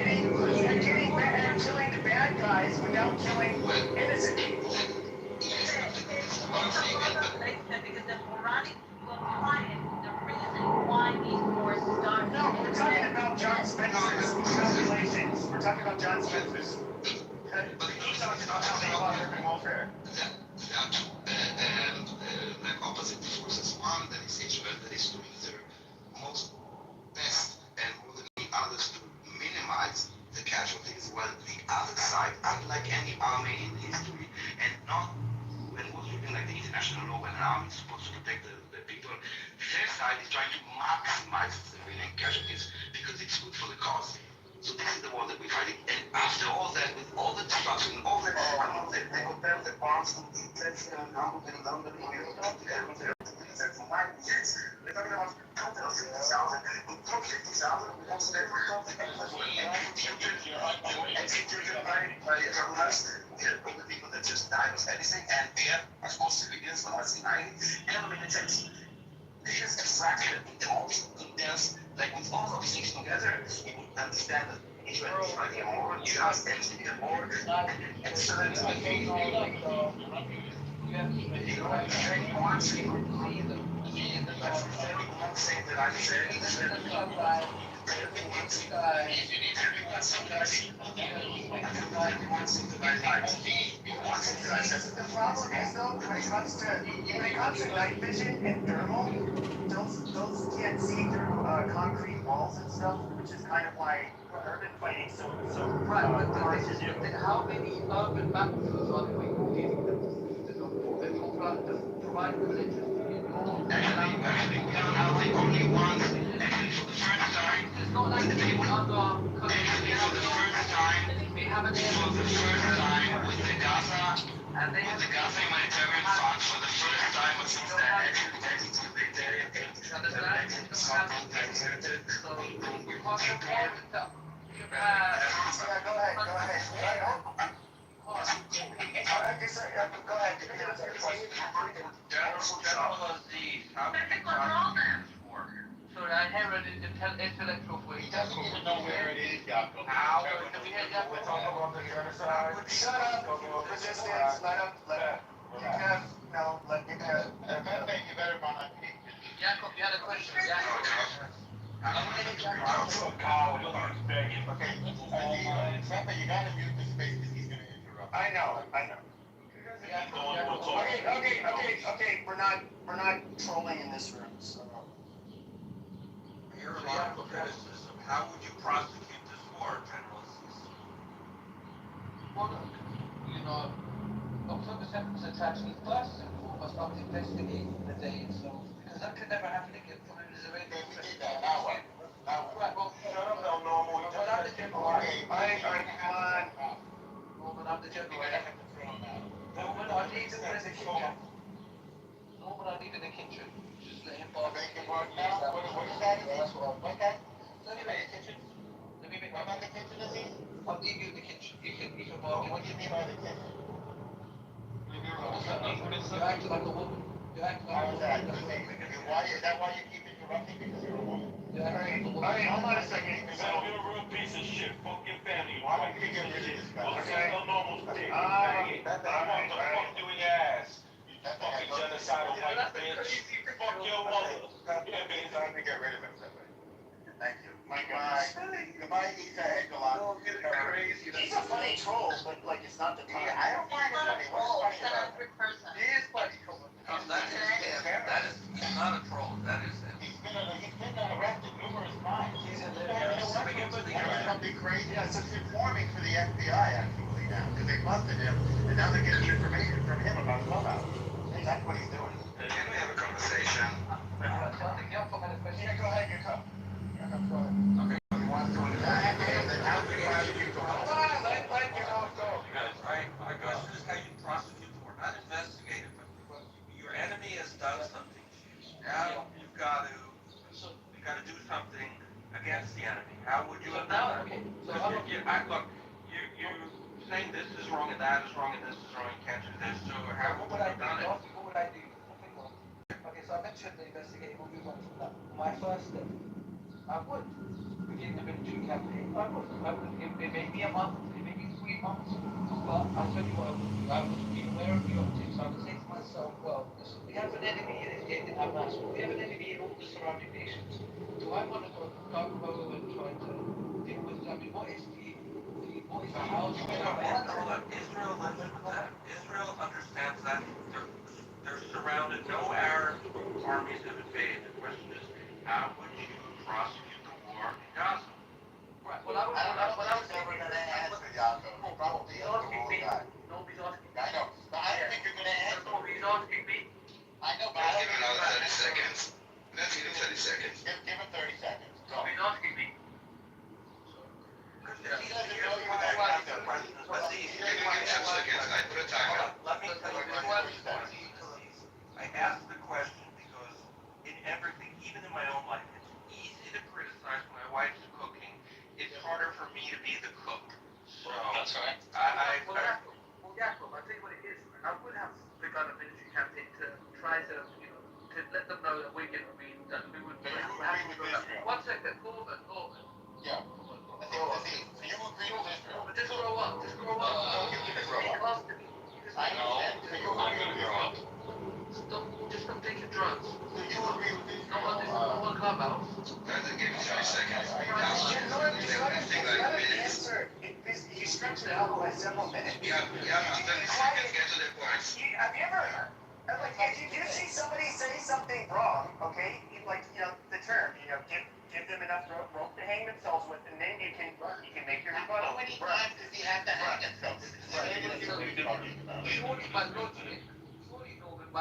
killing the bad guys without killing innocent people. Because the morality will apply it. The reason why these wars start. No, we're talking about John Spencer's calculations. We're talking about John Spencer's. He's talking about how they fought urban warfare. There are two opposite forces. One that is Israel that is doing their most best and more than the others to minimize the casualties, while the other side, unlike any army in history, and not when was looking like the international law when an army is supposed to protect the people, their side is trying to maximize civilian casualties because it's good for the cause. So this is the war that we're fighting. And after all that, with all the destruction, all that, they compare the bombs to Hitler's Hamburg and London in Europe. We're talking about total 50,000. In top 50,000, we also executed by journalists. We had all the people that just died of anything, and we have, of course, civilians, not only 90, and militants. This is abstraction, the most in-depth, like with all of these things together, you would understand that Israel is fighting a war, just ending a war, and suddenly one thing that I'm saying is that the problem is though, when it comes to night vision and thermal, those can't see through concrete walls and stuff, which is kind of why urban fighting so hard to do. Then how many urban battles are we needing to provide religion? Actually, only once, actually for the first time, It's not like the other countries. for the first time with the Gaza humanitarian fund, for the first time since the humanitarian aid, Sorry, I heard intellectual for He doesn't even know where it is, Jacob. How? Can we hear that? Shut up, resistance, let him, let You better run on page. Jacob, you had a question. Jacob. I'm so cold, he's begging. Okay, Pepper, you gotta mute the space because he's gonna interrupt. I know. Okay, we're not trolling in this room, so. Your line of criticism, how would you prosecute this war, General Aziz? Well, October 7th was attaching first and foremost. I was investigating the day itself because that could never happen again from an Israeli perspective. Right, well, Shut up, El Normal. but I'm the general. Come on. Norman, I'm the general. I have to throw him out. Norman, I need him in the kitchen. Norman, I need in the kitchen. Just let him bark. Make it work now? What is that? That's what I'm. What's that? Let me make the kitchen. Let me make What about the kitchen, Aziz? I'll leave you in the kitchen. You can bargain. What do you mean by the kitchen? You acted like a woman. You acted like a woman. Is that why you keep interrupting? Because you're a woman? You acted like a woman. Alright, hold on a second. You're a real piece of shit. Fuck your family. Why don't you get rid of this guy? Okay. No normal dick, faggot. I want to fuck you in your ass. You fucking genocidal white bitch. Fuck your mother. Yeah, bitch. Time to get rid of him. Thank you. Goodbye, Issa Egelon. He's a funny troll, but like it's not the time. I don't find it funny. What's funny about it? He is funny, come on. He's not a troll. That is him. He's been arrested numerous times. He's in He's there. doing something crazy. Yeah, so he's informing for the FBI actually now, because they busted him, and now they're getting information from him about Clubhouse. That's what he's doing. Can we have a conversation? Yeah, go ahead, you come. Okay. You want to do it? How can you have you go? Come on, let you know go. My question is how you prosecute for, not investigate it, but your enemy has done something. Now you've got to do something against the enemy. How would you have done that? Look, you're saying this is wrong and that is wrong and this is wrong. You can't do this. So how would you have done it? What would I do? Okay, so I mentioned the investigative review one. My first step, I would begin the military campaign. I would. It may be a month, it may be 3 months, but I'll tell you what I would do. I would be aware of the optics. I would say to myself, well, listen, we have an enemy in Hamas. We have an enemy in all the surrounding nations. Do I want to go and try to deal with? I mean, what is the house? Israel lives with that. Israel understands that they're surrounded. No Arab armies have invaded. The question is, how would you prosecute the war in Gaza? Right. Well, I was never going to answer, Yaakov. Probably the whole guy. Nobody's asking me. I know. But I don't think you're going to answer. Nobody's asking me. I know, but Let's give him another 30 seconds. Let's give him 30 seconds. Give him 30 seconds. Nobody's asking me. He doesn't know you're that kind of person. Let's see. Give him 10 seconds. I put a timer. Let me tell you what I asked the question because in everything, even in my own life, it's easy to criticize when my wife's cooking. It's harder for me to be the cook. So That's right. Well, Jacob, I'll tell you what it is. I would have begun a military campaign to try to, to let them know that we would. One second, Norman. Yeah. So you agree with Israel? But just grow up. You need to grow up. I know. So you agree with Israel? Stop taking drugs. So you agree with Israel? No one clubhouse. Let's give him 30 seconds. He stretched it out by several minutes. Yeah, 30 seconds. Get to the point. Have you ever, if you see somebody say something wrong, okay, the term, give them enough rope to hang themselves with, and then you can make your rebuttal. How many times does he have to hang himself? Surely my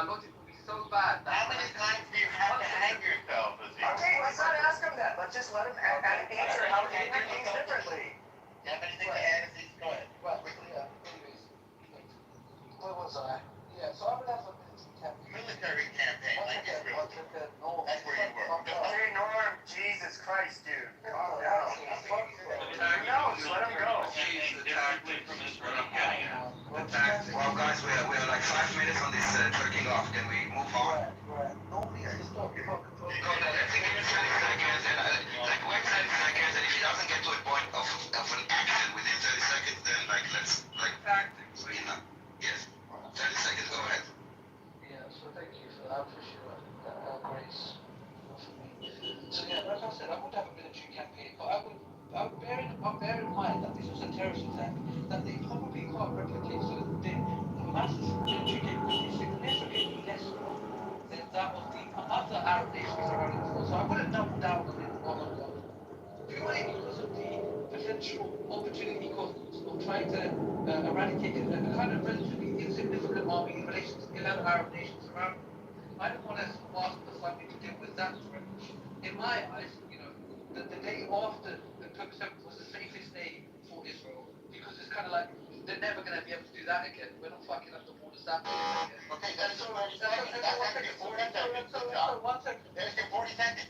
logic will be so bad. How many times do you have to hang yourself? Okay, let's not ask him that. Let's just let him answer how he did things differently. You have anything to add? Go ahead. Well, yeah, anyways. Where was I? Yeah, so I would have a Military campaign, like Israel. That's where you were. Hey, Norm, Jesus Christ, dude. Calm down. No, just let him go. Well, guys, we are like 5 minutes on this jerking off. Can we move on? Nobody has to stop. No, let's give him 30 seconds, and wait 30 seconds, and if he doesn't get to a point of an action within 30 seconds, then let's tactics. Yes. 30 seconds. Go ahead. Yeah, so thank you for that, for sure. Grace. So yeah, like I said, I would have a military campaign, but I would bear in mind that this was a terrorist attack, that they probably can't replicate, so the Hamas's military capability is significantly less than that of the other Arab nations around the world. So I wouldn't double down on it purely because of the potential opportunity costs of trying to eradicate a kind of relatively insignificant army in relation to the other Arab nations around. I don't want to ask the Saudi to deal with that threat. In my eyes, the day after the October 7th was the safest day for Israel because it's kind of like they're never going to be able to do that again. We're not fucking up the borders that way again. Okay, that's 40 seconds. That's actually 40 seconds. Good job. 1 second. There's your 40 seconds.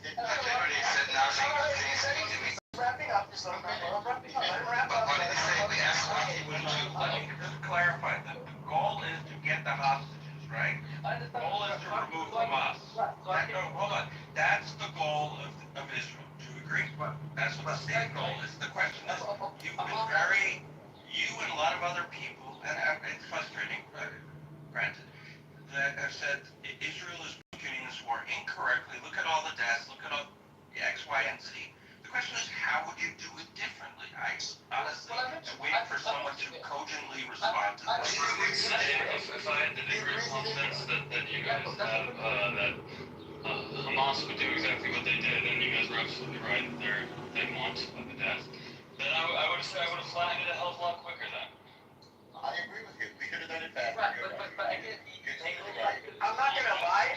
Wrapping up. Just let him wrap But what did he say? We asked what he would do. Let me just clarify that the goal is to get the hostages, right? sense that you guys have, that Hamas would do exactly what they did, and you guys were absolutely right. They want the death. Then I would say I would have flattened it a hell of a lot quicker then. I agree with you. We could have done it faster. Right, but again, I'm not gonna lie.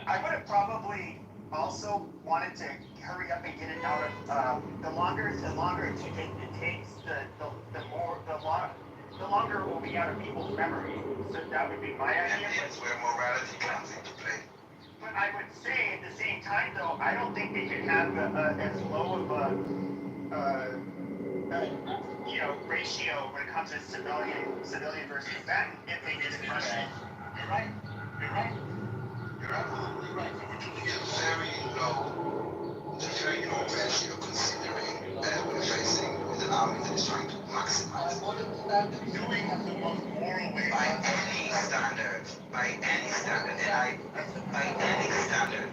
I would have probably also wanted to hurry up and get it out of. The longer it takes, the longer it will be out of people's memory. So that would be my idea. And it's where morality comes into play. But I would say at the same time, though, I don't think they could have as low of a ratio when it comes to civilian versus that if they did it first. You're right. You're absolutely right. It's very low ratio considering we're facing with an army that is trying to maximize. Doing the most moral way by any standard, and by any standard,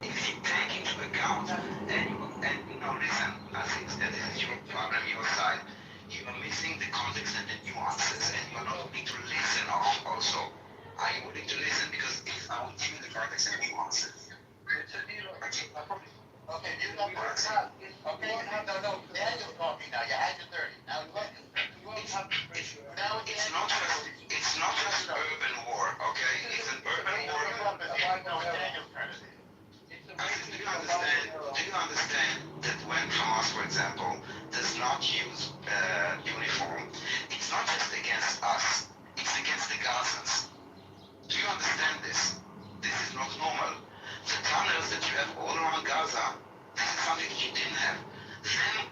if you take into account, listen, I think that this is your problem, your side. You are missing the context and the nuances, and you are not willing to listen also. Are you willing to listen? Because if I will give you the context and nuances. Okay, you got okay, no, Daniel's talking now. You had your 30. Now it's not just urban war, okay? It's an urban war. Do you understand that when Hamas, for example, does not use uniform, it's not just against us, it's against the Gazans. Do you understand this? This is not normal. The tunnels that you have all around Gaza, this is something that you didn't have. Then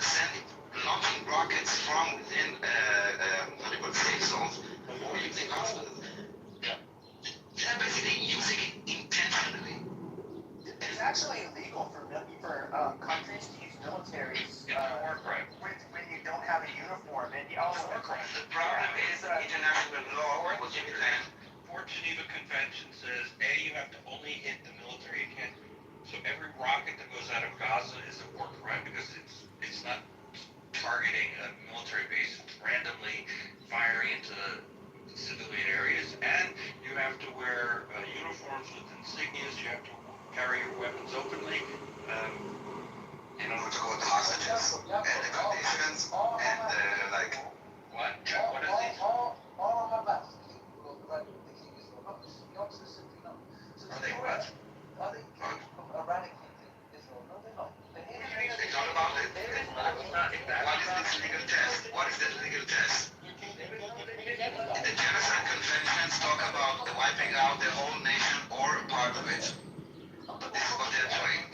sending, launching rockets from within safe zones or using hospitals. They're basically using it intentionally. It's actually illegal for countries to use militaries when you don't have a uniform. And the problem is international law. What you can. Geneva Convention says, you have to only hit the military account. So every rocket that goes out of Gaza is a war crime because it's not targeting a military base, it's randomly firing into civilian areas. And you have to wear uniforms with insignias, you have to carry your weapons openly. In order to hold the hostages and the conditions and What? What is it? All Hamas Are they what? Are they eradicating Israel? No, they're not. They talk about it. What is this legal test? What is that legal test? The genocide conventions talk about wiping out the whole nation or a part of it. This is what they're doing.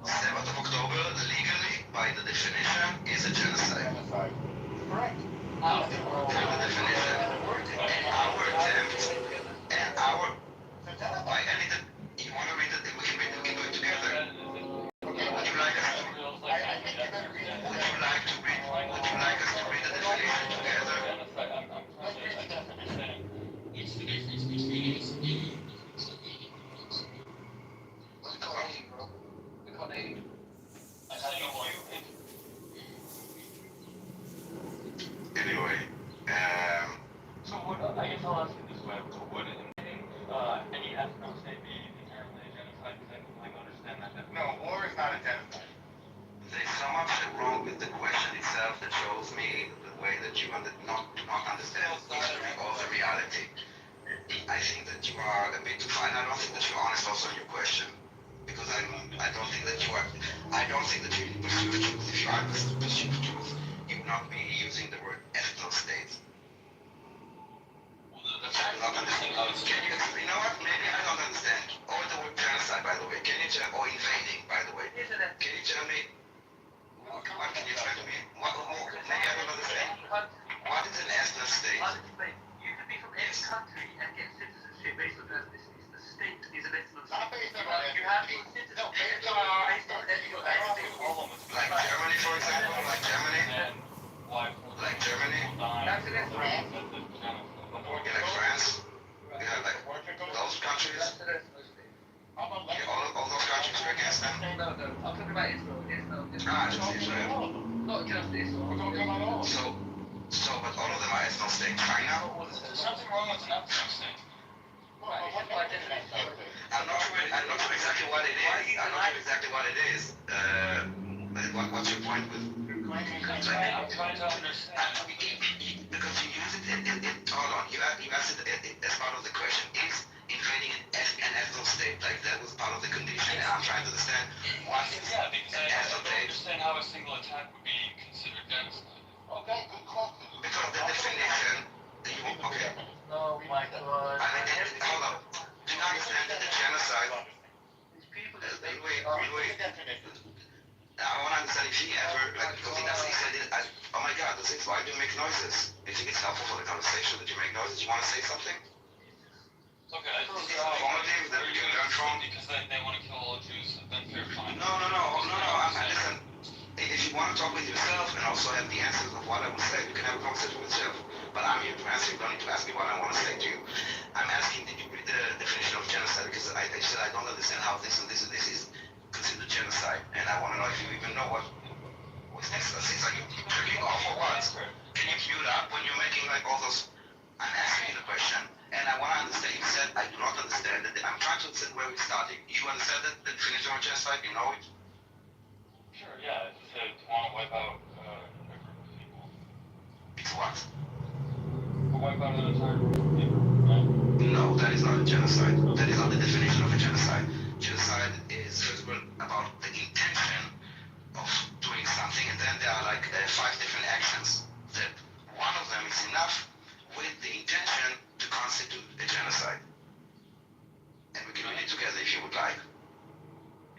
7th of October, legally, by the definition, is a genocide. Correct. By the definition. And by any, you want to read it, we can do it together. Would you like us to read the definition together? What's the difference between Anyway, so I guess I'll ask you this way. Would any ethno state be inherently a genocide? Because I completely understand that. No, war is not a genocide. there's so much wrong with the question itself that shows me the way that you do not understand history or the reality. I think that you are a bit fine. I don't think that you're honest also in your question. Because I don't think that you pursue truth. If you are to pursue truth, you would not be using the word ethno-state. I don't understand. You know what? Maybe I don't understand. Or the word genocide, by the way. Or invading, by the way. Can you tell me? What can you tell me? Maybe I don't understand. What is an ethno-state? You could be from any country and get citizenship based on ethnicity. The state is an ethno state. You have to citizenship based on ethnicity. Like Germany, for example? Like Germany? Like Germany? That's an ethno. Like France? Yeah, like those countries? All those countries are against them? No. I'm talking about Israel. Just Israel. Not just Israel. So, but all of them are ethno state. Fine now? There's something wrong with an ethno state. I'm not sure exactly what it is. I'm not sure exactly what it is. What's your point with? I'm trying to understand. Because you use it, hold on, you asked it as part of the question. Is invading an ethno state, like that was part of the condition, and I'm trying to understand what is Yeah, because I ethno don't state. understand how a single attack would be considered genocide. Okay, good question. Because the definition, okay. Oh my god. Hold on. Do you understand that the genocide? Wait. I want to understand if he ever, like, because he said it, oh my god, why do you make noises? Do you think it's helpful for the conversation that you make noises? You want to say something? Okay, It's informative that we can learn from. Because they want to kill all Jews, then fair fine. No. Listen, if you want to talk with yourself and also have the answers of what I would say, you can have a conversation with yourself. But I'm here to answer you. You don't need to ask me what I want to say to you. I'm asking, did you read the definition of genocide? Because I said I don't understand how this and this is considered genocide. And I want to know if you even know what's this. It's like you're clicking off for what? Can you cue it up when you're making like all those? I'm asking you the question, and I want to understand. You said I do not understand it. I'm trying to understand where we're starting. You understand the definition of genocide? You know it? Sure, yeah, it's to want to wipe out a group of people. It's what? To wipe out an entire group of people, right? No, that is not a genocide. That is not the definition of a genocide. Genocide is first of all about the intention of doing something, and then there are like 5 different actions. That one of them is enough with the intention to constitute a genocide. And we can read it together if you would like.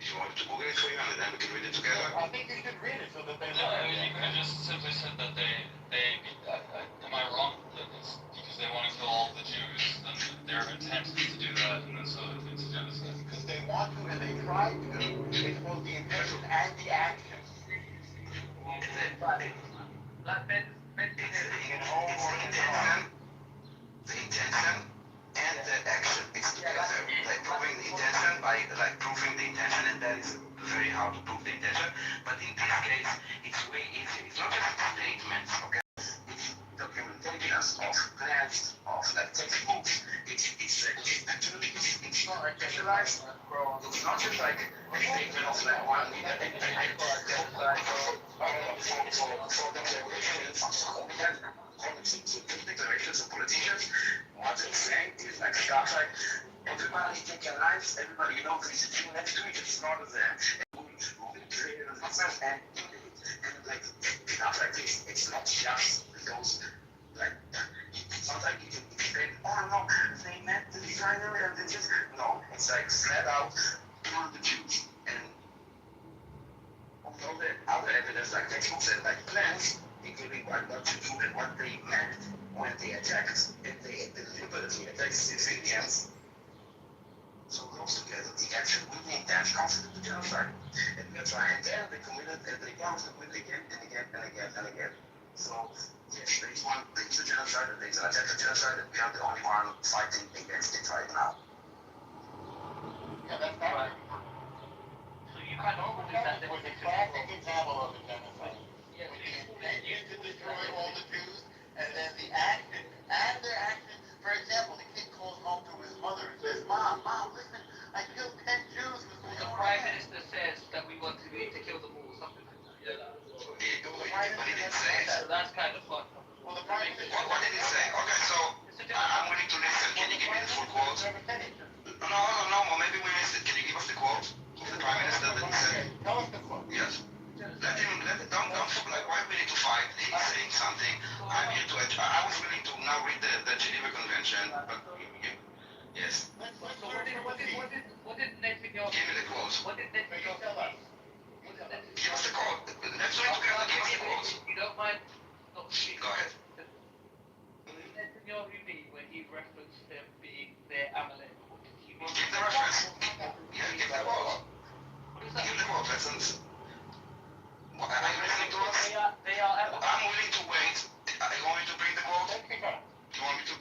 If you want to Google it for you, and then we can read it together. I think you should read it so that they No, I mean, you could have just simply said that am I wrong? That it's because they want to kill all the Jews, then their intent is to do that, and then so it's a genocide. because they want to and they try to. It's both the intention and the action. The intention and the action. It's together. Like proving the intention by like proving the intention, and that is very hard to prove the intention. But in this case, it's way easier. It's not just statements, okay? It's documentation of plans, of like textbooks. It's actually it's not visualized. It's not just like a statement of like one leader. Declarations of politicians, what they're saying is like stuff like everybody take your lives, everybody knows these two next to each, it's not of them. And like stuff like this, it's not just those like sometimes you can say, oh no, they meant the designer and they just no, it's like flat out on the Jews and all the other evidence like textbooks and like plans, including what to do and what they meant when they attacked and they deliberately attacked civilians. So those together, the action with the intent constitute the genocide. And we are trying there, they committed and they constantly again and again and again and again. So yes, there is a genocide, and there is an attempt at genocide, and we are the only one fighting against it right now. Yeah, that's right. So you kind of believe that was a classic example of a genocide. When you intend to destroy all the Jews, and then the action, and their action, for example, the kid calls home to his mother and says, Mom, listen, I killed 10 Jews. The Prime Minister says that we want to kill them all, something like that. Yeah. But he didn't say it. So that's kind of fun. Well, the Prime Minister... What did he say? Okay, so I'm willing to listen. Can you give me the full quote? No, well, maybe we missed it. Can you give us the quote of the Prime Minister that he said? Tell us the quote. Yes. Don't like, why we need to fight? He's saying something. I'm here to, I was willing to now read the Geneva Convention, but yes. So what did Netanyahu... Give me the quote. What did Netanyahu tell us? Give us the quote. Let's do it together. Give me the quote. You don't mind? Go ahead. Netanyahu mean when he referenced them being their Amalek? Give the reference. Yeah, give the quote. Give the quote, lessons. Are you listening to us? They are I'm willing to wait. Are you want me to bring the quote? You want me to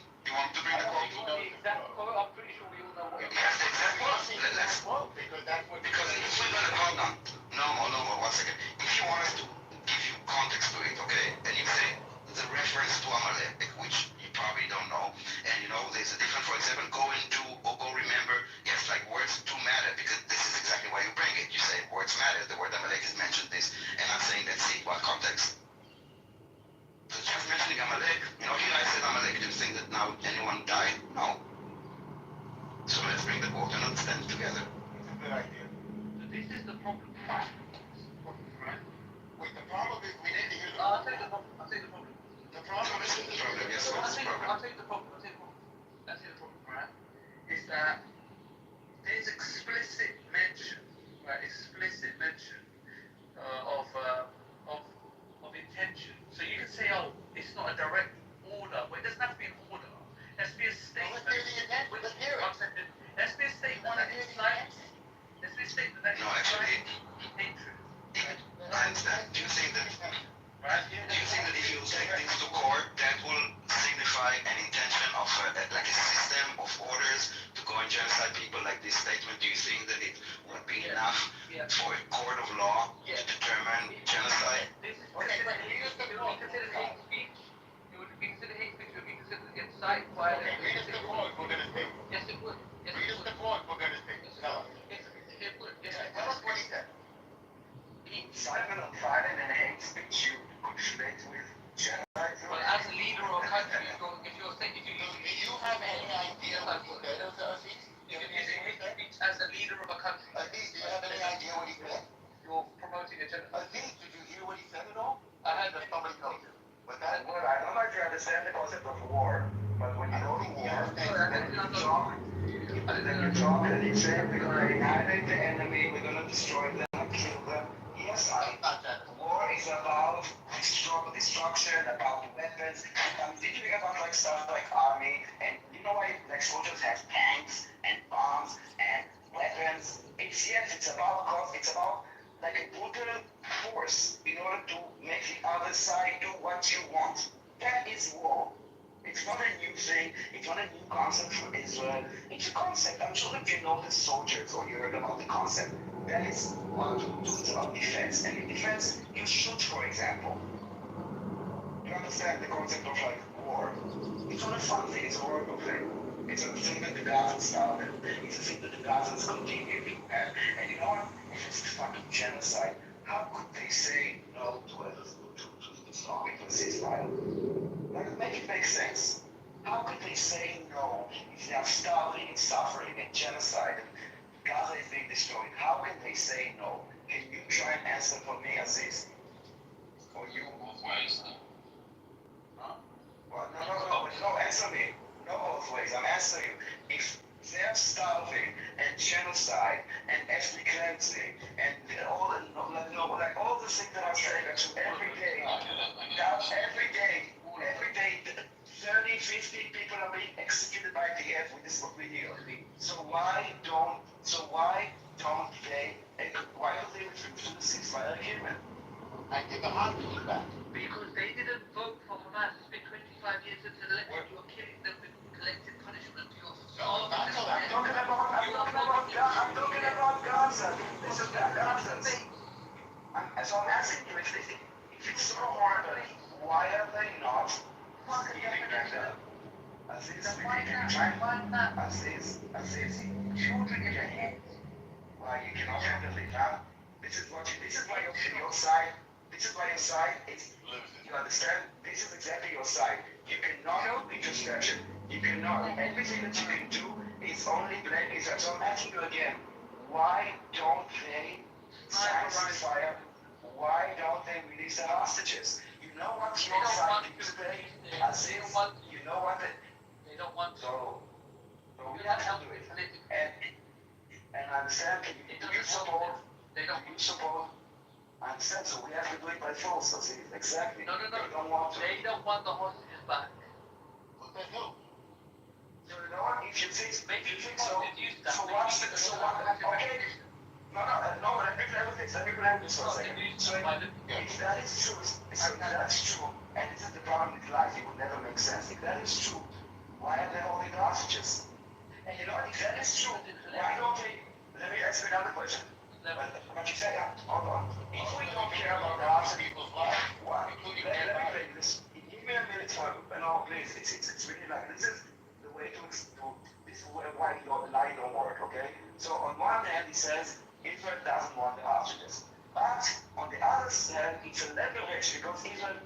bring the quote? The exact quote, I'm pretty sure we all know what it is. Yes, the exact quote. Because if we're gonna hold on. No more, 1 second. If you want us to give you context to it, okay, and you say, the reference to Amalek, which you probably don't know. And you know, there's a difference, for example, go into or go remember, yes, like words do matter, because this is exactly why you bring it. You say words matter, the word Amalek is mentioned this, and I'm saying let's see what context. So just mentioning Amalek, you know, here I said Amalek, do you think that now anyone died? No. So let's bring the quote and understand together. It's a good idea. So this is the problem. Right? Wait, the problem is we need to hear the I'll take the problem. I'll take the problem. The problem is The problem, yes, what's the problem? I'll take the problem. I'll take the problem, right? Is that there's explicit mention, right? Explicit mention of intention. So you can say, oh, it's not a direct order, but it doesn't have to be an order. It has to be a statement. let's hear the intent. Let's hear it. It has to be a statement that incites. It has to be a statement that No, actually, hatred. I understand. Do you think that if you take things to court, that will signify an intention of like a system of orders to go and genocide people like this statement? Do you think that it would be enough for a court of law to determine genocide? Okay, but it would be considered hate speech. It would be considered hate speech. It would be considered incite violence. Okay, read us the quote we're going to speak. Yes, it would. Yes, Read it us would. the quote we're going to speak. Tell us. It would. Yes, Tell us what he said. Incitement of violence and hate speech you conflate with genocide. But as a leader of a country, if you're saying, if you Do you have any idea what he said, Aziz? if you're using hate speech as a leader of a country, Aziz, do you have any idea what he said? you're promoting a genocide. Aziz, did you hear what he said at all? I had That somebody told you. But that Well, I don't know if you understand the concept of war, but when you go to war, then you talk and you say we're gonna annihilate the enemy, we're gonna destroy them, kill them. Yes, war is about destruction, about weapons. I'm thinking about like stuff like army, and you know why like soldiers have tanks and bombs and weapons. It's about like a brutal force in order to make the other side do what you want. That is war. It's not a new thing. It's not a new concept for Israel. It's a concept. I'm sure that you know the soldiers or you heard about the concept. That is what it's about defense. And in defense, you shoot, for example. You understand the concept of like war. It's not a fun thing. It's a horrible thing. It's a thing that the Gazans started. It's a thing that the Gazans continue to have. And you know what? If it's fucking genocide, how could they say no to Islamic ceasefire? Like, make it make sense. How could they say no if they are starving and suffering and genocide and Gaza is being destroyed? How can they say no? Can you try and answer for me, Aziz? Or you? Both ways. Huh? Well, no, answer me. No both ways. I'm answering you. If they're starving and genocide and ethnic cleansing and all the things that I'm saying that you every day, every day, 30, 50 people are being executed by the F with this what we hear. So why don't they refuse the ceasefire agreement? I give the hostages back. Because they didn't vote for Hamas. It's been 25 years since the election. You're killing them with collective punishment. I'm talking about Gaza. This is Gaza. So I'm asking you, if it's so horrible, why are they not leaving Gaza? Aziz, children in the head. Why you cannot handle it, huh? This is why your side. This is why your side is. You understand? This is exactly your side. You cannot be distraction. You cannot. Everything that you can do is only blame Israel. So I'm asking you again, why don't they sign ceasefire? Why don't they release the hostages? You know what your side is today? Aziz, you know what They don't want to. So we have to do it. And I understand, you support, I understand, so we have to do it by force, Aziz. Exactly. No. They don't want to. They don't want the hostages back. What the hell? So you know what? If you think so, okay. No, let me plan this for a second. So if that is true, and this is the problem with life, it will never make sense. If that is true, why are they holding the hostages? And you know what? If that is true, why don't they? Let me ask you another question. But you said, hold on. If we don't care about the hostages, why? Let me play this. In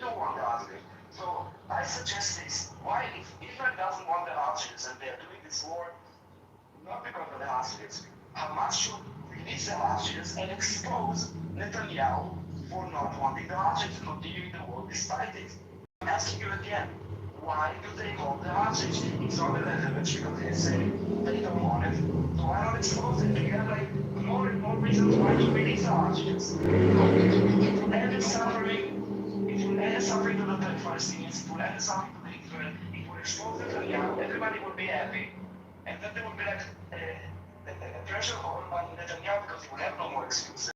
don't want the hostages. So I suggest this. Why, if Israel doesn't want the hostages and they're doing this war, not because of the hostages, Hamas should release the hostages and expose Netanyahu for not wanting the hostages, continuing the war despite it. I'm asking you again, why do they hold the hostage? It's not a leverage because they say they don't want it. So why not expose it? You have like more and more reasons why to release the hostages. It will end the suffering. It will end the suffering to the Palestinians. It will end the suffering to the Israel. It will expose Netanyahu. Everybody will be happy. And then there will be like a pressure on Netanyahu because he will have no more excuses.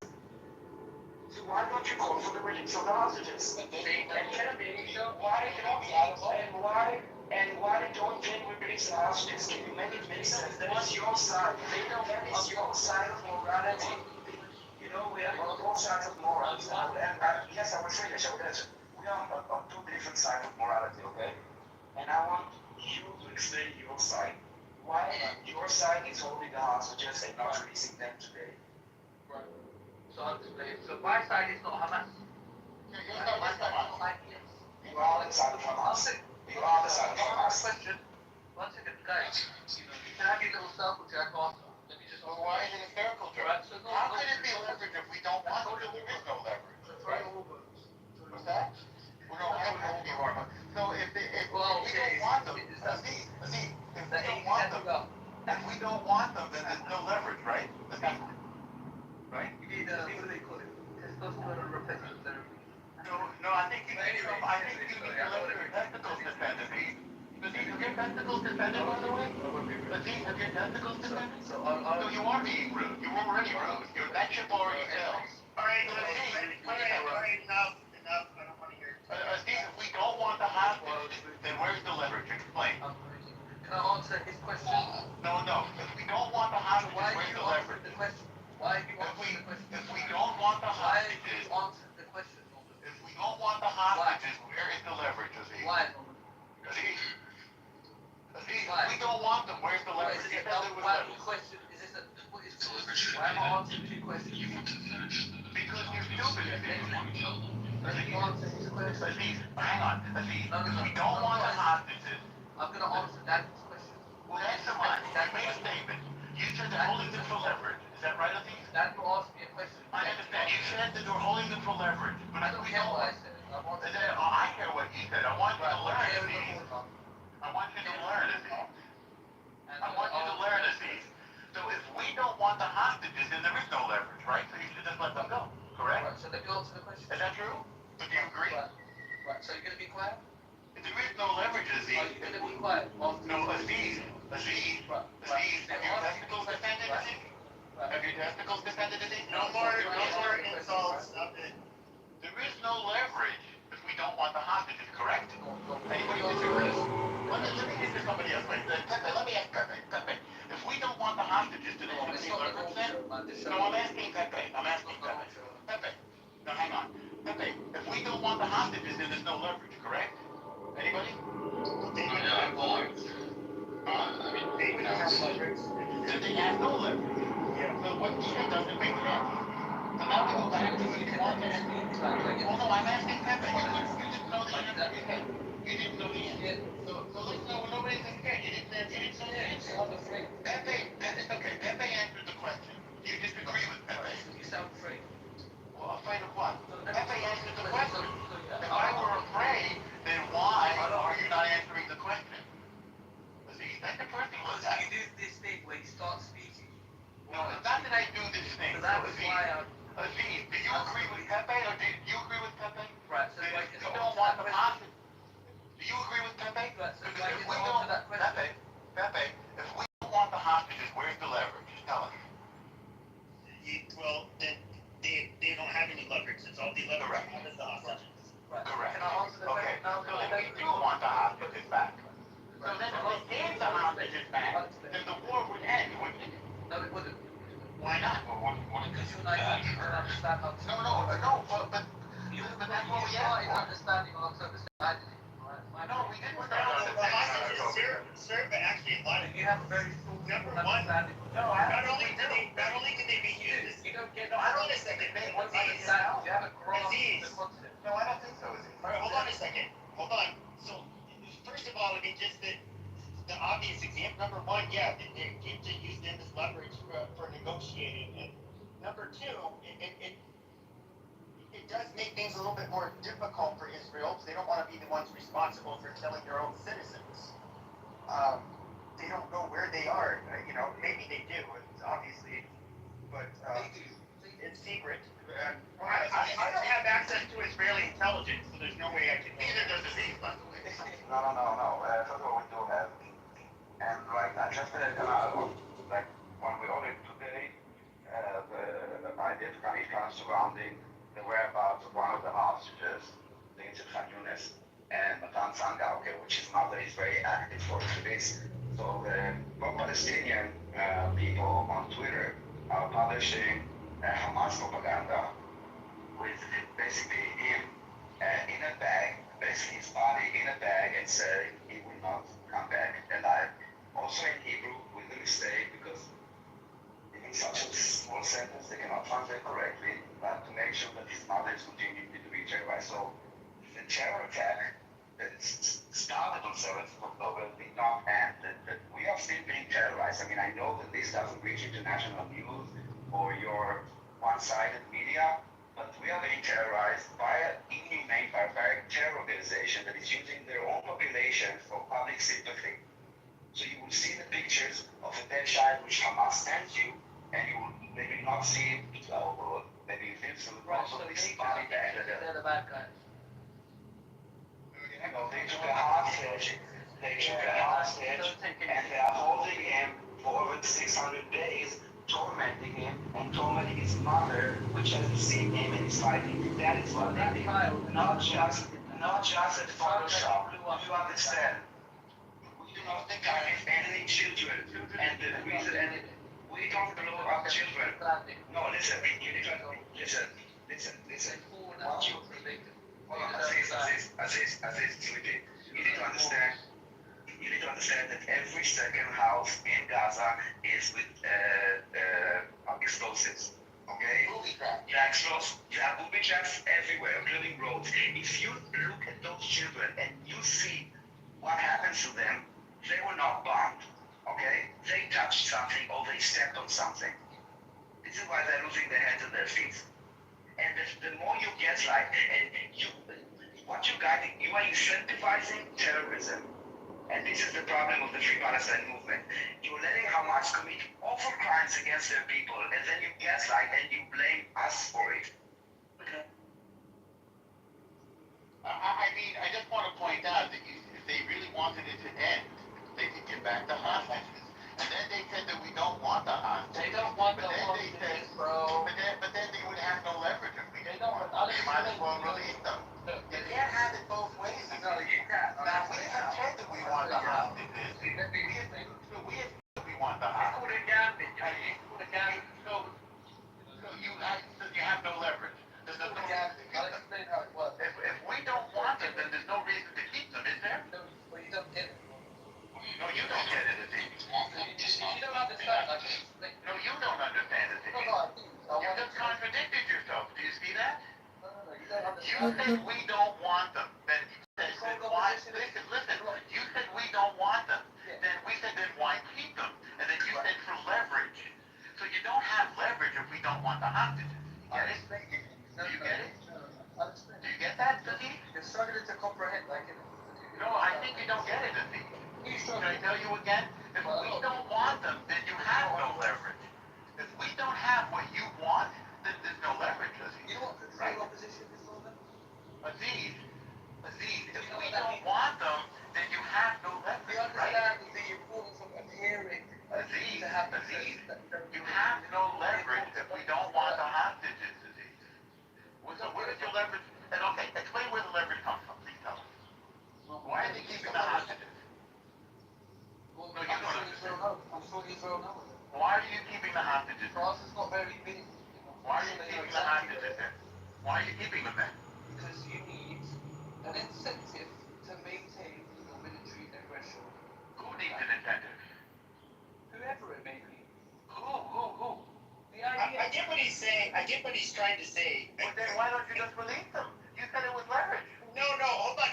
So why don't you call for the release of the hostages? And tell me why don't they release the hostages? Can you make it make sense? That is your side. That is your side of morality. You know, we are on both sides of morality. Yes, I will say this. We are on two different sides of morality, okay? And I want you to explain your side. Why your side is holding the hostages and not releasing them today? Right. So I'll explain. So my side is not Hamas. You are the side of Hamas. You are the side of Hamas. Question. 1 second, guys. Can I get a little circle jerk answer? Let me just. Well, why is it a circle jerk? Right, so How could it be leverage if we don't want it? There is no leverage. Right? What's that? We don't have it anymore. So if we don't want them, if we don't want them, then there's no leverage, right? Right? You need what do they call it? Testosterone replacement therapy. No, I think you need to let your testicles dependent. You get testicles dependent, by the way? Have your testicles dependent? So you are being rude. You were already rude. That ship already failed. Alright, enough. I don't want to hear it. Steve, if we don't want the hostages, then where's the leverage? Explain. Can I answer his question? No. If we don't want the hostages, where's the leverage? The question. Why have you answered the question? If we don't want the Why have hostages, you answered the question? if we don't want the hostages, where is the leverage, Aziz? Why? Aziz, if we don't want them, where's the leverage? Is this a question? Is this a why am I answering two questions? Because you're stupid, Aziz. Aziz, hang on. Aziz, if we don't want the hostages, I'm going to answer that question. Well, answer mine. You made a statement. You said they're holding them for leverage. Is that right, Aziz? That will ask me a question. I understand. You said that they're holding them for leverage. But I don't care what I said. I care what you said. I want you to learn, Aziz. I want you to learn, Aziz. I want you to learn, Aziz. So if we don't want the hostages, then there is no leverage, right? So you should just let them go, correct? Right, so let me answer the question. Is that true? So do you agree? Right, so you're going to be quiet? There is no leverage, Aziz. Are you going to be quiet? No, Aziz. Have your testicles defended, Aziz? Have your testicles defended, Aziz? No more insults. Nothing. There is no leverage if we don't want the hostages, correct? Anybody disagree? Let me get to somebody else. Pepe, let me ask Pepe. If we don't want the hostages, do they have any leverage then? No, I'm asking Pepe. Pepe, now hang on. Pepe, if we don't want the hostages, then there's no leverage, correct? Anybody? They would have leverage. They would have leverage. Then they have no leverage. Yeah. So what you said doesn't make sense. So now we go back to if you want to. Oh no, I'm asking Pepe. You didn't know the answer. You didn't know the answer. So let's know when nobody's scared. You didn't know the answer. Pepe, okay, Pepe answered the question. You disagree with Pepe. You sound afraid. Well, afraid of what? Pepe answered the question. If I were afraid, then why are you not answering the question? See, that's the first thing. You do this thing where you start speaking. No, it's not that I do this thing. So that was why I'm... Aziz, do you agree with Pepe or do you agree with Pepe? Right, so if like, you don't want the hostages, do you agree with Pepe? Right, so because like, if we don't, Pepe, if we don't want the hostages, where's the leverage? Just tell us. Well, then they don't have any leverage. It's all the leverage out of the hostages. Right. Correct. Can I answer the question? So then we do want the hostages back. So then if we gave the hostages back, then the war would end, wouldn't it? No, it wouldn't. Why not? Because you're naive. You don't understand how to... No, but that's what we started asked. understanding how to understand it. No, we didn't The hostages serve actually a lot of. You have a very full Number one. understanding. Not only can they be used. You don't get... No, I don't understand. You haven't grasped the concept. No, I don't think so, Aziz. Alright, second. Hold on. So, first of all, I mean, just the obvious example. Number one, yeah, Egypt used them as leverage for negotiating. And number two, it does make things a little bit more difficult for Israel because they don't want to be the ones responsible for killing their own citizens. They don't know where they are. Maybe they do, obviously, but it's secret. I don't have access to Israeli intelligence, so there's no way I can. Neither does Aziz, by the way. No. First of all, we do have, and right now, just like when we ordered today, the idea of Afghanistan surrounding the whereabouts of one of the hostages, the Khan Yunis, and Matan Sanga, which his mother is very active for this. So the Palestinian people on Twitter are publishing Hamas propaganda with basically him in a bag, basically his body in a bag, and saying he will not come back alive. Also in Hebrew, with a mistake, because in such a small sentence they cannot translate correctly, but to make sure that his mother is continuing to be terrorized. So the terror attack that started on 7th of October did not end. That we are still being terrorized. I mean, I know that this doesn't reach international news or your one-sided media, but we are being terrorized by an inhumane, barbaric terror organization that is using their own population for public sympathy. So you will see the pictures of a dead child which Hamas sends you, and you will maybe not see it, or maybe you feel so also this body bag. They're the bad guys. They took a hostage, and they are holding him for over 600 days, tormenting him and tormenting his mother, which has seen him and is fighting. That is what they did. Not just at Photoshop. Do you understand? We do not think of any children, and the reason, and we don't blow up children. No, listen, you need to listen. What you hold on, Aziz, sleeping. You need to understand that every second house in Gaza is with explosives. Okay? You have booby traps everywhere, including roads. If you look at those children and you see what happens to them, they were not bombed. Okay? They touched something or they stepped on something. This is why they're losing their hands and their feet. And the more you get like, you are incentivizing terrorism. And this is the problem of the Free Palestine movement. You're letting Hamas commit awful crimes against their people, and then you gaslight and you blame us for it. I mean, I just want to point out that if they really wanted it to end, they could get back the hostages. And then they said that we don't want the hostages. They don't want the hostages, bro. But then they would have no leverage if we didn't want them. They might as well release them. You can't have it both ways. No, you can't. Now, we have said that we want the hostages. We have said that we want the hostages. So you have no leverage. There's no I'll explain how it was. If we don't want them, then there's no reason to keep them, is there? Well, you don't get it. No, you don't get it, Aziz. You don't understand. No, you don't understand, Aziz. You just contradicted yourself. Do you see that? No, you don't You understand. said we don't want them. Then you said, why? Listen. You said we don't want them. Then we said, then why keep them? And then you said for leverage. So you don't have leverage if we don't want the hostages. You get it? Do you get it? Do you get that, Aziz? You're struggling to comprehend, No, I think you don't get it, Aziz. Can I tell you again? If we don't want them, then you have no leverage. If we don't have what you want, then there's no leverage, Aziz. You know what the real opposition is on them? Aziz, if we don't want them, then you have no leverage, You understand the importance of adhering Aziz, to have you have no leverage if we don't want the hostages, Aziz. So where does your leverage, and okay, explain where the leverage comes from, please tell us. Why are they keeping the hostages? Well, No, you don't understand. I'm sure Israel knows. Why are you keeping the hostages? For us, it's not very big. Why are you keeping the hostages then? Why are you keeping them then? Because you need an incentive to maintain your military aggression. Who needs an incentive? Whoever it may be. Who? The idea. I get what he's saying. I get what he's trying to say. Well, then why don't you just release them? You said it was leverage. No, hold on.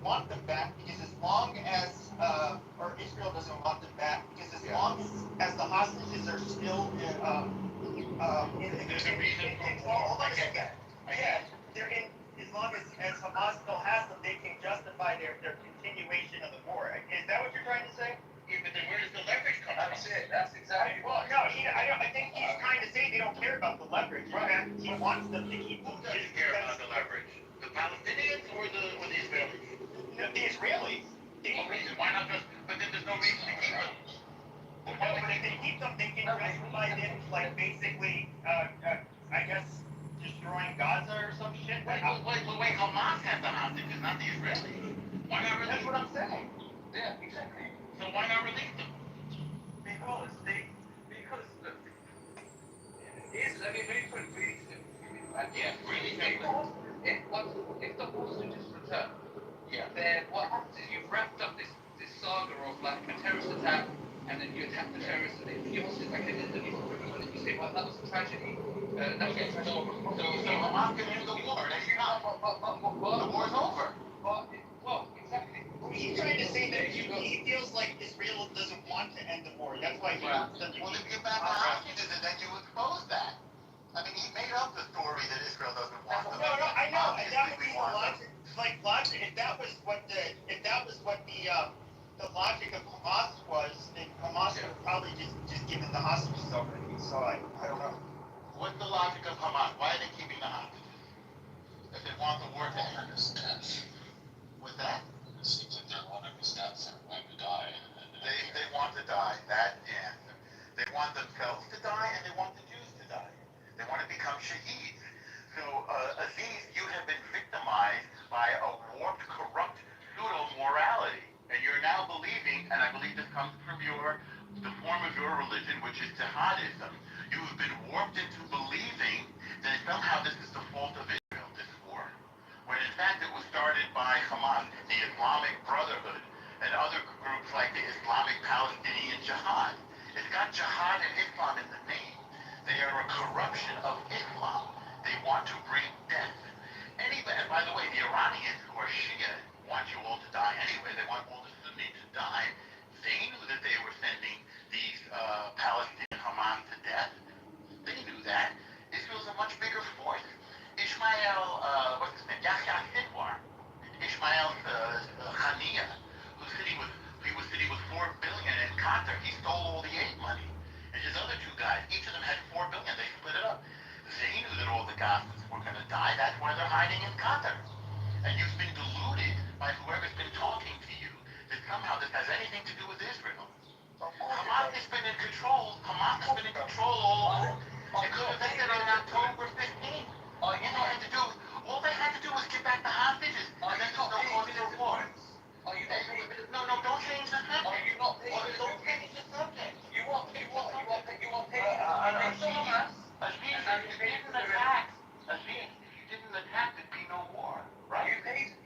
doesn't want them back because as long as, or Israel doesn't want them back because as long as the hostages are still There's a reason for war. hold on I a get second. that. Yeah, they're in, as long as Hamas still has them, they can justify their continuation of the war. Is that what you're trying to say? Yeah, but then where does the leverage come from? That's it, that's exactly Well, right. no, I think he's trying to say they don't care about the leverage. Right. He wants them to keep Who doesn't care about the leverage? The Palestinians or the Israelis? the Israelis. No reason. Why not just? But then there's no reason to keep them. No, but if they keep them, they can justify them, like, basically, I guess, destroying Gaza or some shit. Wait, Hamas has the hostages, not the Israelis. Why not release That's what I'm saying. Yeah, exactly. So why not release them? Because look, let me put it really simply. Yeah, really simple. If the hostages return, Yeah. then what happens is you've wrapped up this saga of like a terrorist attack, and then you attack the terrorists, and then you also like an individual criminal, and you say, well, that was a tragedy. That was a tragedy. So Hamas can end the war. There you go. The war's over. Well, exactly. He's trying to say that he feels like Israel doesn't want to end the war. That's why he wants them to Well, keep if you get back the hostages, and then you expose that. I mean, he made up the story that Israel doesn't want them. No, I know, and that would Obviously, be we the want them. logic. Like logic, if that was what the logic of Hamas was, then Hamas would have probably just given the hostages over. So I don't know. What's the logic of Hamas? Why are they keeping the hostages? If they want the war to end. What's that? It seems like they're one of his stats are going to die. They want to die. That's the answer. They want themselves to die, and they want the Jews to die. They want to become shaheeds. So, Aziz, you have been victimized by a warped, corrupt pseudo-morality. And you're now believing, and I believe this comes from the form of your religion, which is jihadism. You've been warped into believing that somehow this is the fault of Israel, this war. When in fact it was started by Hamas, the Islamic Brotherhood, and other groups like the Islamic Palestinian Jihad. It's got jihad and Islam in the name. They are a corruption of Islam. They want to bring death. And by the way, the Iranians, who are Shia, want you all to die anyway. They want all the Sunni to die. They knew that they were sending these Palestinian Hamas to death. They knew that. Israel's a much bigger force. Ishmael, what's his name? Yahya Sinwar. Ishmael Haniya, he was sitting with $4 billion in Qatar. He stole all the aid money. And his other two guys, each of them had $4 billion. They split it up. They knew that all the Gazans were going to die. That's why they're hiding in Qatar. And you've been deluded by whoever's been talking to you that somehow this has anything to do with Israel. Hamas has been in control. Hamas has been in control all along. It could have ended on October 15th. All they had to do was get back the hostages. And then there's no cause for war. No, don't change the subject. Don't change the subject. You want pay. Aziz, if you didn't attack, there'd be no war, right?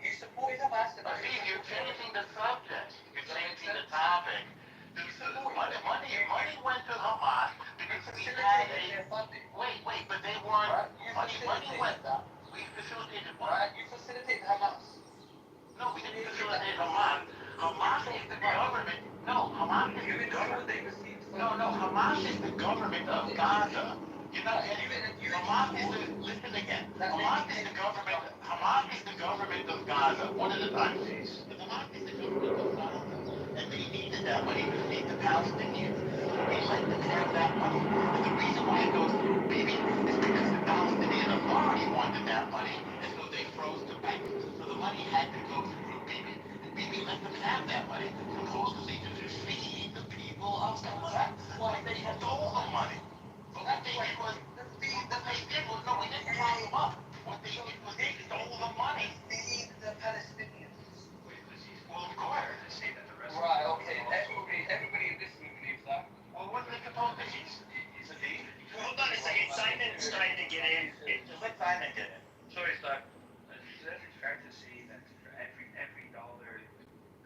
You supported Hamas. Aziz, you're changing the subject. You're changing the topic. Money went to Hamas because we had wait, but they weren't. Money went. We facilitated what? Right, you facilitated Hamas. No, we didn't facilitate Hamas. Hamas is the government. No, Hamas is the government. Hamas is the government of Gaza. You're not getting it. Listen again. Hamas is the government of Gaza. One at a time, please. Hamas is the government of Gaza. And they needed that money to feed the Palestinians. We let them have that money. And the reason why it goes through Bibi is because the Palestinian Authority wanted that money, and so they froze the bank. So the money had to go through Bibi. And Bibi let them have that money, supposedly to feed the people of Gaza. Why they stole the money. But what they did was, no, we didn't tie them up. What they did was they stole the money. Feed the Palestinians. Well, of course. Right, okay. Everybody in this room believes that. Well, what are they supposed to he's a thief? Hold on a second. Simon's trying to get in. Just let Simon get in. Sorry, Doug. Is it fair to say that for every dollar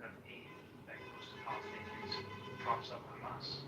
of aid that goes to Palestinians props up Hamas?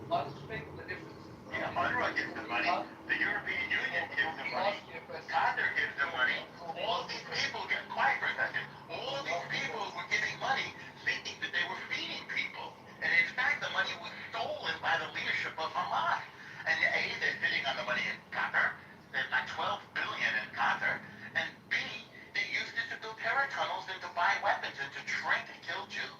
the difference. Yeah, UNRWA gives them money. The European Union gives them money. Qatar gives them money. All of these people, get quiet for a second. All of these people were giving money thinking that they were feeding people. And in fact, the money was stolen by the leadership of Hamas. And A, they're sitting on the money in Qatar. There's like 12 billion in Qatar. And B, they used it to build terror tunnels and to buy weapons and to train and kill Jews.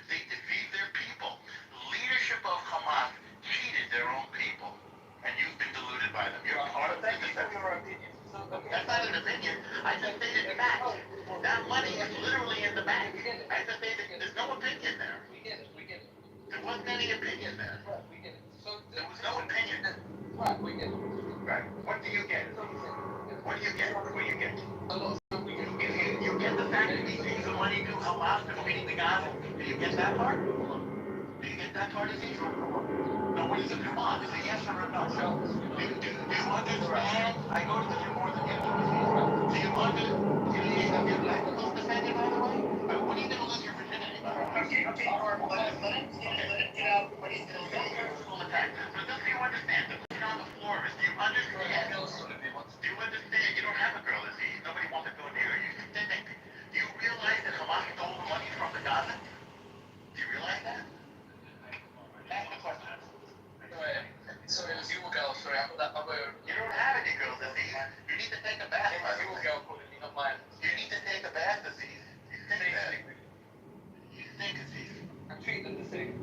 They defeat their people. Leadership of Hamas cheated their own people. And you've been deluded by them. You're part of that. Your opinion. That's not an opinion. I just stated fact. That money is literally in the bank. I just stated there's no opinion there. We get it. There wasn't any opinion there. Right, we get it. So There was no opinion. right, we get it. Right. What do you get? What do you get? What do you get? You get the fact that we gave the money to Hamas defeating the Gaza. Do you get that part? Do you get that part, Aziz? No, what is it? Come on. Is it yes or a no? Do you understand? I go to the gym more than you do, Aziz. Do you understand? Have your license defended, by the way? When are you going to lose your virginity, by the way? Okay, let it get out what he's gonna say. Full attack. So just so you understand, the question on the floor is, do you understand? Do you understand? You don't have a girl, Aziz. Nobody wants to go near you. Do you realize that Hamas stole the money from the Gaza? Do you realize that? Ask the question. Sorry, it was you girl. Sorry, I'm that. You don't have any girls, Aziz. You need to take a bath. It was your girl, probably not mine. You need to take a bath, Aziz. You stink, You stink, Aziz. I'm treating them the same.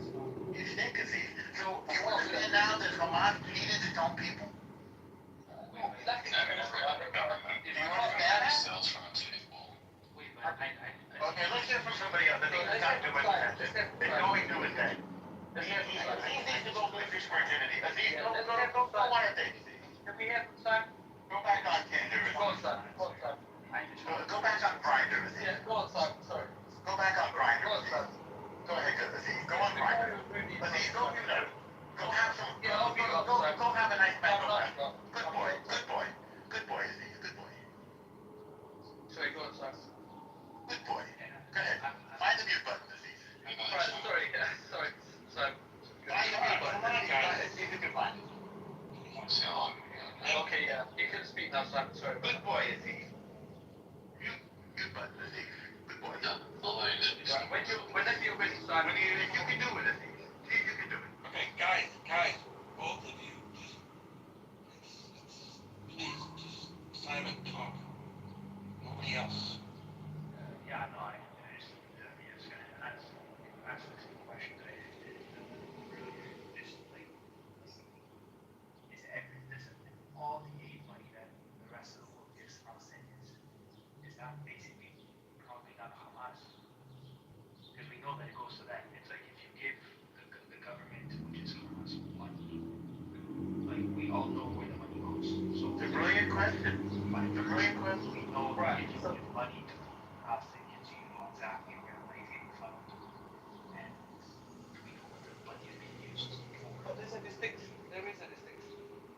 You stink, Aziz. So you understand now that Hamas cheated its own people? Exactly. Do you understand that? Okay, let's hear from somebody else. I think it's time to Aziz. It's going to his head. Aziz needs to go live his virginity. Aziz, go on a date, Aziz. Can we have some time? Go back on Tinder. Go on, son. Go back on Grindr, Aziz. Yeah, go on, son. Sorry. Go back on Grindr, Go on, son. Go ahead, Aziz. Go on Grindr. Aziz, go do that. Go have some. Go have a nice mental rest. Good boy. Good boy. Good boy, Aziz. Good boy. Sorry, go on, son. Good boy. Go ahead. Find the mute button, Aziz. Right, sorry. Sorry. Find the mute button, Aziz. See if you can find it. Okay, yeah. You can speak now, son. Sorry. Good boy, Aziz. Mute button, Aziz. Good boy. Right, whenever you're ready, son. If you can do it, Aziz. See if you can do it. Okay, guys, both of you, please, just silent talk. Nobody else. Yeah, no, I just gonna answer this question. All the aid money that the rest of the world gives Palestinians, is that basically probably not Hamas? Because we know that it goes to them. It's like if you give the government, which is Hamas, money, like we all know where the money goes. So It's a brilliant question. It's a brilliant question. we know that if you give money to Palestinians, you know exactly where the money is being found. And we know what the money is being used for. But there's a distinction. There is a distinction.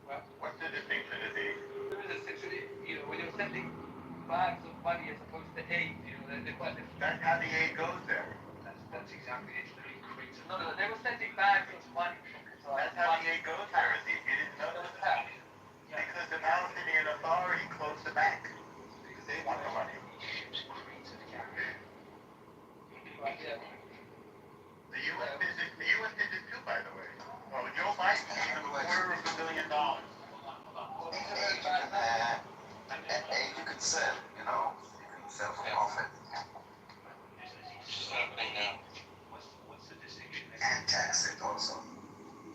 Well, What's the distinction, Aziz? there is a distinction. You know, when you're sending bags of money as opposed to aid, you know, That's how the aid goes there. that's exactly it. Literally creates another. They were sending bags of money from Qatar. That's how the aid goes there, Aziz. You didn't know that? Because the Palestinian Authority closed the bank. Because they want the money. Right, yeah. The U.S. did this too, by the way. Well, Joe Biden gave them $250 million. Aid you can sell, you know, you can sell for profit. What's happening now? What's the distinction? And tax it also.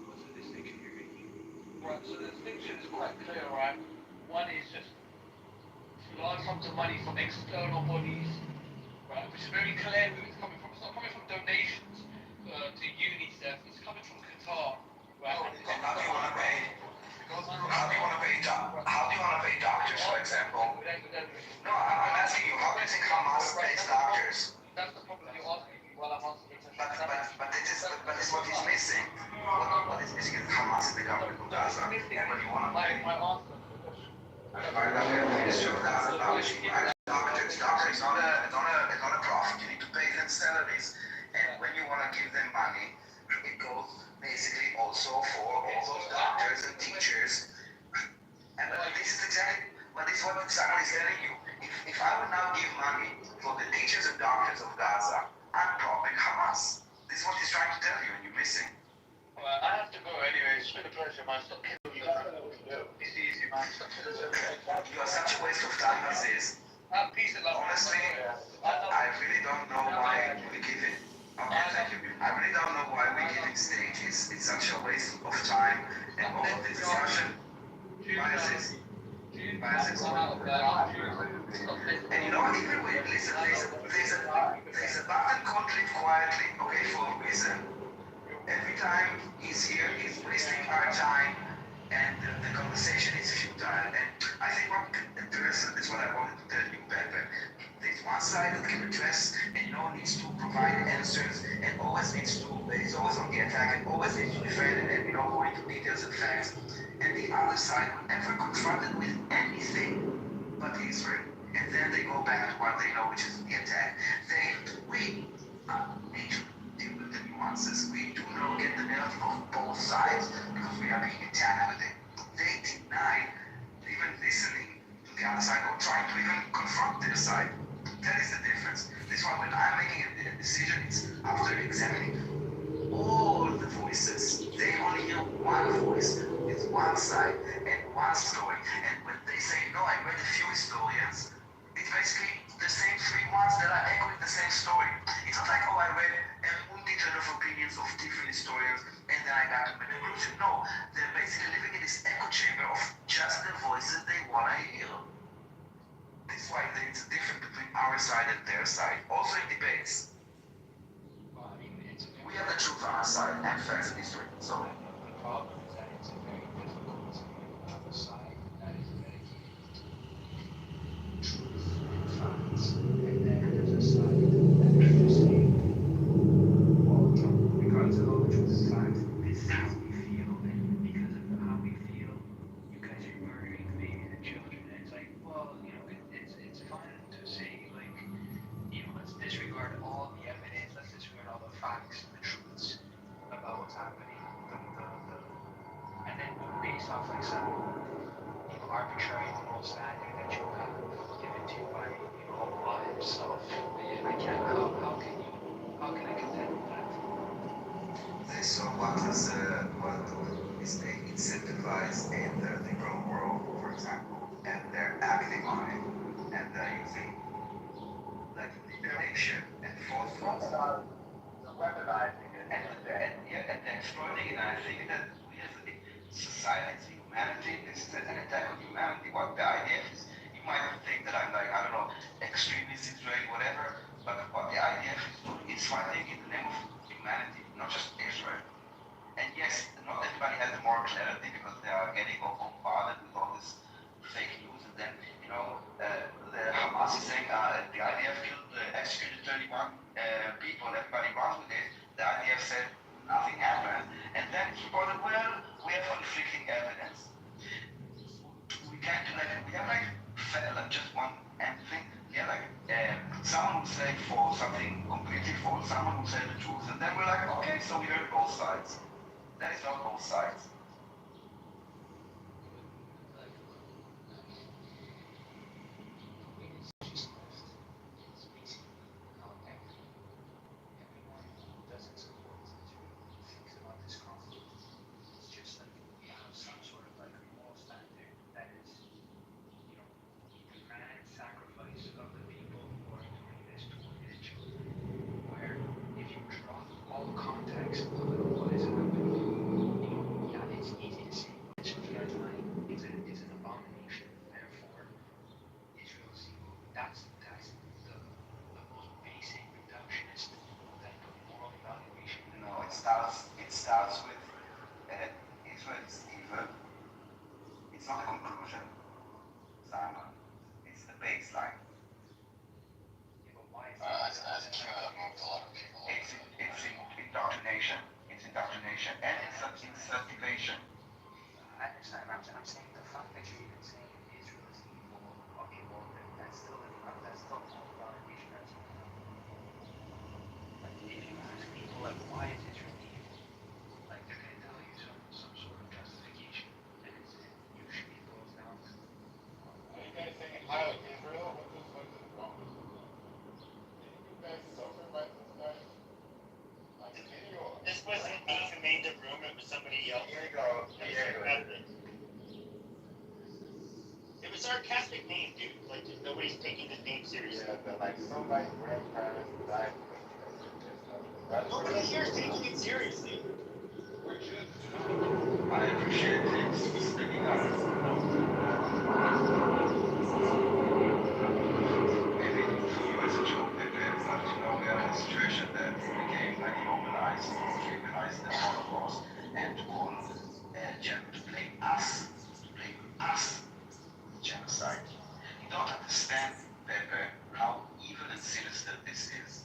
What's the distinction you're making? Right, so the distinction is quite clear, right? One is just large sums of money from external bodies, right, which is very clear who it's coming from. It's not coming from donations to UNICEF, it's coming from Qatar, right? How do you want to pay? How do you want to pay doctors, for example? No, I'm asking you, how do you think Hamas pays doctors? That's the problem you're asking me while I'm answering the question. But this is what he's missing. What is missing is Hamas is the government of Gaza. And what do you want to pay? My answer to the question. Doctor is not a profit. You need to pay them salaries. And when you want to give them money, it go basically also for all those doctors and teachers. And this is exactly, but this is what someone is telling you. If I would now give money for the teachers and doctors of Gaza, I'm propping Hamas. This is what he's trying to tell you, and you're missing. Well, I have to go anyway. It's been a pleasure, man. Stop killing me. It's easy, man. Stop killing me. You are such a waste of time as is. Peace and love. Honestly, I really don't know why we give it. Okay, thank you. I really don't know why we give it stages. It's such a waste of time and all of this discussion. Biases. Biases. And you know what? Even with listen, there's a button called live quietly. Okay, for a reason. Every time he's here, he's wasting our time, and the conversation is futile. And I think this is what I wanted to tell you, Pepe. There's one side that can address and needs to provide answers, and always needs to, is always on the attack, and always needs to defend and go into details and facts. And the other side, whenever confronted with anything but Israel, and then they go back to what they know, which is the attack. We need to deal with the nuances. We do not get the narrative of both sides because we are being attacked with it. They deny even listening to the other side or trying to even confront their side. That is the difference. This is why when I'm making a decision, it's after examining all the voices. They only hear one voice with one side and one story. And when they say, no, I read a few historians, it's basically the same three ones that are echoing the same story. It's not like, I read a multitude of opinions of different historians and then I got to my conclusion. No, they're basically living in this echo chamber of just the voices they want to hear. This is why it's different between our side and their side. Also in debates. We have the truth on our side and facts and history. So the problem is that it's very difficult to have a side that is dedicated to truth and facts, and then there's a side that is just saying, well, regardless of all the truth and facts, this is how we feel, and because of how we feel, you guys are murdering the baby and the children. And it's like, well, it's fine to say, like, let's disregard all the evidence, let's disregard all the facts and the truths about what's happening. And then based off like some arbitrary moral standard that you have given to by Allah Himself. I can't. How can I contend with that? They saw what is being incentivized in the liberal world, for example, and they're acting on it, and they're using like liberation and falsehood. Weaponizing it and exploiting it. And I think that we as a society, humanity, this is an attack on humanity. What the idea is, you might think that I'm like, I don't know, extremist, Israeli, whatever, but what the idea is doing is fighting in the name of humanity, not just Israel. And yes, not everybody has the moral clarity because they are getting bombarded with all this fake news, and then, the Hamas is saying the IDF executed 31 people, everybody runs with it. The IDF said nothing happened, and then he reported, well, we have conflicting evidence. We can't do that. We have like just one thing. Yeah, like someone will say for something completely false, someone will say the truth, and then we're like, okay, so we heard both sides. That is not both sides. It starts with Israel is evil. It's not a conclusion, Simon. It's the baseline. It's indoctrination. It's indoctrination and it's incentivation. I understand. I'm saying the fact that you're even saying Israel is evil, okay, well, that's still indoctrination. Like, if you ask people, like, why is Israel evil? a sarcastic name, dude. Like, nobody's taking the name seriously. Yeah, but like somebody's grandparents died. Nobody here is taking it seriously. I appreciate things speaking up. Maybe for you it's a joke, but you know, we are in a situation that became like globalized, trivialized the Holocaust, and all to blame us, genocide. You don't understand, Pepe, how evil and sinister this is.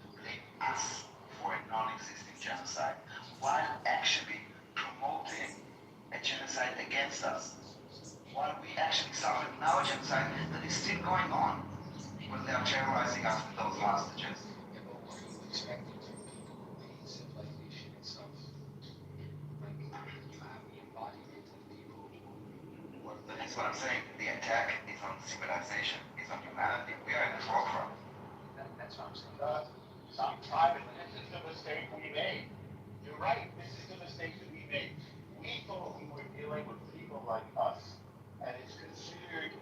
To blame us for a non-existing genocide, while actually promoting a genocide against us. While we actually suffered now a genocide that is still going on, because they are terrorizing us with those hostages. Yeah, but what are you expecting from people in civilization itself? Like, you have the embodiment of people who are That's what I'm saying. The attack is on civilization, is on humanity. We are in the forefront. That's what I'm saying. Sometimes this is the mistake we made. You're right, this is the mistake that we made. We thought we were dealing with people like us, and it's considered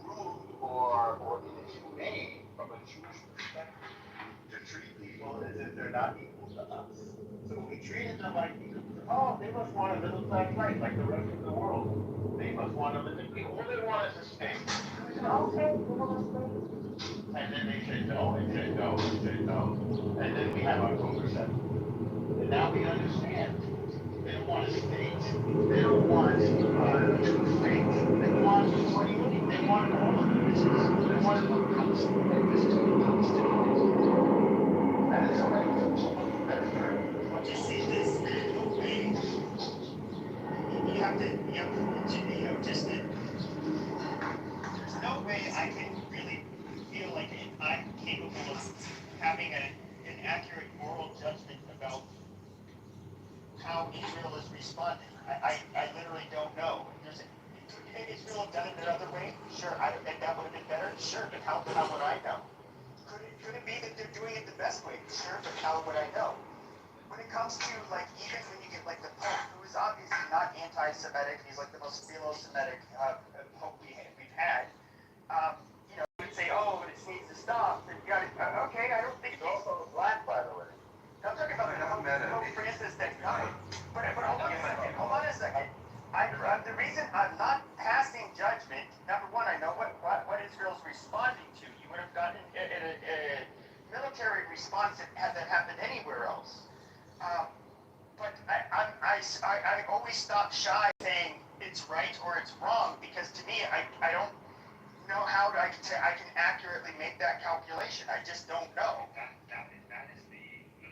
rude or inhumane from a Jewish perspective to treat people as if they're not equal to us. So we treated them like, oh, they must want a middle class life like the rest of the world. They must want to live in peace. All they want is a state. We said, okay, give them a state. And then they said no, and said no, and said no. And then we have October 7th. And now we understand. They don't want a state. They don't want two states. They want what you need. They want all of it. They want Palestine. This is what Palestinian is. That is already that is correct. But you see this, there's no way. You have to, just that there's no way I can really feel like I'm capable of having an accurate moral judgment about how Israel is responding. I literally don't know. Could Israel have done it another way? Sure, and that would have been better? Sure, but how would I know? Could it be that they're doing it the best way? Sure, but how would I know? When it comes to, like, even when you get, like, the Pope, who is obviously not anti-Semitic, he's, like, the most philo-Semitic Pope we've had, you would say, oh, this needs to stop, and you gotta, okay, I don't think He's also black, by the way. I'm talking about Pope Francis that died. But hold on a second, the reason I'm not passing judgment, number one, I know what Israel's responding to. You would have gotten a military response that hasn't happened anywhere else. But I always stop shy saying it's right or it's wrong, because to me, I don't know how I can accurately make that calculation. I just don't know. That is the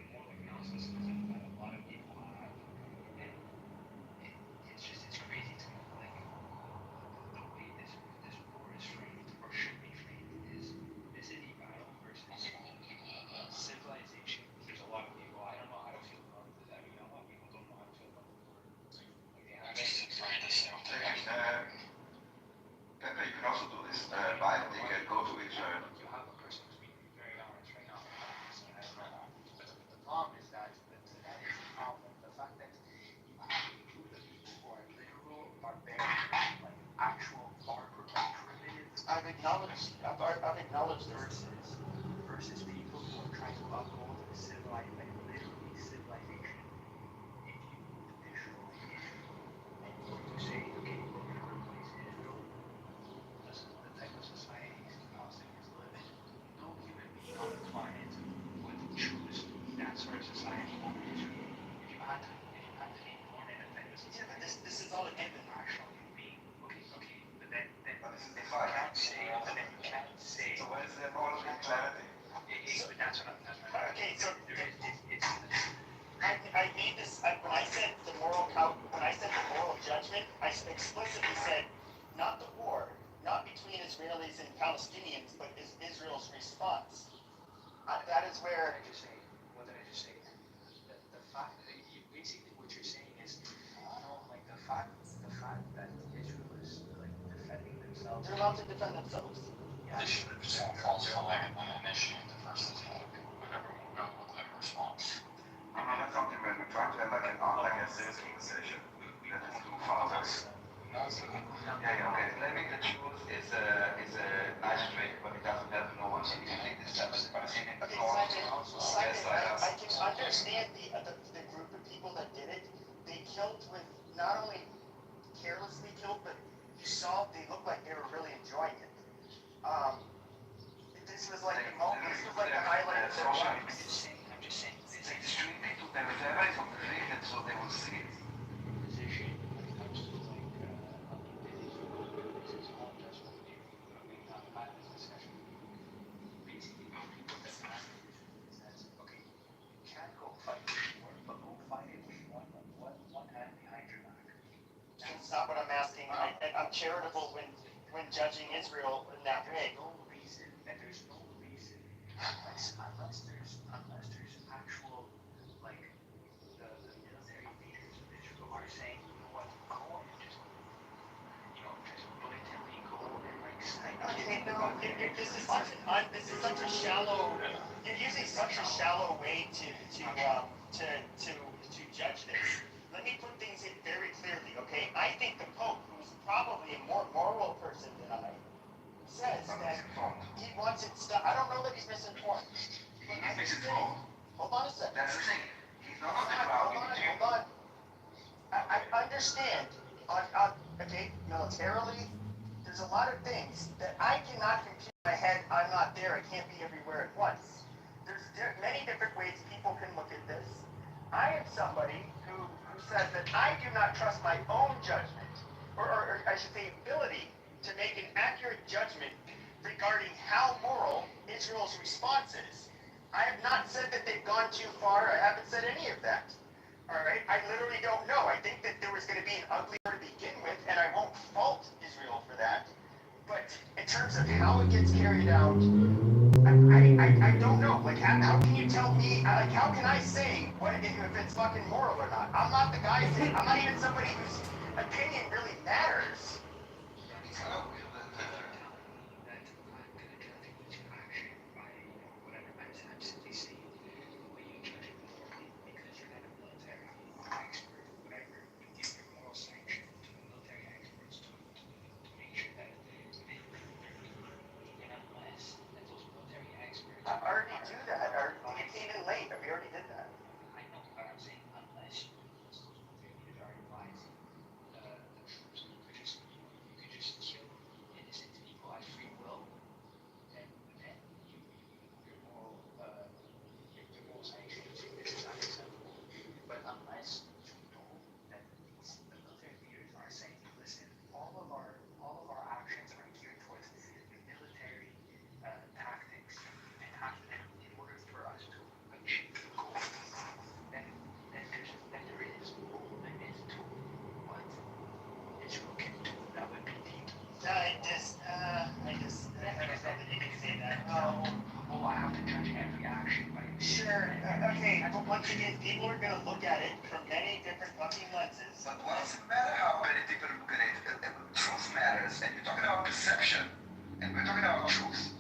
moral analysis that a lot of people have. And it's crazy to me. Like, the way this war is framed, or should be framed, is it a battle versus civilization? There's a lot of people, I don't know how to feel about this. I mean, a lot of people don't know how to feel about the war. Like, they have Pepe, you can also do this. Buy a ticket, go to Israel. You have a person who's being very honest right now. So I don't know. But the problem is that is the problem. The fact that you have a group of people who are literal barbarians, like actual barbar, like primitive. I've acknowledged the versus people who are trying to uphold civilized, like literally civilization. If you destroy Israel and you say, okay, we're going to replace Israel, listen, the type of societies the Palestinians live in, no human being on the planet would choose that sort of society over Israel. If you had to be born in a type of society, but this is all again the rational human being. Okay, but then But this is the you fight. can't say, but then you can't say. So where's the moral clarity? That's what I'm. Okay, so it's I made this when I said the moral judgment, I explicitly said not the war, not between Israelis and Palestinians, but is Israel's response. That is where. What did I just say? The fact that basically what you're saying is, like the fact that Israel is like defending themselves. They're allowed to defend themselves. Yeah. They should have false flag and initiate the first attack. Whatever response. I mean, that's something that we're trying to have like a serious conversation. That is too far away. Yeah, okay. Blaming the Jews the group of people that did it, they killed with not only carelessly killed, but you saw they looked like they were really enjoying it. This was like the moment. This was like the highlight of their life. I'm just saying. It's like streaming to them. Everybody's on the video, so they will see it. Position when it comes to like this is all just what we not part of this discussion. Basically, what we put this on is that okay, you can't go fight this war, but go fight it with one hand behind your back. That's not what I'm asking. I'm charitable when judging Israel in that way. There's no reason unless there's actual like the military leaders of Israel are saying, you know what, go and just blatantly go and like snipe. Okay, no, this is such a shallow. You're using such a shallow way to judge this. Let me put things in very clearly, okay? I think the Pope, who's probably a more moral person than I, says that he wants it stopped. I don't know that he's misinformed. He's misinformed. Hold on a second. That's the thing. He's not Hold on. I understand. Okay, militarily, there's a lot of things that I cannot compute in my head. I'm not there. I can't be everywhere at once. There's many different ways people can look at this. I am somebody who says that I do not trust my own judgment, or I should say ability, to make an accurate judgment regarding how moral Israel's response is. I have not said that they've gone too far. I haven't said any of that. All right? I literally don't know. I think that there was going to be an ugly war to begin with, and I won't fault Israel for that. But in terms of how it gets carried out, I don't know. Like, how can you tell me, like, how can I say if it's fucking moral or not? I'm not the guy saying, I'm not even somebody whose opinion really matters. I already do that. It's even late. We already did that. I know, but I'm saying unless those military leaders are advising the troops, you could just kill innocent people at free will, then your moral sanctions is not acceptable. But unless you know that the military leaders are saying, listen, all of our actions are geared towards military tactics and in order for us to achieve the goal, then there is no limit to what Israel can do. That would be deep. I just don't know that you can say that. I have to judge every action by Sure. Okay, but once again, people are going to look at it from many different fucking lenses. But what does it matter how many people look at it? Truth matters, and you're talking about perception, and we're talking about truth.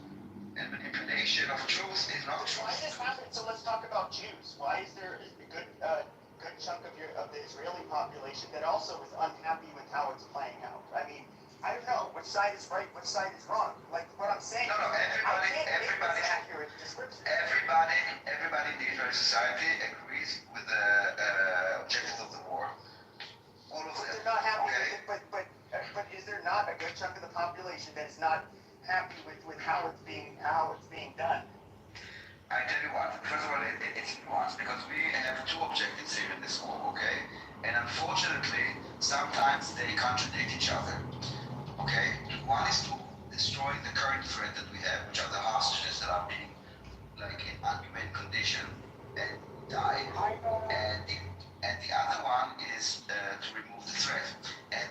And manipulation of truth is not Why truth. this happened? So let's talk about Jews. Why is there a good chunk of the Israeli population that also is unhappy with how it's playing out? I mean, I don't know which side is right, which side is wrong. Like what I'm saying, No, I can't make this accurate description. Everybody in the Israeli society agrees with the objectives of the war. All of But them. they're not happy Okay. with it. But is there not a good chunk of the population that is not happy with how it's being done? I tell you what, first of all, it's nuanced because we have two objectives here in this war, okay? And unfortunately, sometimes they contradict each other, okay? One is to destroy the current threat that we have, which are the hostages that are being, like, in inhumane condition and die. And the other one is to remove the threat. And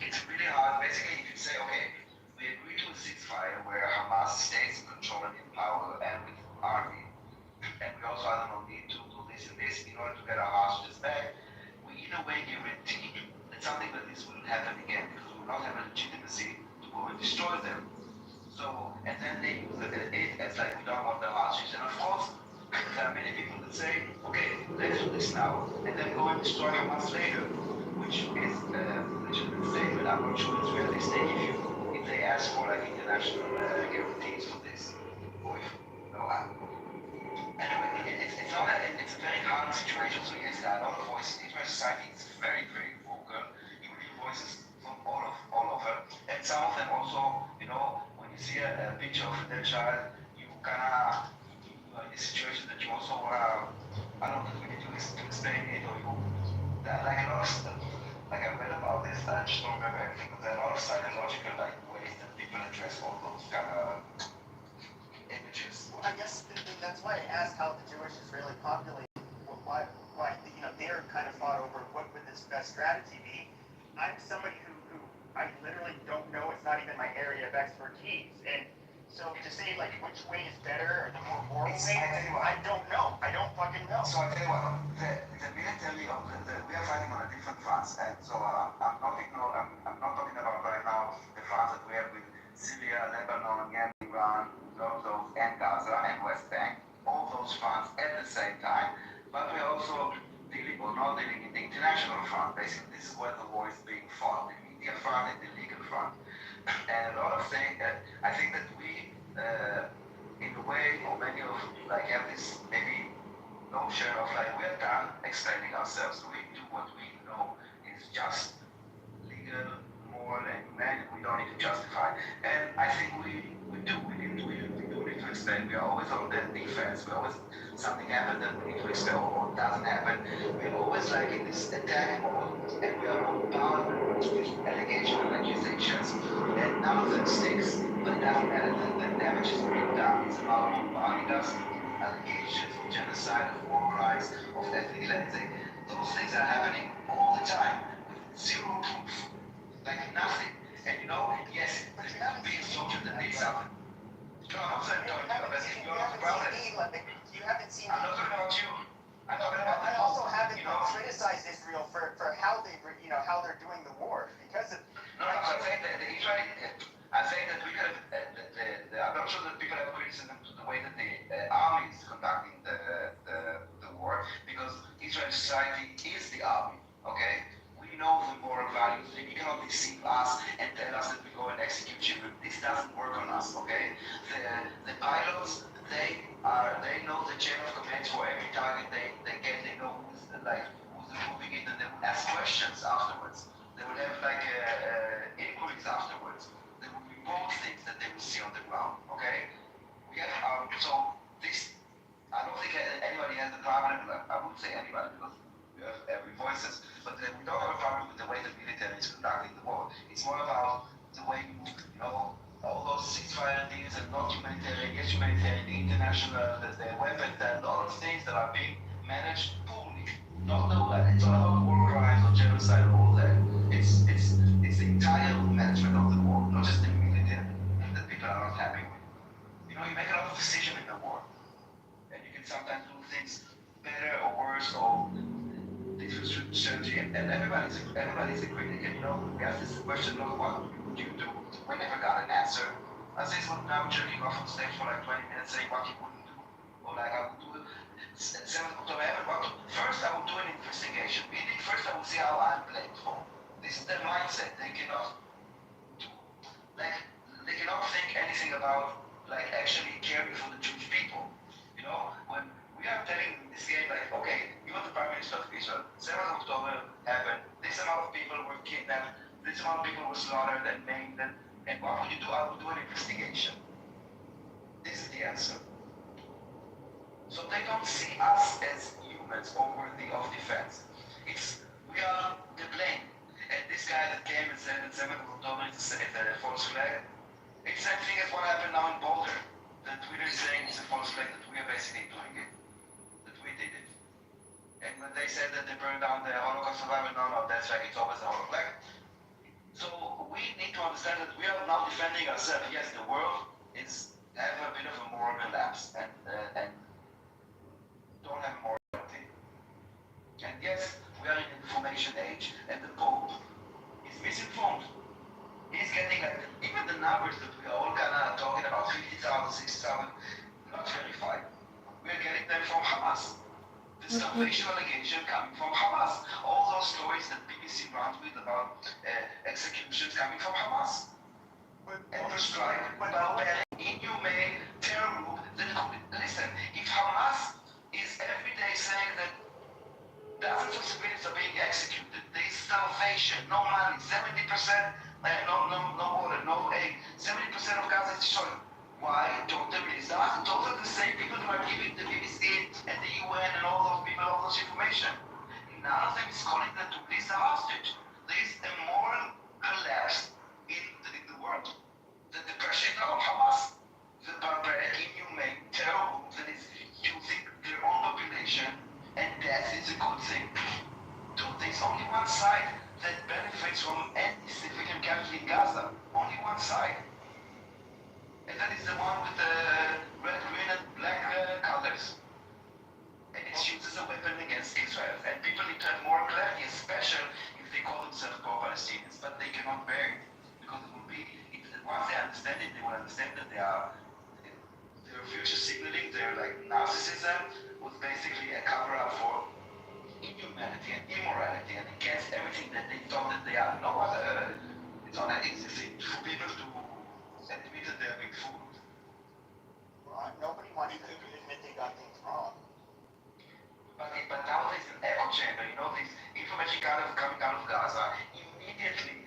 it's really hard. Basically, you can say, okay, we agree to a ceasefire where Hamas stays in control and in power and with army. And we also, I don't know, need to do this and this in order to get our hostages back. We in a way guarantee that something like this will happen again because we will not have a legitimacy to go and destroy them. So, and then they use it as like we don't want the hostages. And of course, there are many people that say, okay, let's do this now, and then go and destroy Hamas later, which is a legitimate statement. I'm not sure it's realistic if they ask for like international guarantees for this. Or if, no, anyway, it's it's not it's a very hard situation. So yes, there are a lot of voices. Israeli society is very, very vocal. You hear voices from all over, and some of them also, when you see a picture of their child, you kinda you are in a situation that you also I don't know that we need to explain it, or like a lot of stuff. Like I read about this, I just don't remember everything, but there are a lot of psychological ways that people address all those kind of images. Well, I guess that's why I asked how the Jewish Israeli population, why they're kind of fought over what would this best strategy be. I'm somebody who I literally don't know. It's not even my area of expertise, and so to say like which way is better or the more moral way, I don't know. I don't fucking know. So I tell you what, the military we are fighting on a different fronts, and so I'm not talking about right now the fronts that we have with Syria, Lebanon, Yemen, Iran, those and Gaza and West Bank, all those fronts at the same time. But we're also dealing or not dealing in the international front. Basically, this is where the war is being fought: the media front and the legal front. And a lot of things, I think that we, in a way, or many of have this maybe notion of we're done explaining ourselves. We do what we know is just, legal, moral, and human. We don't need to justify. And I think we do. We do need to explain. We are always on the defense. We always something happens that we need to explain or doesn't happen. We're always in this attack mode, and we are bound with allegations and accusations, and none of them sticks. But it doesn't matter. The damage is being done. It's about bombarding us, allegations of genocide, of war crimes, of ethnic cleansing. Those things are happening all the time with zero proof, nothing. And yes, but you haven't been soldier that needs something. I'm not talking about you. I'm talking about I also haven't criticized Israel for how they're doing the war because of. No, I'm saying that the Israeli. I'm saying that we could. I'm not sure that people have criticism to the way that the army is conducting the war, because Israeli society is the army. Okay, we know the moral values. You cannot deceive us and tell us that we go and execute children. This doesn't work on us. Okay, the pilots they know the chain of command for every target they get. They know who's moving it, and they will ask questions afterwards. They will have inquiries afterwards. They will report things that they will see on the ground. Okay, we have so this. I don't think anybody has a problem. I would say anybody, because we have every voices, but we don't have a problem with the way the military is conducting the war. It's more about the way all those ceasefire deals and not humanitarian, yes humanitarian, the international, the weapons, there are a lot of things that are being managed poorly. Not it's not about war crimes or genocide or all that. It's the entire management of the war, not just the military, that people are not happy with. You make a lot of decisions in the war, and you can sometimes do things better or worse or different strategy, and everybody's a critic. And we asked this question, what would you do? We never got an answer. Aziz would now jerking off on stage for 20 minutes saying what he wouldn't do. Or I would do it. 7th of October, first I would do an investigation. Meaning first I would see how I'm blamed for. This is their mindset. They cannot do, they cannot think anything about actually caring for the Jewish people. When we are telling this game okay, you are the Prime Minister of Israel, 7th of October happened, this amount of people were kidnapped, this amount of people were slaughtered and maimed, and what would you do? I would do an investigation. This is the answer. So they don't see us as humans or worthy of defense. We are the blame. And this guy that came and said that 7th of October is a false flag, it's the same thing as what happened now in Boulder. The Twitter is saying it's a false flag, that we are basically doing it. That we did it. And when they said that they burned down the Holocaust survivor, no, that's right, it's always a hollow flag. So we need to understand that we are now defending ourselves. Yes, the world have a bit of a moral relapse and don't have morality. And yes, we are in the information age, and the Pope is misinformed. He's getting even the numbers that we are all talking about, 50,000, 60,000, not verified. We are getting them from Hamas. The salvation allegation coming from Hamas. All those stories that BBC runs with about executions coming from Hamas. And the strike, barbaric, inhumane, terror group. Listen, if Hamas is every day saying that thousands of civilians are being executed. There is starvation, no money, 70%, no water, no aid. 70% of Gaza is destroyed. Why don't they release the hostage? Those are the same people who are giving the BBC and the UN and all those people all this information. None of them is calling them to release the hostage. There is a moral collapse in the world. The depression of Hamas, the barbaric, inhumane terror group that is using their own population, and death is a good thing. There's only one side that benefits from any civilian casualty in Gaza. Only one side. And that is the one with the red, green, and black colors. And it's used as a weapon against Israel. And people need to have moral clarity, especially if they call themselves pro-Palestinians. But they cannot bear it. Because it will be, once they understand it, they will understand that their future signaling, their narcissism, was basically a cover-up for inhumanity and immorality and against everything that they thought that they are. No other, it's not an easy thing for people to admit that they're being fooled. Well, nobody wants to admit they got things wrong. But now there's an echo chamber, this information coming out of Gaza immediately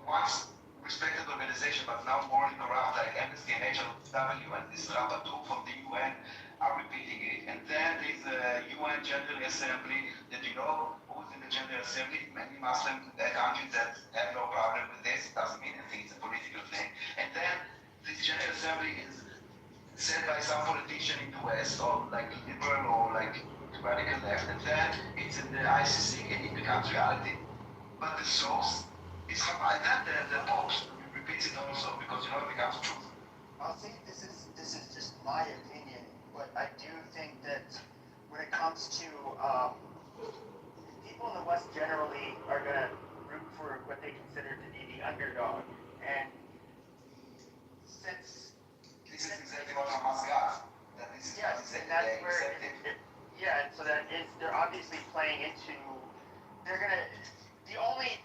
once respected organization, but now morally corrupt like Amnesty and HRW and this rapporteur from the UN are repeating it. And then there's a UN General Assembly that who's in the General Assembly, many Muslim countries that have no problem with this. It doesn't mean anything, it's a political thing. And then this General Assembly is said by some politician in the West, or liberal or radical left, and then it's in the ICC and it becomes reality. But the source is Hamas. And then the Pope repeats it also because it becomes truth. I'll say this is just my opinion, but I do think that when it comes to people in the West generally are going to root for what they consider to be the underdog, and since this is exactly what Hamas got. Yes, and that's where and so they're obviously playing into. They're gonna. The only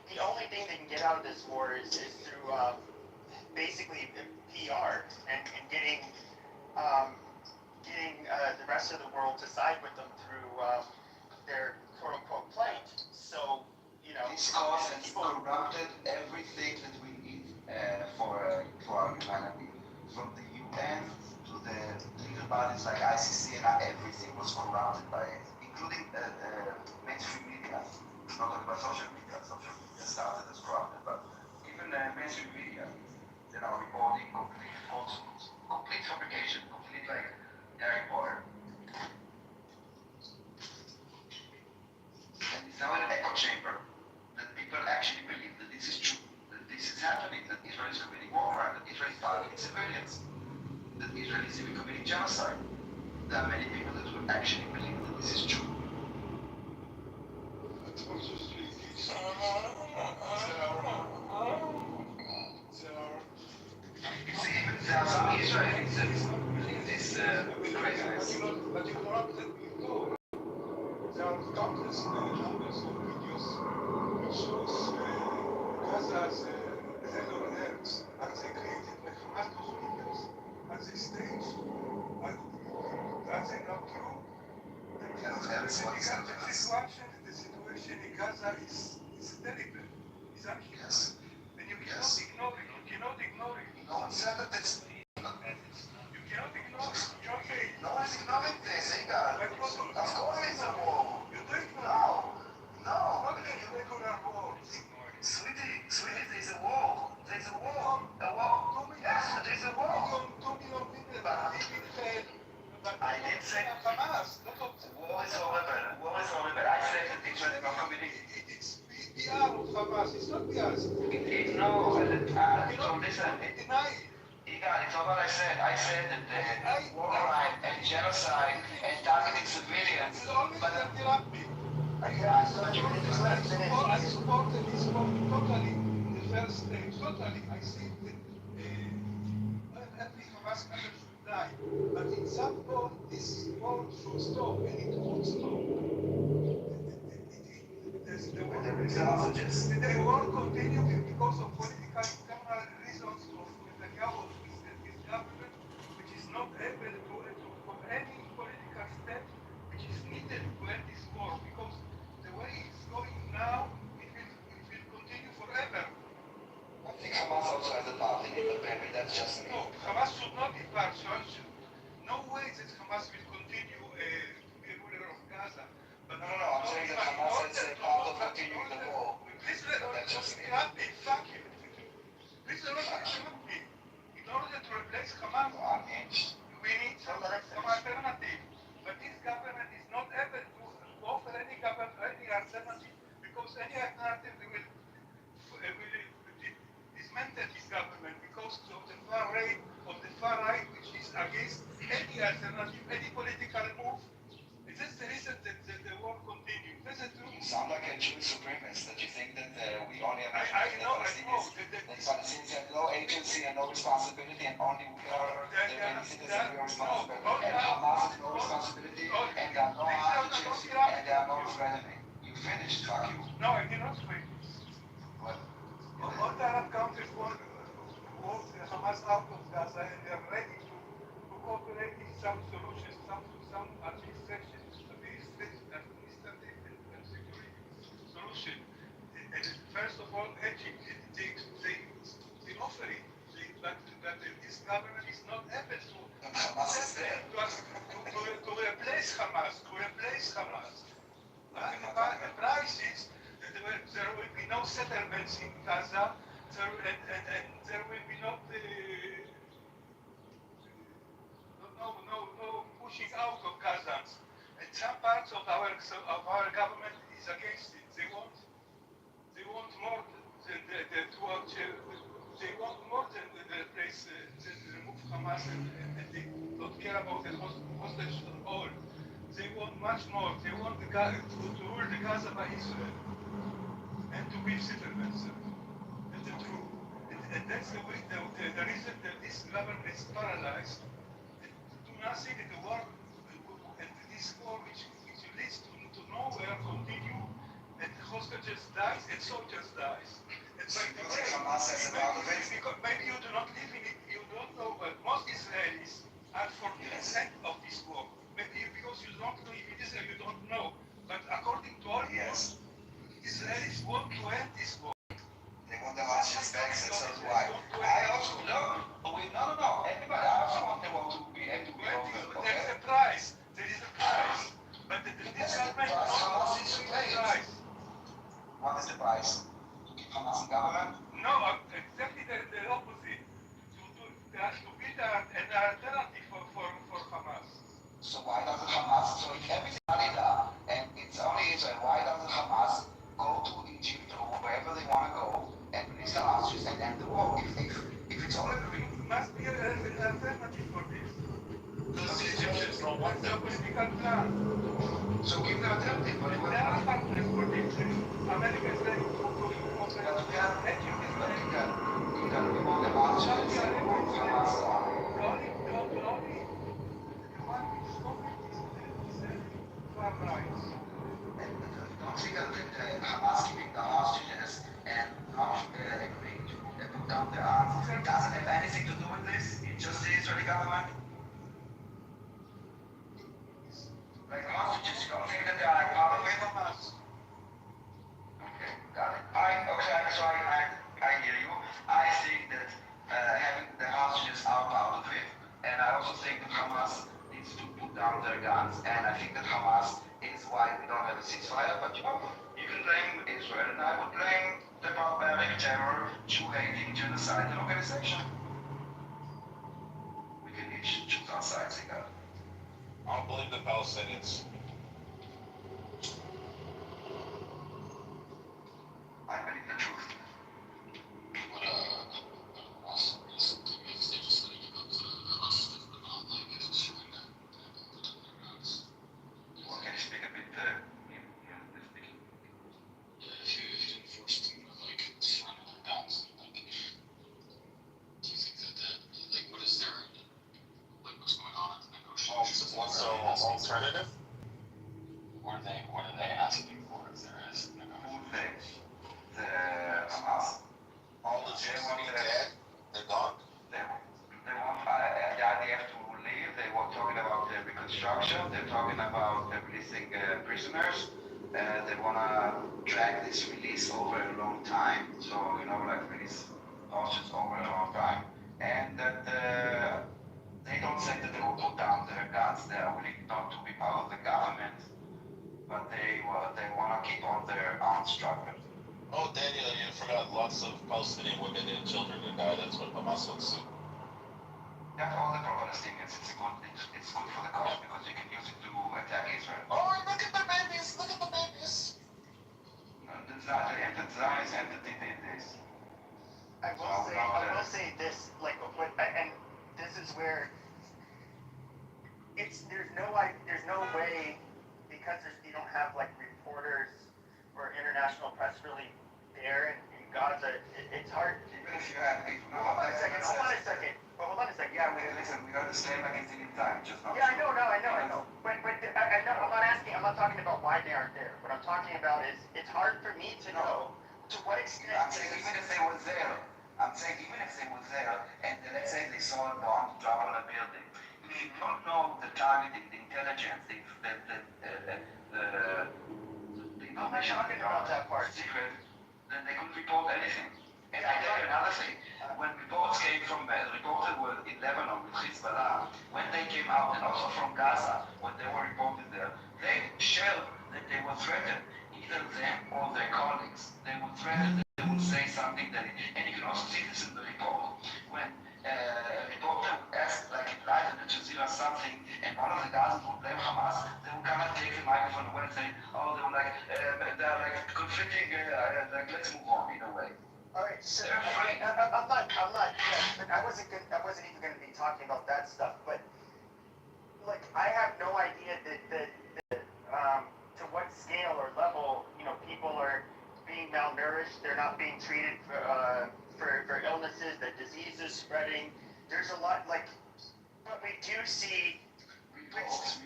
thing they can get out of this war is through basically PR and getting the rest of the world to side with them through their quote unquote plight. So this cause has corrupted everything that we need for our humanity, from the UN to the legal bodies like ICC, and everything was corrupted by it, including mainstream media. I'm not talking about social media. Social media started as corrupted, but even mainstream media, they are reporting complete falsehoods, complete fabrication, complete Harry Potter. And it's now in an echo chamber that people actually believe that this is true, that this is happening, that Israel is committing war, that Israel is targeting civilians, that Israel is even committing genocide. There are many people that will actually believe that this is true. See, even there are some Israelis that believe this craziness. But you corrupted me too. There are countless numbers of videos which shows Gaza as hell on earth, and they created Hamas those videos, and they staged, and that's not true. The situation in Gaza is terrible. It's actually, and you cannot ignore it. No one said that it's... You cannot ignore it. No one's ignoring this, Igal. Of course it's a war. You don't know. No. Not a regular war. Sweetie, there's a war. There's a war. A war. Yes, there's a war. 2 million people I didn't say Hamas. War is horrible. War is horrible. I said that Israel is not committing. It's PR of Hamas. It's not PR. No, listen. Deny it. Igal, it's not what I said. I said that the war crime and genocide and targeting civilians. It's always interrupt me. I support totally the first stage. Totally. I think that every Hamas member should die. But in some point, this war should stop, and it won't stop. The war continues because of political internal reasons of Netanyahu and his government, which is not able to any political step That's just me. No, Hamas should not be partial. No way that Hamas will continue to be a ruler of Gaza. But no, I'm saying that Hamas is a part of continuing the war. Please let me. Fuck you. Please let me interrupt me. In order to replace Hamas, we need some alternative. But this government is not able to offer any alternative because any alternative will dismantle this government because of the far right, which is against any alternative, any political move. This is the reason that the war continues. This is true. You sound like a Jewish supremacist, that you think that we only have that Palestinians have no agency and no responsibility, and only we are the citizens and we are responsible. And Hamas has no responsibility, and there are no hostages, and there are no threatening. You finished, fuck you. No, I did not finish. What? All the Arab countries want Hamas out of Gaza, and they are ready to cooperate in some solutions, some administrative and security solution. And first of all, Egypt, they offer it, but this government is not able to replace Hamas. The price is that there will be no settlements in Gaza, and there will be no pushing out of Gazans. And some parts of our government is against it. They want more they want more than replace remove Hamas, and they don't care about the hostage at all. They want much more. They want to rule the Gaza by Israel and to build settlements. That's the truth. And that's the reason that this government is paralyzed. Do nothing in the war, and this war which leads to nowhere continue, and hostages dies and soldiers dies. And maybe you do not live in it, you don't know, but most Israelis are for the consent of this war. Maybe because you don't live in Israel, you don't know. But according to all yes, Israelis want to end this war. They want the hostages back, and so do I. I also know. No. Everybody, I also want the war to be over. There is a price. But this government not is the price. What is the price? To keep Hamas in government? No, exactly the opposite. To build an alternative for Hamas. So why doesn't Hamas, so if everything is done, and it's only Israel, why doesn't Hamas go to Egypt or wherever they want to go and release the hostages and end the war? If it's all agreed, it must be an alternative for this. Because the Egyptians don't want the political plan. So give them alternative, but there are partners for this. America is ready to cooperate. But we are ready to America. We want the hostages and we want Hamas only. The one which is far right. Don't think that Hamas keeping the hostages and not agreeing to put down the arms doesn't have anything to do with this. It's just the Israeli government. Like hostages, you don't think that they are part of it? Okay, got it. I hear you. I think that having the hostages are part of it, and I also think that Hamas needs to put down their guns, and I think that Hamas is why we don't have a ceasefire, but you can blame Israel, and I would blame the barbaric terror, Jew-hating, genocidal organization. We can each choose our sides again. I don't believe the Palestinians. I believe the truth. Well, can you speak a bit speaking? If you didn't force them to surrender their guns, do you think that what is there, what's going on at the negotiations? What's the alternative? What are they asking for if there is Who thinks? The Hamas? All the Jews want to be dead? They're gone? They want the IDF to leave. They were talking about the reconstruction. They're talking about releasing prisoners. They want to drag this release over a long time. So, like release hostages over a long time. and that they don't say that they will put down their guns. They are willing not to be part of the government, but they want to keep on their arms struggle. Oh, Daniel, you forgot lots of Palestinian women and children who died. That's what Hamas wants to. That's all the Palestinians. It's good for the cause because you can use it to attack Israel. Oh, look at the babies! Look at the babies! No, the Zionist entity did this. I will say this, like, and this is where there's no way, because you don't have like reporters or international press really there in Gaza. It's hard. Even if you have, hold on a second. Yeah, listen, we understand like it's in time, just not. Yeah, I know. But I'm not talking about why they aren't there. What I'm talking about is it's hard for me to know to what extent. I'm saying even if they were there, and let's say they saw a bomb drop on a building, if you don't know the targeting, the intelligence, the information about that part secret, then they couldn't report anything. And I tell you another thing, when reports came from reported were in Lebanon with Hezbollah, when they came out, and also from Gaza, when they were reported there, they shared that they were threatened, either them or their colleagues. They were threatened that they would say something that, and you can also see this in the report, when a reporter asked, like in live at Al Jazeera something, and one of the Gazans would blame Hamas, they would come and take the microphone away and say, oh, they were like, they're like conflicting, like let's move on in a way. All right, so I'm not. I wasn't even going to be talking about that stuff. But like, I have no idea that to what scale or level, people are being malnourished. They're not being treated for illnesses. The disease is spreading. There's a lot but we do see reports.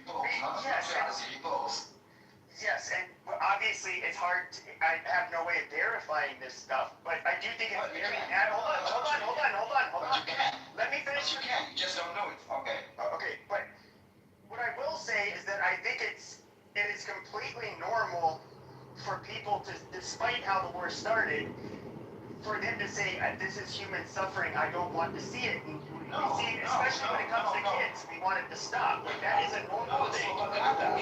Yes, and obviously it's hard. I have no way of verifying this stuff, but I do think it's very. Hold on. Let me finish. You can. You just don't know it. Okay. Okay, but what I will say is that I think it is completely normal for people to, despite how the war started, for them to say this is human suffering. I don't want to see it. And especially when it comes to kids, we want it to stop. Like that is a normal thing.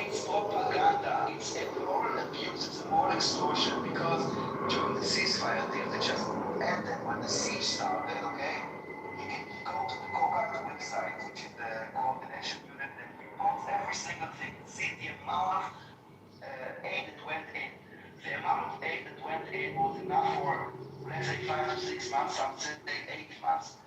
It's propaganda. It's a moral abuse. It's a moral extortion because during the ceasefire deal, they just ended when the siege started. Okay, you can go to the COGAT website, which is the coordination unit that reports every single thing. See the amount of aid that went in. The amount of aid that went in was enough for, let's say, 5 to 6 months. Some say 8 months.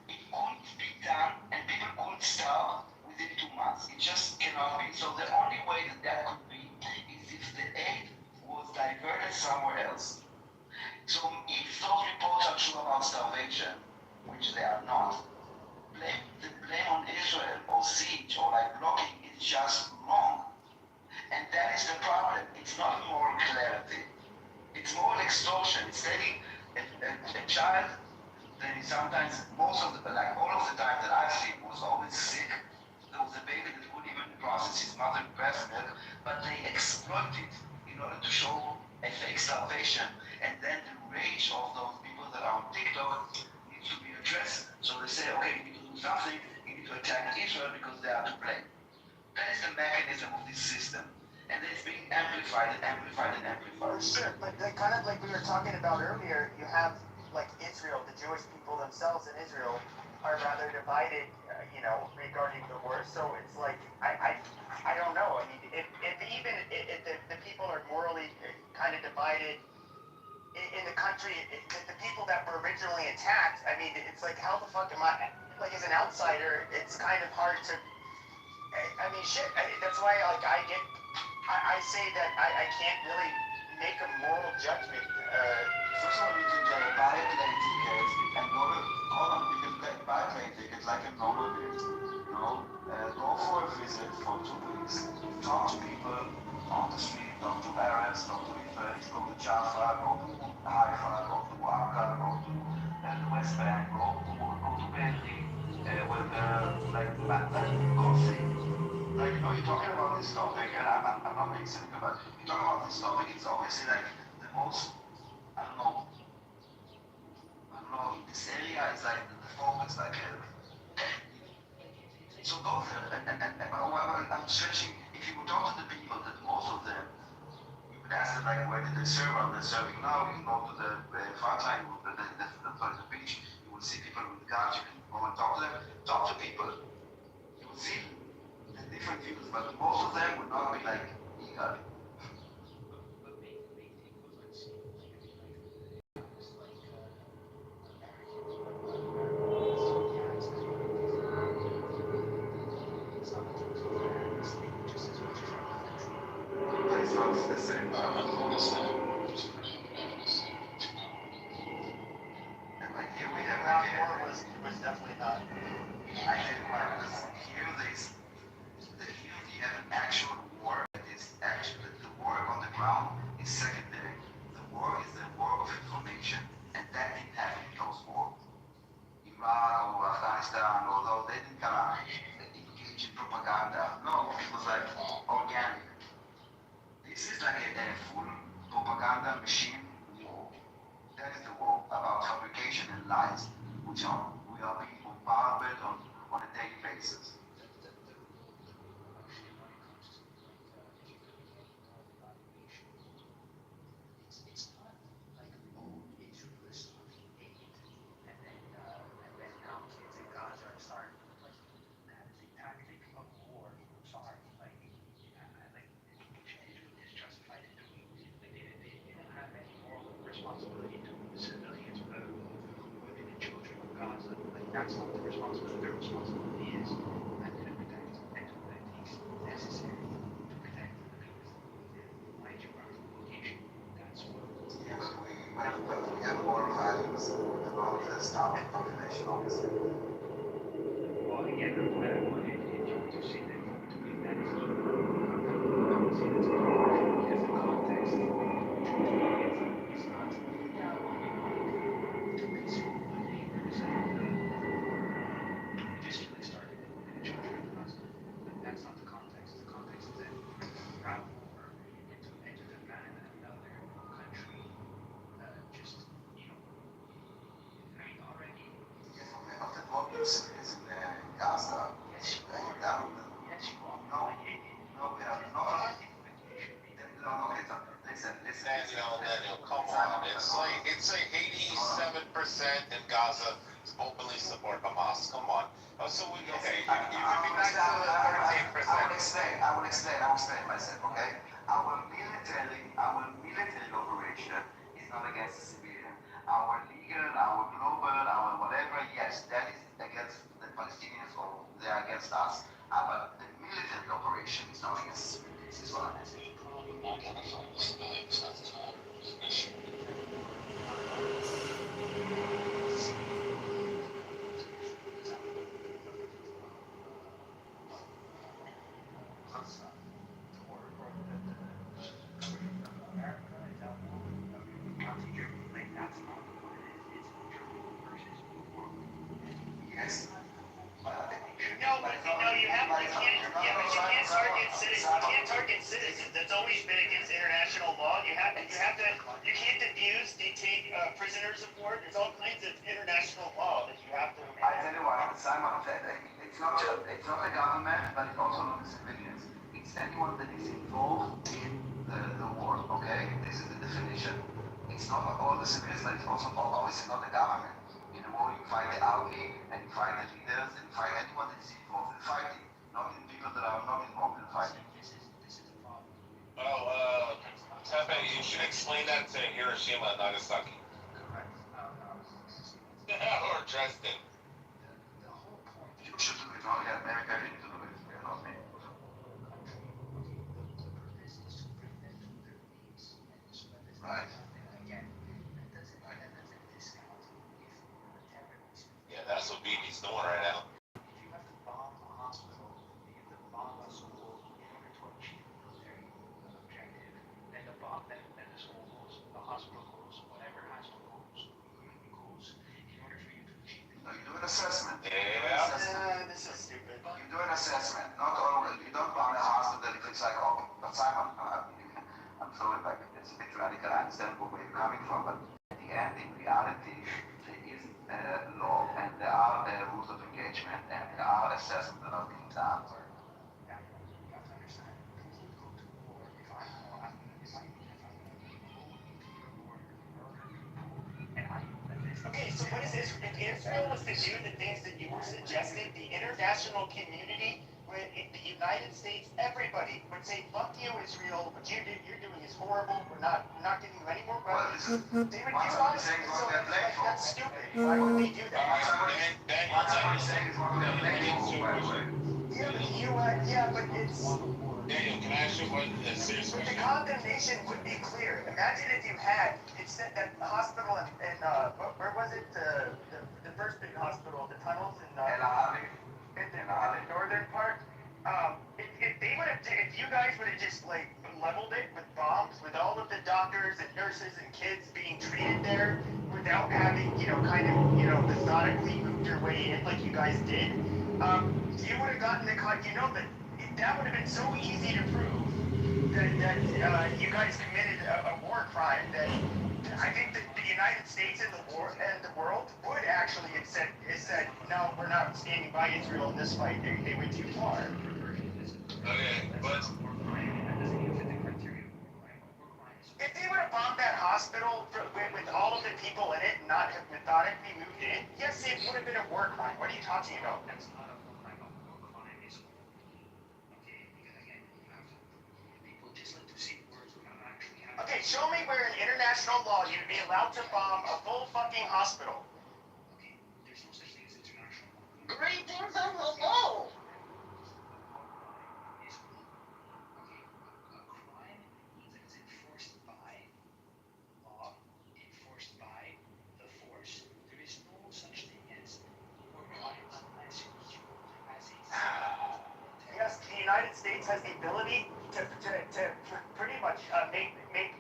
It couldn't be done, and people couldn't start within 2 months. It just cannot be. So the only way that could be is if the aid was diverted somewhere else. So if those reports are true about starvation, which they are not, the blame on Israel or siege or blocking is just wrong. And that is the problem. It's not moral clarity. It's moral extortion. It's taking a child. Then sometimes, all of the time that I've seen was always sick. There was a baby that couldn't even process his mother's breast milk, but they exploit it in order to show a fake starvation. And then the rage of those people that are on TikTok needs to be addressed. So they say, okay, you need to do something, you need to attack Israel because they are to blame. That is the mechanism of this system. And it's being amplified. Sure, but kind of like we were talking about earlier, you have like Israel, the Jewish people themselves in Israel are rather divided, regarding the war. So it's like, I don't know. I mean, if the people are morally kind of divided in the country, the people that were originally attacked, I mean, it's like, how the fuck am I, like as an outsider, it's kind of hard to, I mean, shit, that's why I say that I can't really make a moral judgment. First of all, you can buy a plane ticket and you can buy a plane ticket like a normal date. Go for a visit for 2 weeks. Talk to people on the street, talk to Arabs, talk to Israelis, go to Jaffa, go to Haifa, go to Raqqa, go to the West Bank, go to Beirut, coffee. You're talking about this topic, and I'm not being cynical, but you're talking about this topic, it's obviously like the most, I don't know, this area is like the focused like hell. So go there, and I'm searching, if you would talk to the people, that most of them, you would ask them like, where did they serve? Are they serving now? You can go to the front line, the beach, you will see people with guns, you can go and talk to them, talk to people. You will see the different views, but most of them would not be like eager. It's not the same. And like here we have Round four was definitely not. I didn't like this. Here we have an actual war that is actually, the war on the ground is secondary. The war is the war of information, and that didn't happen in those wars. Iran or Afghanistan, although they didn't kind of engage in propaganda. No, it was like organic. This is like a full propaganda machine war. That is the war about fabrication and lies, which we are being bombarded on a daily basis. Responsibility to the civilians, the women and children of Gaza. Like that's not the responsibility. Their responsibility is to protect what it takes necessary to protect the people in my geographical location. That's what. Yeah, but we have moral values and all of this stuff, population, obviously. Well, again, I'm glad I wanted to say that to me that is I would say that's as a context. It's not to peaceful neighbors and it just really started in the children of Gaza. But that's not the context. The context is that travel war and to defend another country, just, you know, I mean, already. Yeah, of the populace is in Gaza. Yes, you are. Down. Yes, you are. No, we are not. No, listen. Daniel, come on. It's like 87% in Gaza openly support Hamas. Come on. So we, okay, you can be back to the 13%. I will explain myself, okay? Our military operation is not against the civilian. Our legal, our global, our whatever, yes, that is against the Palestinians or they are against us. But the military operation is not against the civilians. This is what I'm saying. Yes. You can't target citizens. That's always been against international law. You can't abuse, detain prisoners of war. There's all kinds of international law that you have to. I tell you what, Simon, it's not the government, but it's also not the civilians. It's anyone that is involved in the war, okay? This is the definition. It's not all the civilians, but it's also obviously not the government. In the war, you fight the army, and you fight the leaders, and you fight anyone that is involved in fighting, not in people that are not involved in fighting. Well, Tepe, you should explain that to Hiroshima and Nagasaki. Correct. Or Dresden. The whole point. You should do it, not America didn't do it, not me. Right. Yeah, that's what BB's doing right now. If you have to bomb a hospital, you have to bomb a school in order to achieve a military objective, then the school goes, the hospital goes, whatever hospital goes, in order for you to achieve it. No, you do an assessment. Yeah. This is stupid. You do an assessment, not always. You don't bomb a hospital if it's like, oh, but Simon, I'm sorry, like, it's a bit radical, I understand Okay, so what is this? If Israel was to do the things that you were suggesting, the international community, the United States, everybody would say, "Fuck you, Israel. What you're doing is horrible. We're not giving you any more weapons." They would do all this. So that's stupid. Why would they do that? Yeah, but it's. Daniel, can I ask you one serious But the question? condemnation would be clear. Imagine if you had, it said that the hospital in where was it? The first big hospital, the tunnels in the northern part. If they would have, if you guys would have just like leveled it with bombs, with all of the doctors and nurses and kids being treated there, without having, kind of, methodically moved your way in like you guys did, you would have gotten the that would have been so easy to prove that you guys committed a war crime that I think that the United States and the world would actually have said, no, we're not standing by Israel in this fight. They went too far. Okay, but if they would have bombed that hospital with all of the people in it and not have methodically moved in, yes, it would have been a war crime. What are you talking about? That's not a war crime. A war crime is okay, because again, you have to, people just like to say words without actually having. Okay, show me where in international law you'd be allowed to bomb a full fucking hospital. Okay, there's no such thing as international law. Great things on the law. Yes, the United States has the ability to pretty much make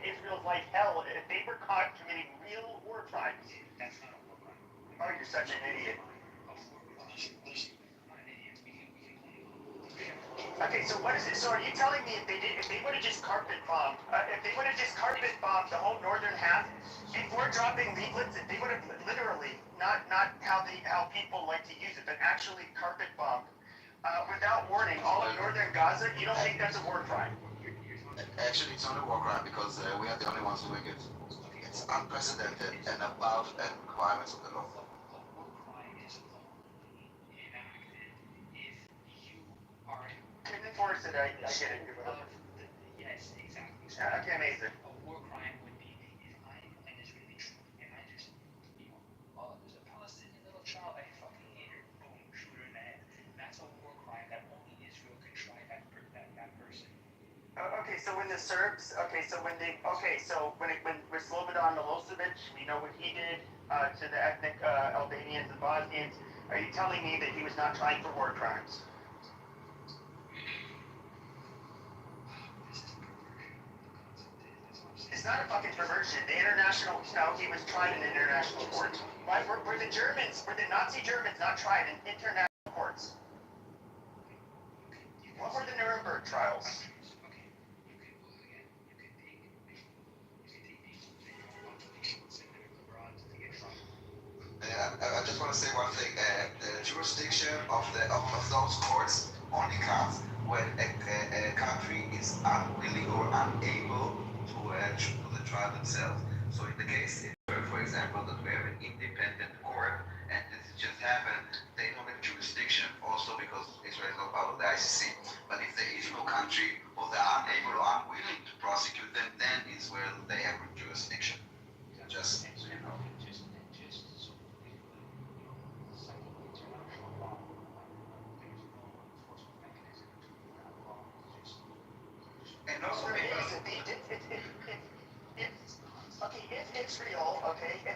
Israel's life hell if they were caught committing real war crimes. That's not a war crime. Oh, you're such an idiot. Okay, so what is it? So are you telling me if they would have just carpet bombed the whole northern half before dropping leaflets, if they would have literally not how people like to use it, but actually carpet bombed without warning all of northern Gaza, you don't think that's a war crime? Actually, it's not a war crime because we are the only ones doing it. It's unprecedented and above the requirements of the law. Couldn't enforce it, I get it. Yes, exactly. Okay, amazing. A war crime would be if I'm an Israeli troop and I just, there's a Palestinian little child, I fucking hate her, boom, shoot her in the head. That's a war crime that only Israel can try that person. Okay, so when the Serbs, when Slobodan Milosevic, we know what he did to the ethnic Albanians and Bosnians. Are you telling me that he was not trying for war crimes? It's not a fucking perversion. He was tried in international courts. Why were the Nazi Germans not tried in international courts? What were the Nuremberg trials? I just want to say one thing. The jurisdiction of those courts only comes when a country is unwilling or unable to do the trial themselves. So in the case, for example, that we have an independent court, and this just happened, they don't have jurisdiction also because Israel is not part of the ICC. But if there is no country or they are unable or unwilling to prosecute them, then is where they have jurisdiction. Just so you know. And also, if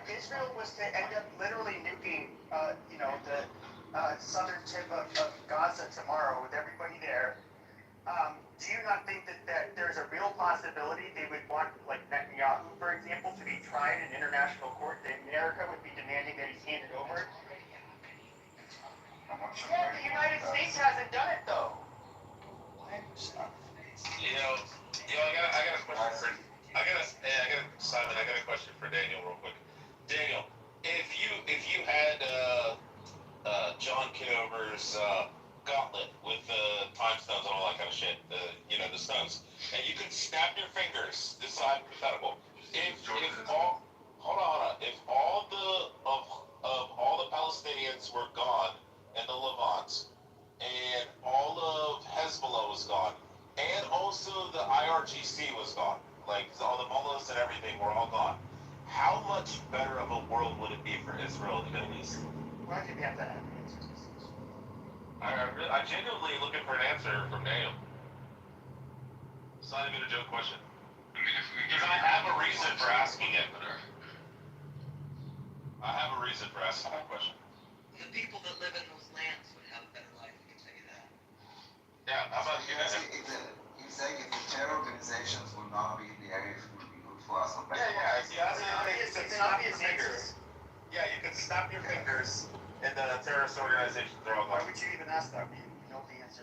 Israel was to end up literally nuking, the southern tip of Gaza tomorrow with everybody there, do you not think that there's a real possibility they would want, like Netanyahu, for example, to be tried in international court? That America would be demanding that he's handed over? Yeah, the United States hasn't done it though. I got a question Simon, I got a question for Daniel real quick. Daniel, if you had John Kitover's gauntlet with the time stones and all that kind of shit, the stones, and you could snap your fingers, this is hypothetical, thought. How much better of a world would it be for Israel and the Middle East? Why do we have to have answers? I genuinely looking for an answer from Daniel. It's not even a joke question. I mean, Because I have a reason for asking it. I have a reason for asking that question. The people that live in those lands would have a better life, I can tell you that. Yeah, how about you guys? He's saying if the terror organizations would not be in the area, it would be good for us. Yeah. It's an obvious answer. Yeah, you can snap your fingers, and the terrorist organizations are all Why gone. would you even ask that? You know the answer.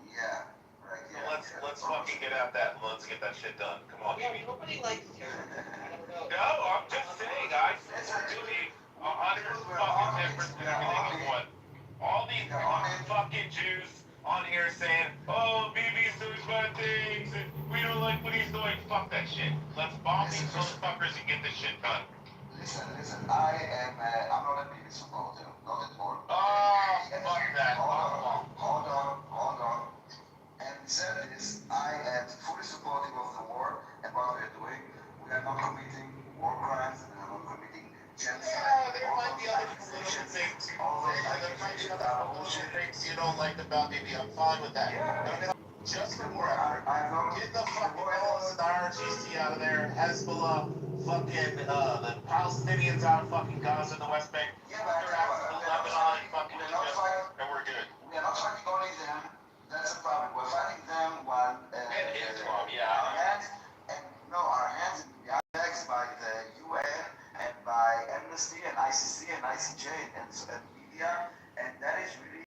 Yeah, right. So let's fucking get at that and let's get that shit done. Come on, Yeah, Jimmy. nobody likes terror. I don't know. No, I'm just saying, I really, there's fucking difference between what all these fucking Jews on here saying, oh, Bibi's doing bad things, and we don't like what he's doing. Fuck that shit. Let's bomb these motherfuckers and get this shit done. Listen, I'm not a Bibi supporter, not at all. Oh, fuck that. Hold on. And said this, I am fully supportive of the war and what we are doing. We are not committing war crimes, we are not committing genocide. Yeah, there might be other little things. There might be other little things you don't like about Bibi. I'm fine with that. Yeah. Just for war. Get the fucking Hezbollah and the RGC out of there. Hezbollah, fucking, the Palestinians out of fucking Gaza and the West Bank. Yeah, but Lebanon and fucking Egypt, and we're good. We are not fighting only them. That's a problem. We're fighting them while And Islam, yeah. our hands in the bags by the UN and by Amnesty and ICC and ICJ and media, and that is really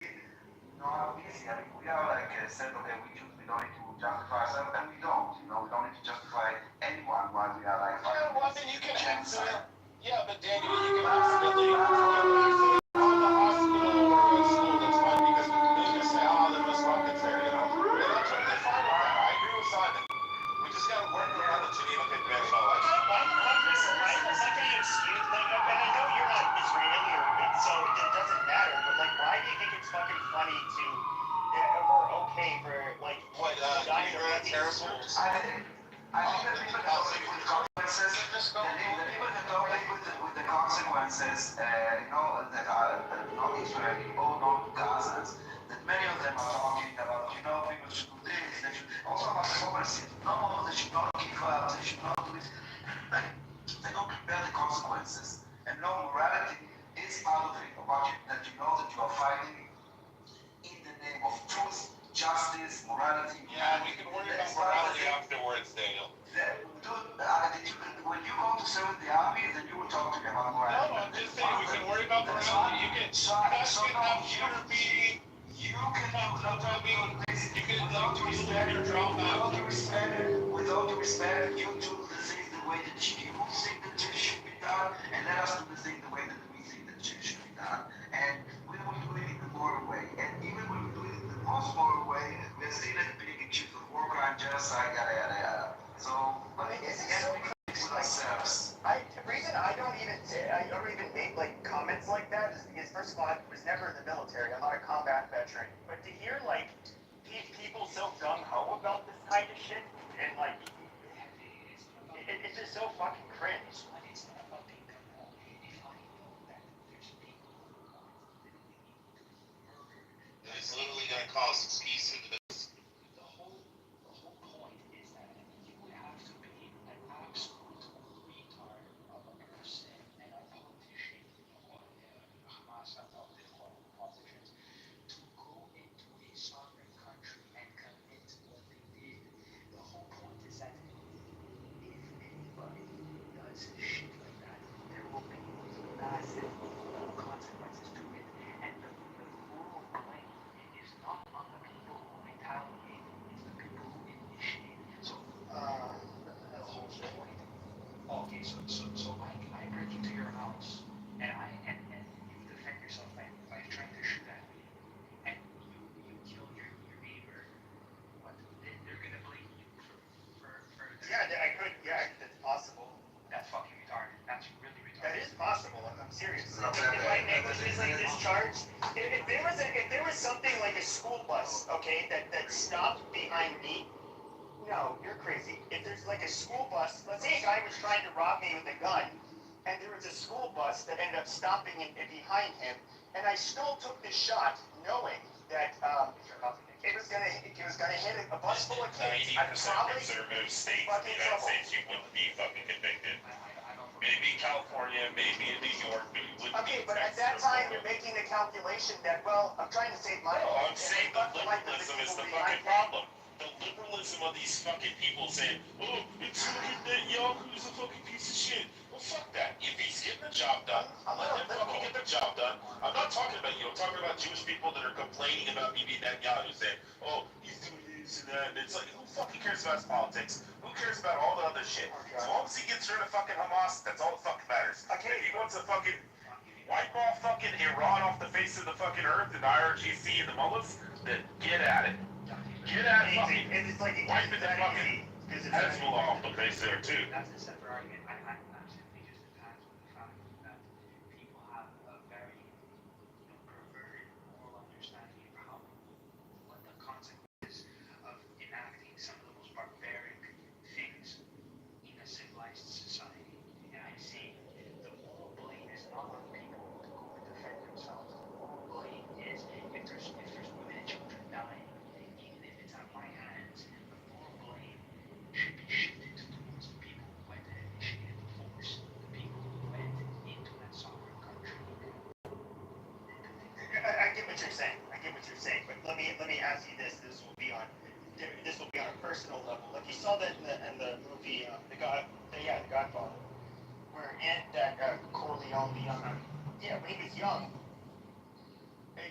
not easy. I mean, we are like said, okay, we don't need to justify ourselves, and we don't. You know, we don't need to justify anyone while we are like. Yeah, well, I mean, you can accidentally. Yeah, but Daniel, you can accidentally on the hospital or a school. That's fine because they just say, oh, there was rockets there, you know. And that's totally fine with that. I agree with Simon. We just gotta work around the Geneva Convention. All that shit. I'm not getting excused. Like, and I know you're not Israeli so it doesn't matter. But like, why do you think it's fucking funny to, or okay for like, What? Terrorism? I think that people that don't live with the consequences, the people that don't live with the consequences, that are not Israeli or not Gazans, that many of them are talking about, people should do this, they should, also about democracy, no, they should not give up, they should not do this. They don't prepare the consequences. And no, morality is part of it, that you know that you are fighting in the name of truth, justice, morality. Yeah, we can worry about morality afterwards, Daniel. When you go to serve in the army, then you will talk to me about morality. No, I'm just saying we can worry about morality. You can have shooter beating. You can have your job out. With all due respect, you do the things the way that you think that it should be done, and let us do the thing the way that we think that it should be done. And we will do it in the moral way. And even when we do it in the most moral way, we are still at being accused of war crime, genocide, yada yada yada. So, I mean, it's again, we with ourselves. The reason I don't even make like comments like that is because first of all, I was never in the military. I'm not a combat veteran. But to hear like people so gung ho about this kind of shit and like it's just so fucking cringe. It's literally gonna cause peace into this. The whole point is that you would have to be an absolute retard of a person and a politician or Hamas of the politicians to go into a sovereign country and commit what they did. The whole point is that if anybody does shit like that, there will be massive consequences to it. And the moral blame is not on the people who retaliate, it's the people who initiate. So, the whole point. Okay, so I break into your house, and you defend yourself by trying to shoot at me, and you kill your neighbor. What? They're gonna blame you for That's possible. That's fucking retarded. That's really retarded. That is possible. I'm serious. If my negligence like discharged, if there was something like a school bus, okay, that stopped behind me, No, you're crazy. If there's like a school bus, let's say a guy was trying to rob me with a gun, and there was a school bus that ended up stopping behind him, and I still took the shot, knowing that it was gonna hit a bus full of kids. 90% conservative states in the United States, you wouldn't be fucking convicted. Maybe California, maybe in New York, but you wouldn't. Okay, but at that time you're making the calculation that, well, I'm trying to save money. No, I'm saying the liberalism is the fucking problem. The liberalism of these fucking people saying, oh, it's fucking that Yahoo's a fucking piece of shit. Well, fuck that. If he's getting the job done, let him fucking get the job done. I'm not talking about you. I'm talking about Jewish people that are complaining about Bibi Netanyahu saying, oh, he's doing this and that. And it's like, who fucking cares about his politics? Who cares about all the other shit? As long as he gets rid of fucking Hamas, that's all that fucking matters. Okay, if he wants to fucking wipe off fucking Iran off the face of the fucking earth and the IRGC and the mullahs, then get at it. Get at it. And it's like, wipe it the fucking Hezbollah off the face there too. That's a separate argument. I simply just attach to the fact that people have a very perverted moral understanding of how what the consequences of enacting some of the most barbaric things in a civilized society. And I see the moral blame is not on people to go and defend themselves. The moral blame is if there's women and children dying, even if it's at my hands, the moral blame should be shifted towards the people who went and initiated the force, the people who went into that sovereign country. I get what you're saying. But let me ask you this. This will be on a personal level. Like you saw that in the movie, The Godfather, where Corleone, the young, when he was young.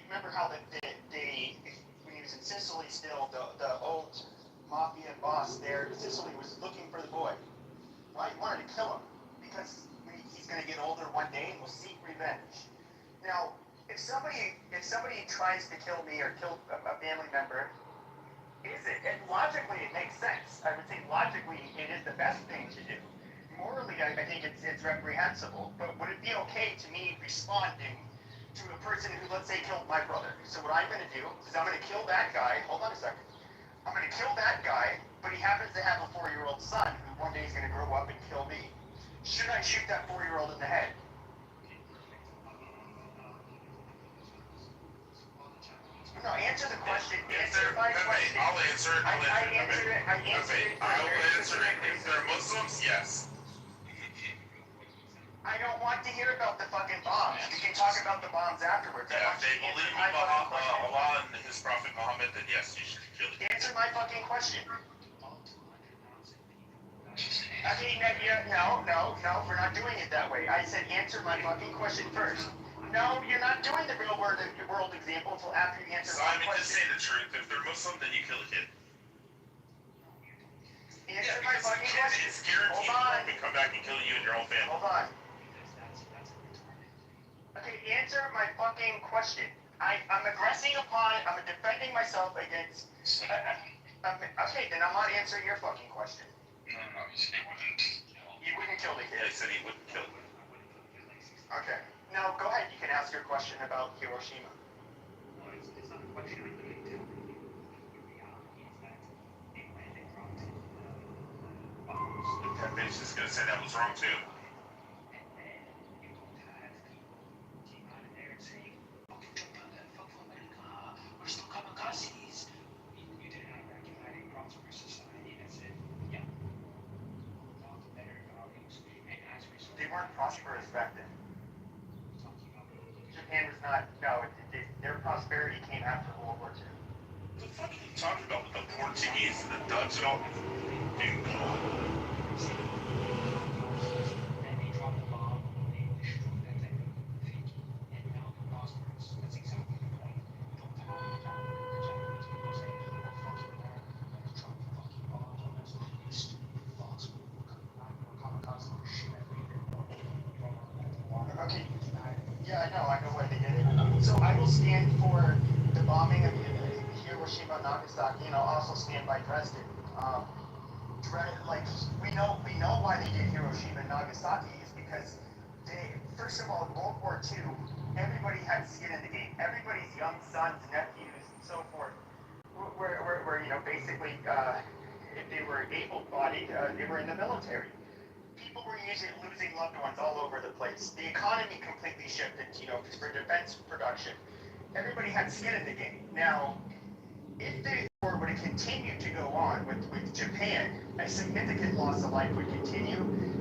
Remember how they when he was in Sicily still, the old mafia boss there in Sicily was looking for the boy. Why? He wanted to kill him because he's going to get older one day and will seek revenge. Now, if somebody tries to kill me or kill a family member, logically it makes sense. I would say logically it is the best thing to do. Morally, I think it's reprehensible. But would it be okay to me responding to a person who, let's say, killed my brother? So what I'm going to do is I'm going to kill that guy. Hold on a second. I'm going to kill that guy, but he happens to have a 4-year-old son who one day is going to grow up and kill me. Should I shoot that 4-year-old in the head? No, answer the question. Answer my question. I'll answer it. I answered it. I will answer it. If they're Muslims, yes. I don't want to hear about the fucking bombs. We can talk about the bombs afterwards. Yeah, if they believe in Allah and his Prophet Muhammad, then yes, you should kill them. Answer my fucking question. Okay, no, we're not doing it that way. I said answer my fucking question first. No, you're not doing the real world example until after you answer my Simon, question. just say the truth. If they're Muslim, then you kill a kid. Answer my fucking question. It's guaranteed to come back and kill you and your whole family. Hold on. Okay, answer my fucking question. I'm defending myself against. Okay, then I'm not answering your fucking question. No, he said he wouldn't kill. You wouldn't kill the Yeah, kid. he said he wouldn't kill him. Okay. Now go ahead. You can ask your question about Hiroshima. No, it's not a question I couldn't tell you. The reality is that they went and dropped bombs. That bitch is gonna say that was wrong too. And then you don't have people who came out of there and saying, fuck America, we're still kamikazes. You didn't have a democratic prosperous society that said, yeah, we'll talk better values. And as a result, They weren't prosperous back then. talking about Japan was not. No, their prosperity came after World War II. What the fuck are you talking about with the Portuguese and the Dutch and all? Dude, come on. and they dropped the bomb, they destroyed that thing, and now they're prosperous. That's exactly the point. You don't have the Japanese people saying, fuck America, we're gonna drop fucking bombs on us. You stupid fucks, we're coming back, we're kamikaze, we're shit every year. You don't want that to water. Okay. Yeah, I know why they did it. So I will stand for the bombing of Hiroshima and Nagasaki, and I'll also stand by Dresden. We know why they did Hiroshima and Nagasaki is because first of all, World War II, everybody had skin in the game. Everybody's young sons, nephews, and so forth were basically if they were able-bodied, they were in the military. People were losing loved ones all over the place. The economy completely shifted, for defense production. Everybody had skin in the game. Now, if the war were to continue to go on with Japan, a significant loss of life would continue.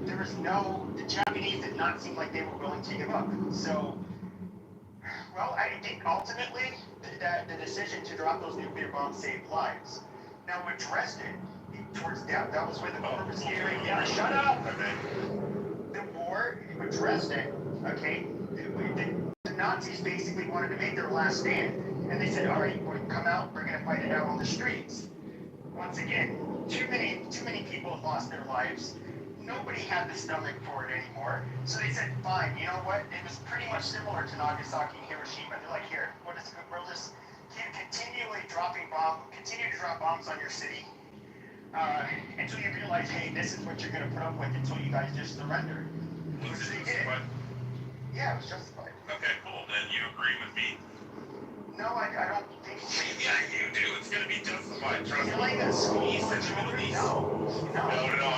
The Japanese did not seem like they were willing to give up. So, well, I think ultimately that the decision to drop those nuclear bombs saved lives. Now with Dresden, that was where the war was getting ready. Yeah, shut up! The war with Dresden, okay, the Nazis basically wanted to make their last stand. And they said, all right, we're come out, we're going to fight it out on the streets. Once again, too many people have lost their lives. Nobody had the stomach for it anymore. So they said, fine, you know what? It was pretty much similar to Nagasaki and Hiroshima. They're like, here, we'll just continue to drop bombs on your city until you realize, hey, this is what you're going to put up with until you guys just surrender. Was it justified? Yeah, it was justified. Okay, cool. Then you agree with me? No, I don't think so. Yeah, you do. It's going to be justified. Trust me. Killing the schools in the Middle East. No. I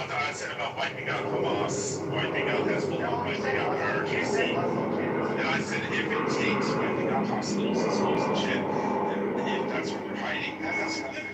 thought I said about wiping out Hamas, wiping out Hezbollah, wiping out RGC. And I said if it takes wiping out hospitals and schools and shit, and if that's what we're hiding, that's fine.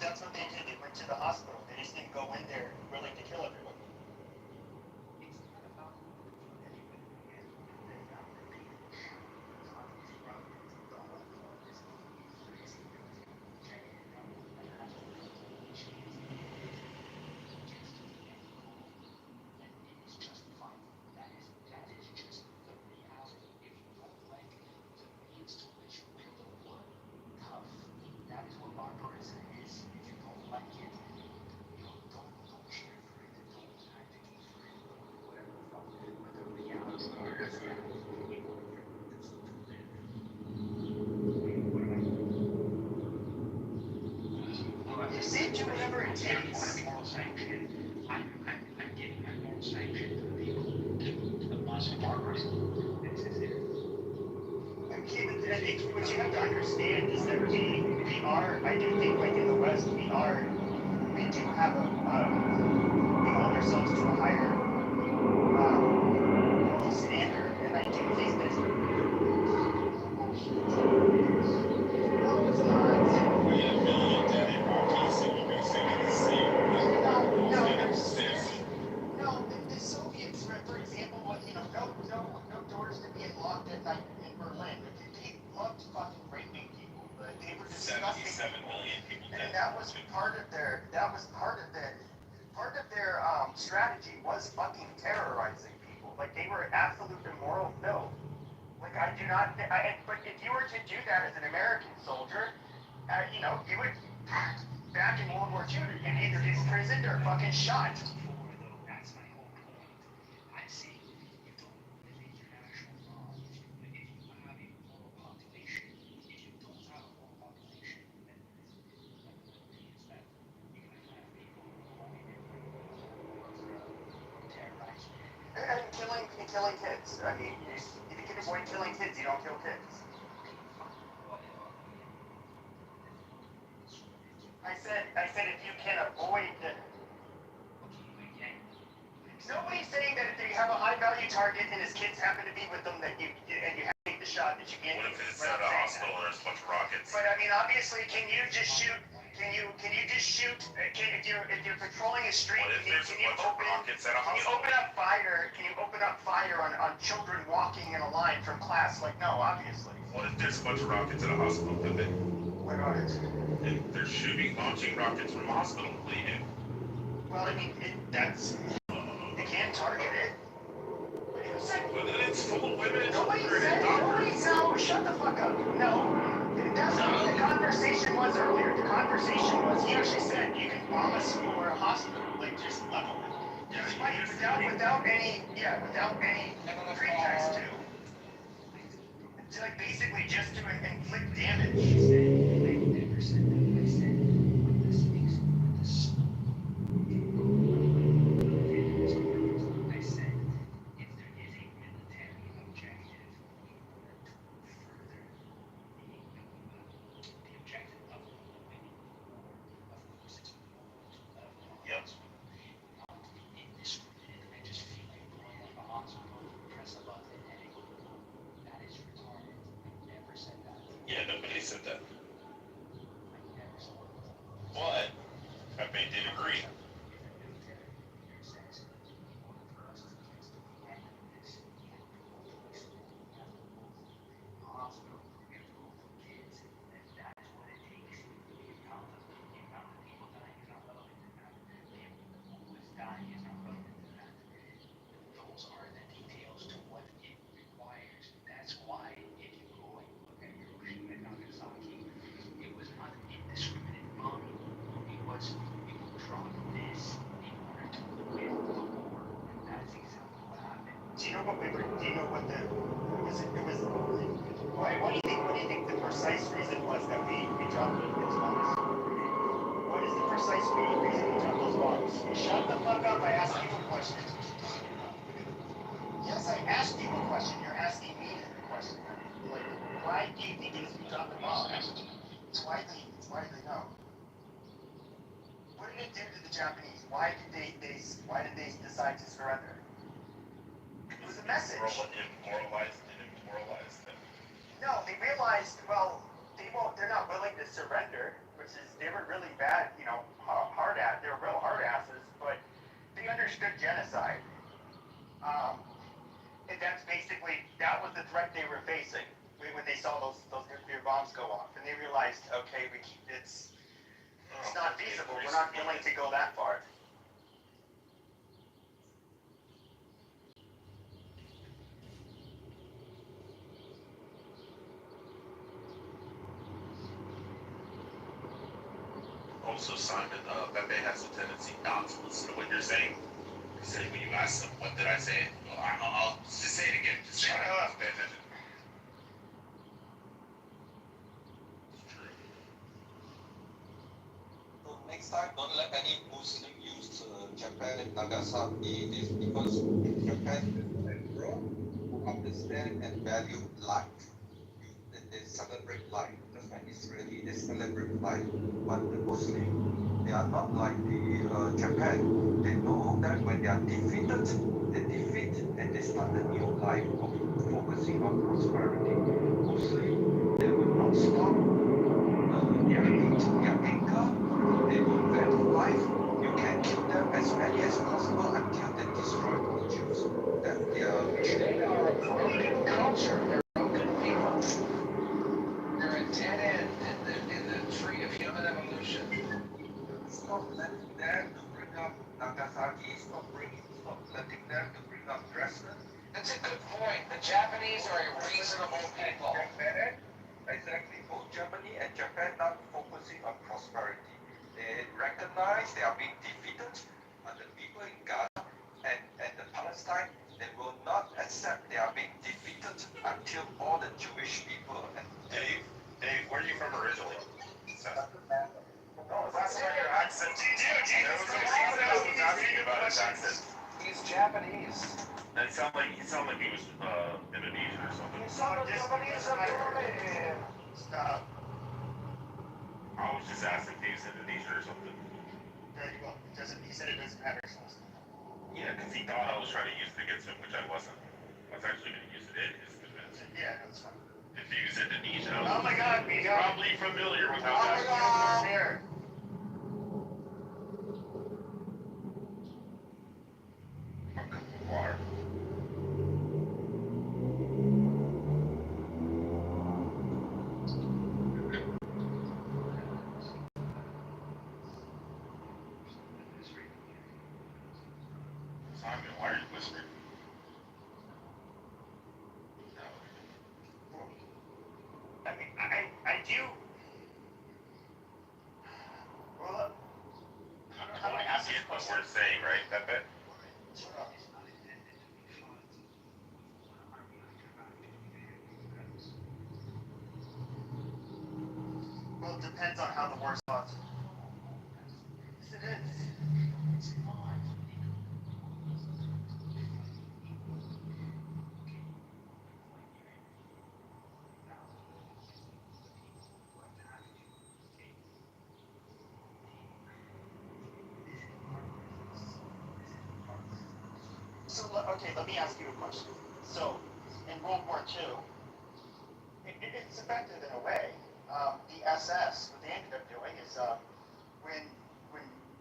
That's what they did. They went to the hospital. They just didn't go in there willing to kill everyone. You see, do whatever it takes. Moral sanction. I'm giving my moral sanction to the people of Muslim democracy. Okay, but I think what you have to understand is that we are, I do think like in the West, we do have we hold ourselves to a higher standard, and I do think that no, it's not. No, the Soviets, for example, no doors to being locked at night in Berlin. They loved fucking raping people. They were disgusting. 77 million people dead. And that was part of their strategy was fucking terrorizing people. Like they were absolute immoral filth. Like but if you were to do that as an American soldier, you would, back in World War II, you'd either be imprisoned or fucking shot. That's my whole point. I say you don't live international law. If you have a moral population, if you don't have a moral population, then is that you're going to have people terrorized. And killing kids. I mean, if you can avoid killing kids, you don't kill kids. I said if you can avoid the... Nobody's saying that if you have a high value target and his kids happen to be with them and you have to take the shot that you can't. What if it's at a hospital and there's a bunch of rockets? But I mean, obviously, can you just shoot? If you're patrolling a street, What if there's a bunch of rockets at a can you hospital? open up fire on children walking in a line from class? Like, no, obviously. What if there's a bunch of rockets at a hospital? What about it? And they're launching rockets from a hospital. What do you do? Well, I mean, you can't target it. But then it's full of women. No, shut the fuck up. No, that's not what the conversation was earlier. The conversation was, he actually said, you can bomb a school or a hospital, like just level it. Right, without any pretext to like basically just to inflict damage. Yes. Yeah, nobody said that. But Pepe did agree. Do you know what the, what do you think the precise reason was that we dropped those bombs? What is the precise reason we dropped those bombs? Shut the fuck up, I asked you a question. Yes, I asked you a question, you're asking me a question. Like, why do you think it is we dropped the bomb? It's widely known. What did it do to the Japanese? Why did they decide to surrender? It was a message. It demoralized them. No, they realized, well, they're not willing to surrender, which is, they were really bad, they were real hard asses, but they understood genocide. And that was the threat they were facing when they saw those nuclear bombs go off, and they realized, okay, it's not feasible, we're not willing to go that far. Also, Simon, Pepe has a tendency not to listen to what you're saying. He said when you ask him, what did I say? Well, I'll just say it again. Just say it. Pay attention. It's true. So next time, don't let any Muslim use Japan and Nagasaki. This because Japan is a emperor who understand and value life. They celebrate life. Just like Israeli, they celebrate life. But the Muslim, they are not like the Japan. They know that when they are defeated, they defeat and they start a new life of focusing on prosperity. Muslim, they will not stop their hate, their anger. They will value life. You can kill them as many as possible until they destroy all Jews. That's their mission. They are a broken culture. They're broken people. They're a dead end in the tree of human evolution. Stop letting them to bring up Nagasaki. Stop letting them to bring up Dresden. That's a good point. The Japanese are a reasonable people. Exactly. Both Germany and Japan not focusing on prosperity. They recognize they are being defeated, and the people in Gaza and the Palestine, they will not accept they are being defeated until all the Jewish people and Dave, where are you from originally? Oh, that's where your accent. He's Japanese. It sounded like he was Indonesian or something. Stop. I was just asking if he was Indonesian or something. Very well. He said it doesn't matter. Yeah, because he thought I was trying to use it against him, which I wasn't. I was actually going to use it in his defense. Yeah, that's fine. If he was Indonesian, Oh my God, he's probably familiar with how that goes. Here. water. Simon, why are you whispering? I mean, I do. Well, How do I ask you what we're saying, right, Pepe? Well, it depends on how the war's fought. Yes, it is. So, okay, let me ask you a question. So, in World War II, it's effective in a way. The SS, what they ended up doing is when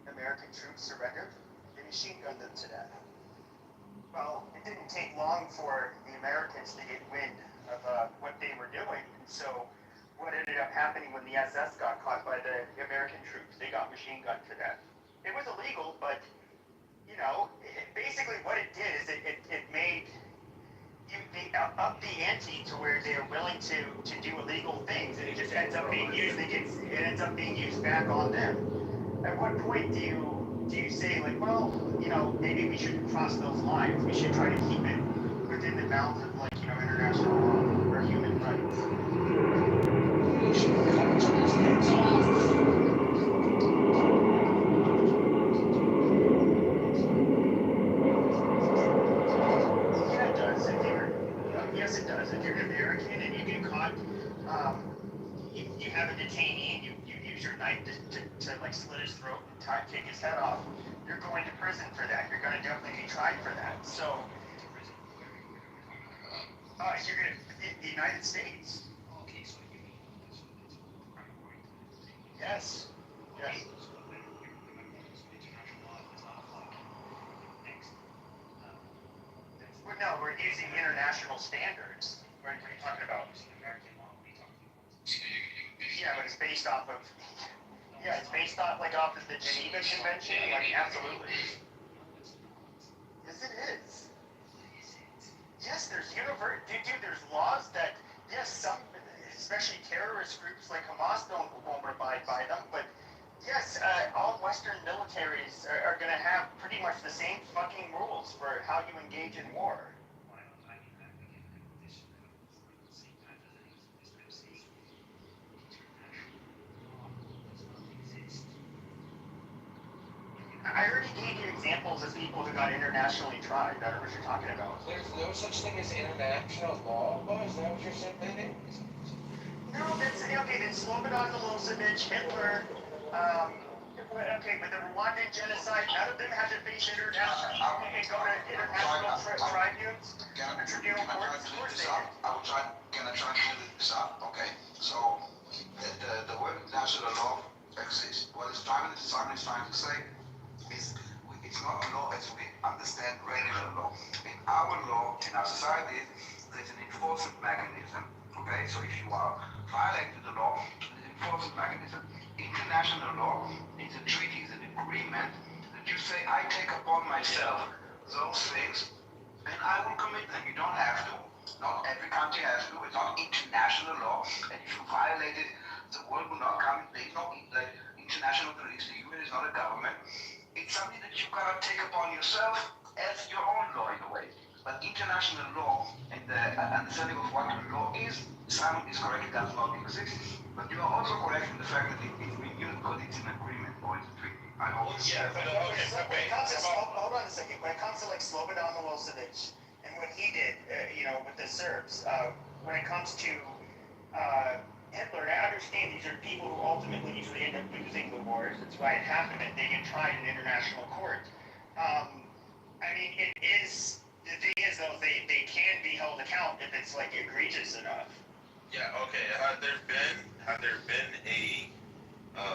American troops surrendered, they machine gunned them to death. Well, it didn't take long for the Americans to get wind of what they were doing, and so what ended up happening when the SS got caught by the American troops, they got machine gunned to death. It was illegal, but you know, basically what it did is it made they up the ante to where they're willing to do illegal things, and it just ends up being used. It ends up being used back on them. At what point do you say like, well, you know, maybe we shouldn't cross those lines. We should try to keep it within the bounds of like, you know, international law or human rights. Yeah, it does. Yes, it does. If you're an American and you get caught, you have a detainee and you use your knife to like slit his throat and take his head off, you're going to prison for that. You're going to definitely be tried for that. So, you're going to the United States. Yes. Yes. Well, no, we're using international standards. What are you talking about? Yeah, but it's based off of. Yeah, it's based off off of the Geneva Convention. Like, absolutely. Yes, it is. Yes, there's dude, there's laws that yes, some, especially terrorist groups like Hamas won't abide by them, but yes, all Western militaries are going to have pretty much the same fucking rules for how you engage in war. I already gave you examples of people who got internationally tried. I don't know what you're talking about. There's no such thing as international law, is that what you're saying? No, that's okay. Then Slobodan Milosevic, Hitler, okay, but the Rwandan genocide, none of them had to face international and go to international tribunals. Can I try to clear this up? Okay, so the word national law exists. What is Simon is trying to say is it's not a law as we understand regular law. In our law, in our society, there's an enforcement mechanism. Okay, so if you are violating the law, there's an enforcement mechanism. International law is a treaty, is an agreement that you say, I take upon myself those things and I will commit them. You don't have to. Not every country has to. It's not international law. And if you violate it, the world will not come. There's no international police. The UN is not a government. It's something that you cannot take upon yourself as your own law in a way. But international law and the understanding of what law is, Simon is correct, it does not exist. But you are also correct in the fact that it's being used because it's an agreement or it's a treaty. I hope. Yeah, but hold on a second. When it comes to like Slobodan Milosevic and what he did, you know, with the Serbs, when it comes to Hitler, I understand these are people who ultimately usually end up losing the wars. That's why it happened, and they get tried in international court. I mean, it is. The thing is, though, they can be held account if it's like egregious enough. Yeah. Okay. Had there been a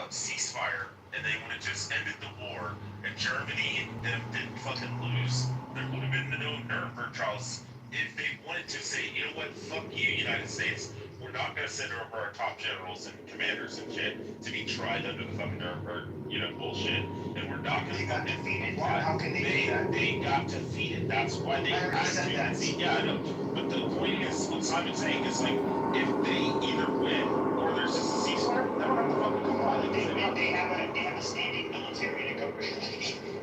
ceasefire and they would have just ended the war and Germany and them didn't fucking lose, there would have been no Nuremberg trials. If they wanted to say, you know what, fuck you, United States, we're not going to send over our top generals and commanders and shit to be tried under the fucking Nuremberg, you know, bullshit, and we're not going to fucking defeated. How can they do that? They got defeated. That's why they had to. Yeah, I know. But the point is, what Simon's saying is like, if they either win or there's just a ceasefire, they don't have to fucking comply. They have a standing military to go.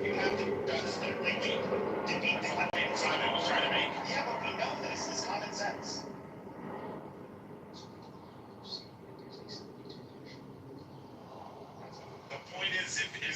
You have to just literally defeat the weapons. Simon was trying to make. Yeah, but we know this is common sense.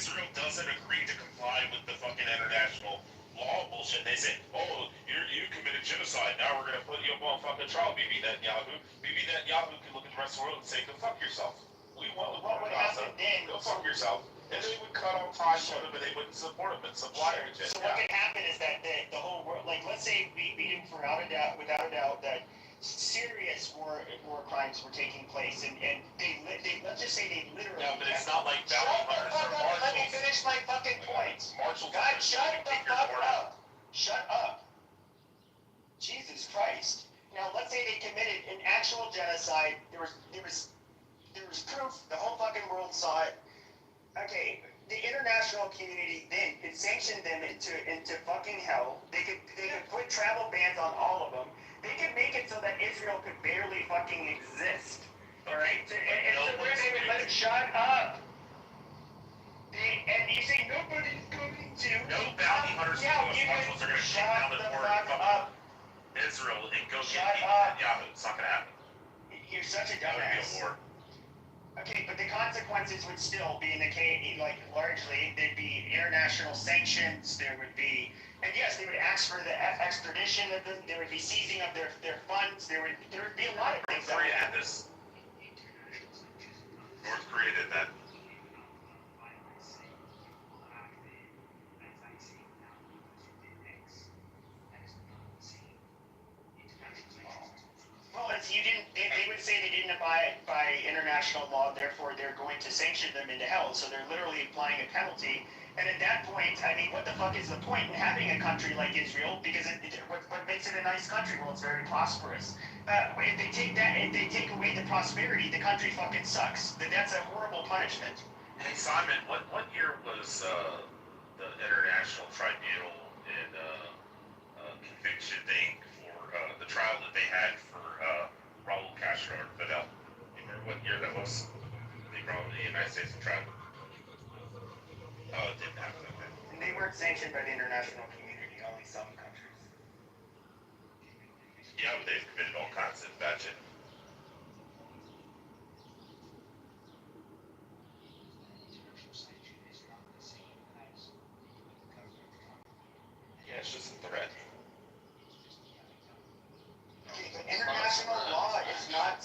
Israel doesn't agree to comply with the fucking international law bullshit, they say, oh, you committed genocide, now we're gonna put you up on fucking trial, Bibi Netanyahu. Bibi Netanyahu can look at the rest of the world and say, go fuck yourself. What would happen then? Go fuck yourself. And they would cut off ties with him, and they wouldn't support him and supply him and shit. So what could happen is that the whole world, like, let's say we knew without a doubt that serious war crimes were taking place, and they let's just say they literally. Yeah, but it's not like bounty hunters or marshals. Let me finish my fucking point. Marshals. God, shut the fuck up. Shut up. Jesus Christ. Now let's say they committed an actual genocide. There was proof. The whole fucking world saw it. Okay, the international community then could sanction them into fucking hell. They could put travel bans on all of them. They could make it so that Israel could barely fucking exist. Alright? And so where they would let it shut up. And you say nobody's going to. No bounty hunters and marshals are going to take down the door and fuck Israel and go get Netanyahu. It's not going to happen. You're such a dumbass. Okay, but the consequences would still be in the case, like, largely, there'd be international sanctions, there would be, and yes, they would ask for the extradition of them, there would be seizing of their funds, there would be a lot of things. North Korea had this. North Korea did that. Well, they would say they didn't abide by international law, therefore they're going to sanction them into hell. So they're literally applying a penalty. And at that point, I mean, what the fuck is the point in having a country like Israel? Because what makes it a nice country? Well, it's very prosperous. If they take away the prosperity, the country fucking sucks. That's a horrible punishment. Hey Simon, what year was the International Tribunal in conviction thing for the trial that they had for Raul Castro or Fidel? You remember what year that was? They brought the United States to trial. Oh, it didn't happen. Okay. And they weren't sanctioned by the international community, only some countries. Yeah, but they've committed all kinds of bad shit. Yeah, it's just a threat. International law is not.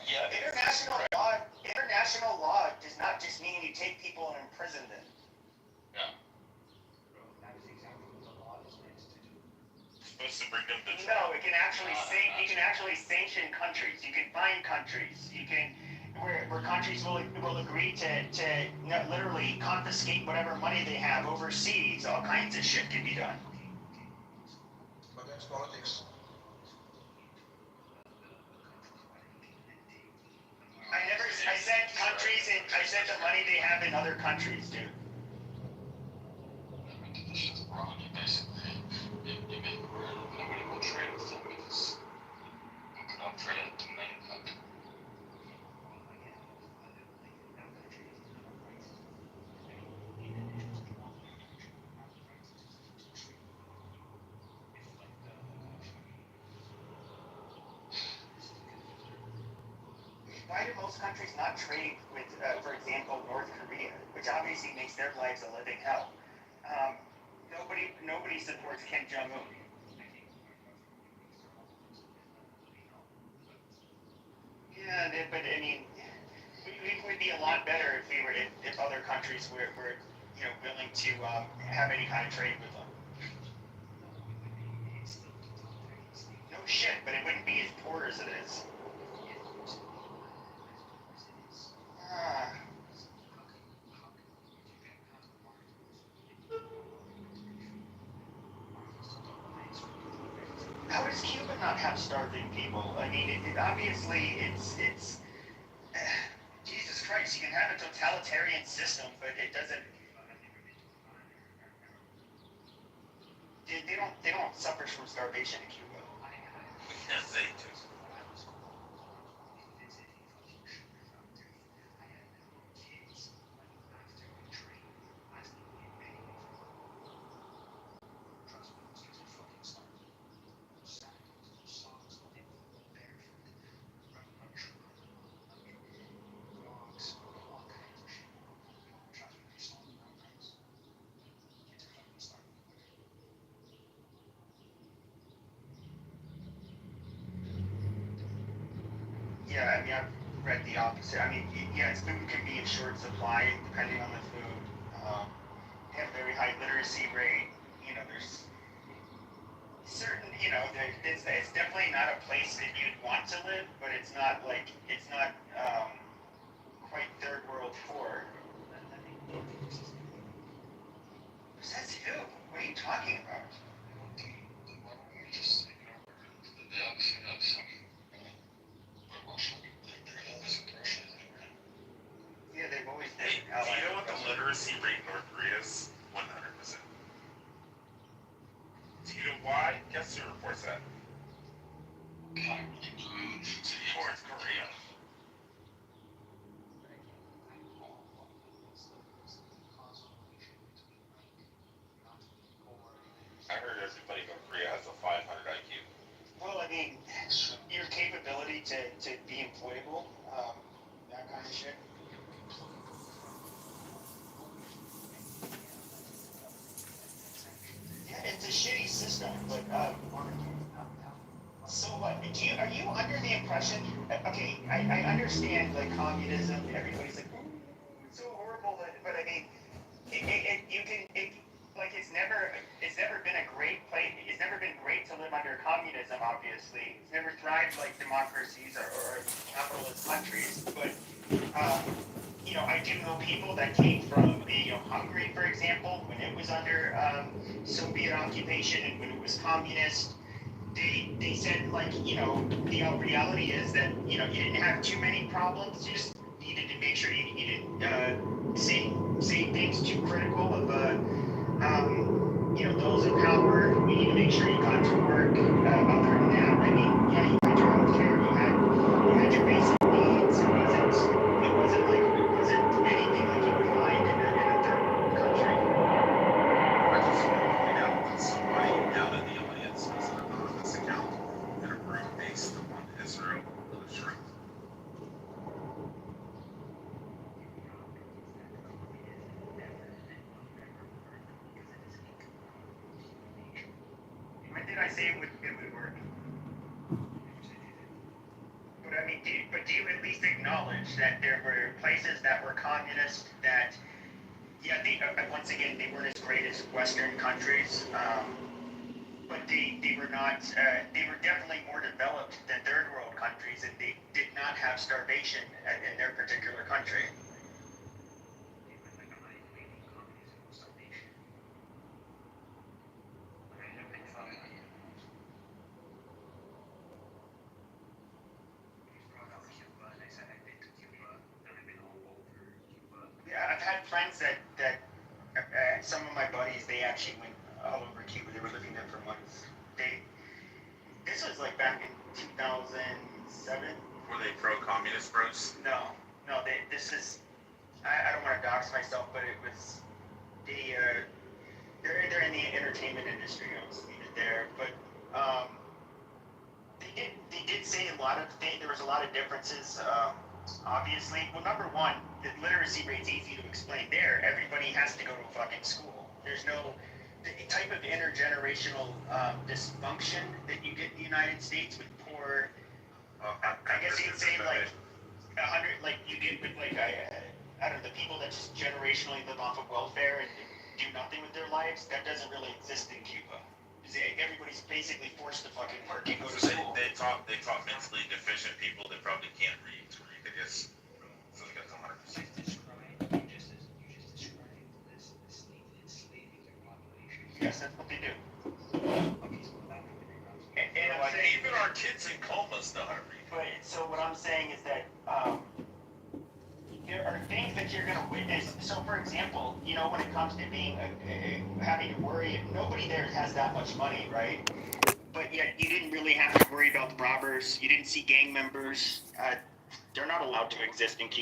Yeah. International law does not just mean you take people and imprison them. Yeah. Supposed to bring them to trial. No, it can actually sanction countries. You can find countries. You can where countries will agree to literally confiscate whatever money they have overseas. All kinds of shit can be done. But that's politics. I said countries, and I said the money they have in other countries, dude. It's wrong. You basically, you make nobody will trade with them because you cannot trade to many countries. Why do most countries not trade with, for example, North Korea, which obviously makes their lives a living hell? Nobody supports Kim Jong-un. Yeah, but I mean, we would be a lot better if other countries were willing to have any kind of trade with them. No shit, but it wouldn't be as poor as it is. How does Cuba not have starving people? I mean, obviously it's Jesus Christ. You can have a totalitarian system, but it doesn't. They don't suffer from starvation in Cuba. Yes, they do. Yeah, I mean, I've read the opposite. I mean, yes, food can be in short supply depending on the food. They have a very high literacy rate. You know, there's certain, it's definitely not a place that you'd want to live, but it's not quite third world poor. Says who? What are you talking about? Yeah, they've always been. Hey, do you know what the literacy rate in North Korea is? 100%. Do you know why? Guess who reports that? North Korea. I heard everybody in North Korea has a 500 IQ. Well, I mean, your capability to be employable, that kind of shit. Yeah, it's a shitty system, but so what? Are you under the impression? Okay, I understand like communism. Everybody's like, oh, it's so horrible. But I mean, it's never been a great place. It's never been great to live under communism. Obviously, it's never thrived like democracies or capitalist countries. But I do know people that came from Hungary, for example, when it was under Soviet occupation and when it was communist. They said the reality is that you didn't have too many problems. You just needed to make sure you didn't say things too critical of those in power. You need to make sure you got to work. Other than that, I mean, yeah, you had your health care, you had your basic needs. It wasn't anything like you would find in a third world country. I just want to point out that somebody down in the audience was an anonymous account in a room based on Israel or the truth. When did I say it would work? But I mean, do you at least acknowledge that there were places that were communist that, yeah, once again, they weren't as great as Western countries, but they were not, they were definitely more developed than third world countries, and they did not have starvation in their particular country. Yeah, I've had friends that some of my buddies, they actually went all over Cuba. They were living there for months. This was like back in 2007. Were they pro-communist bros? No, this is, I don't want to dox myself, but it was, they're in the entertainment industry, I'll just leave it there, but, they did say there was a lot of differences, obviously. Well, number one, the literacy rate's easy to explain there. Everybody has to go to a fucking school. There's no, the type of intergenerational, dysfunction that you get in the United States with poor, I guess you'd say like 100, like you get with like I don't know, the people that just generationally live off of welfare and do nothing with their lives. That doesn't really exist in Cuba. Everybody's basically forced to fucking work and go to school. They taught mentally deficient people that probably can't read to read. I guess. So they got 100%. Yes, that's what they do. And like even our kids in comas know how to read. But so what I'm saying is that there are things that you're going to witness. So for example, when it comes to being having to worry, nobody there has that much money, right? But yet you didn't really have to worry about the robbers. You didn't see gang members. They're not allowed to exist in Cuba.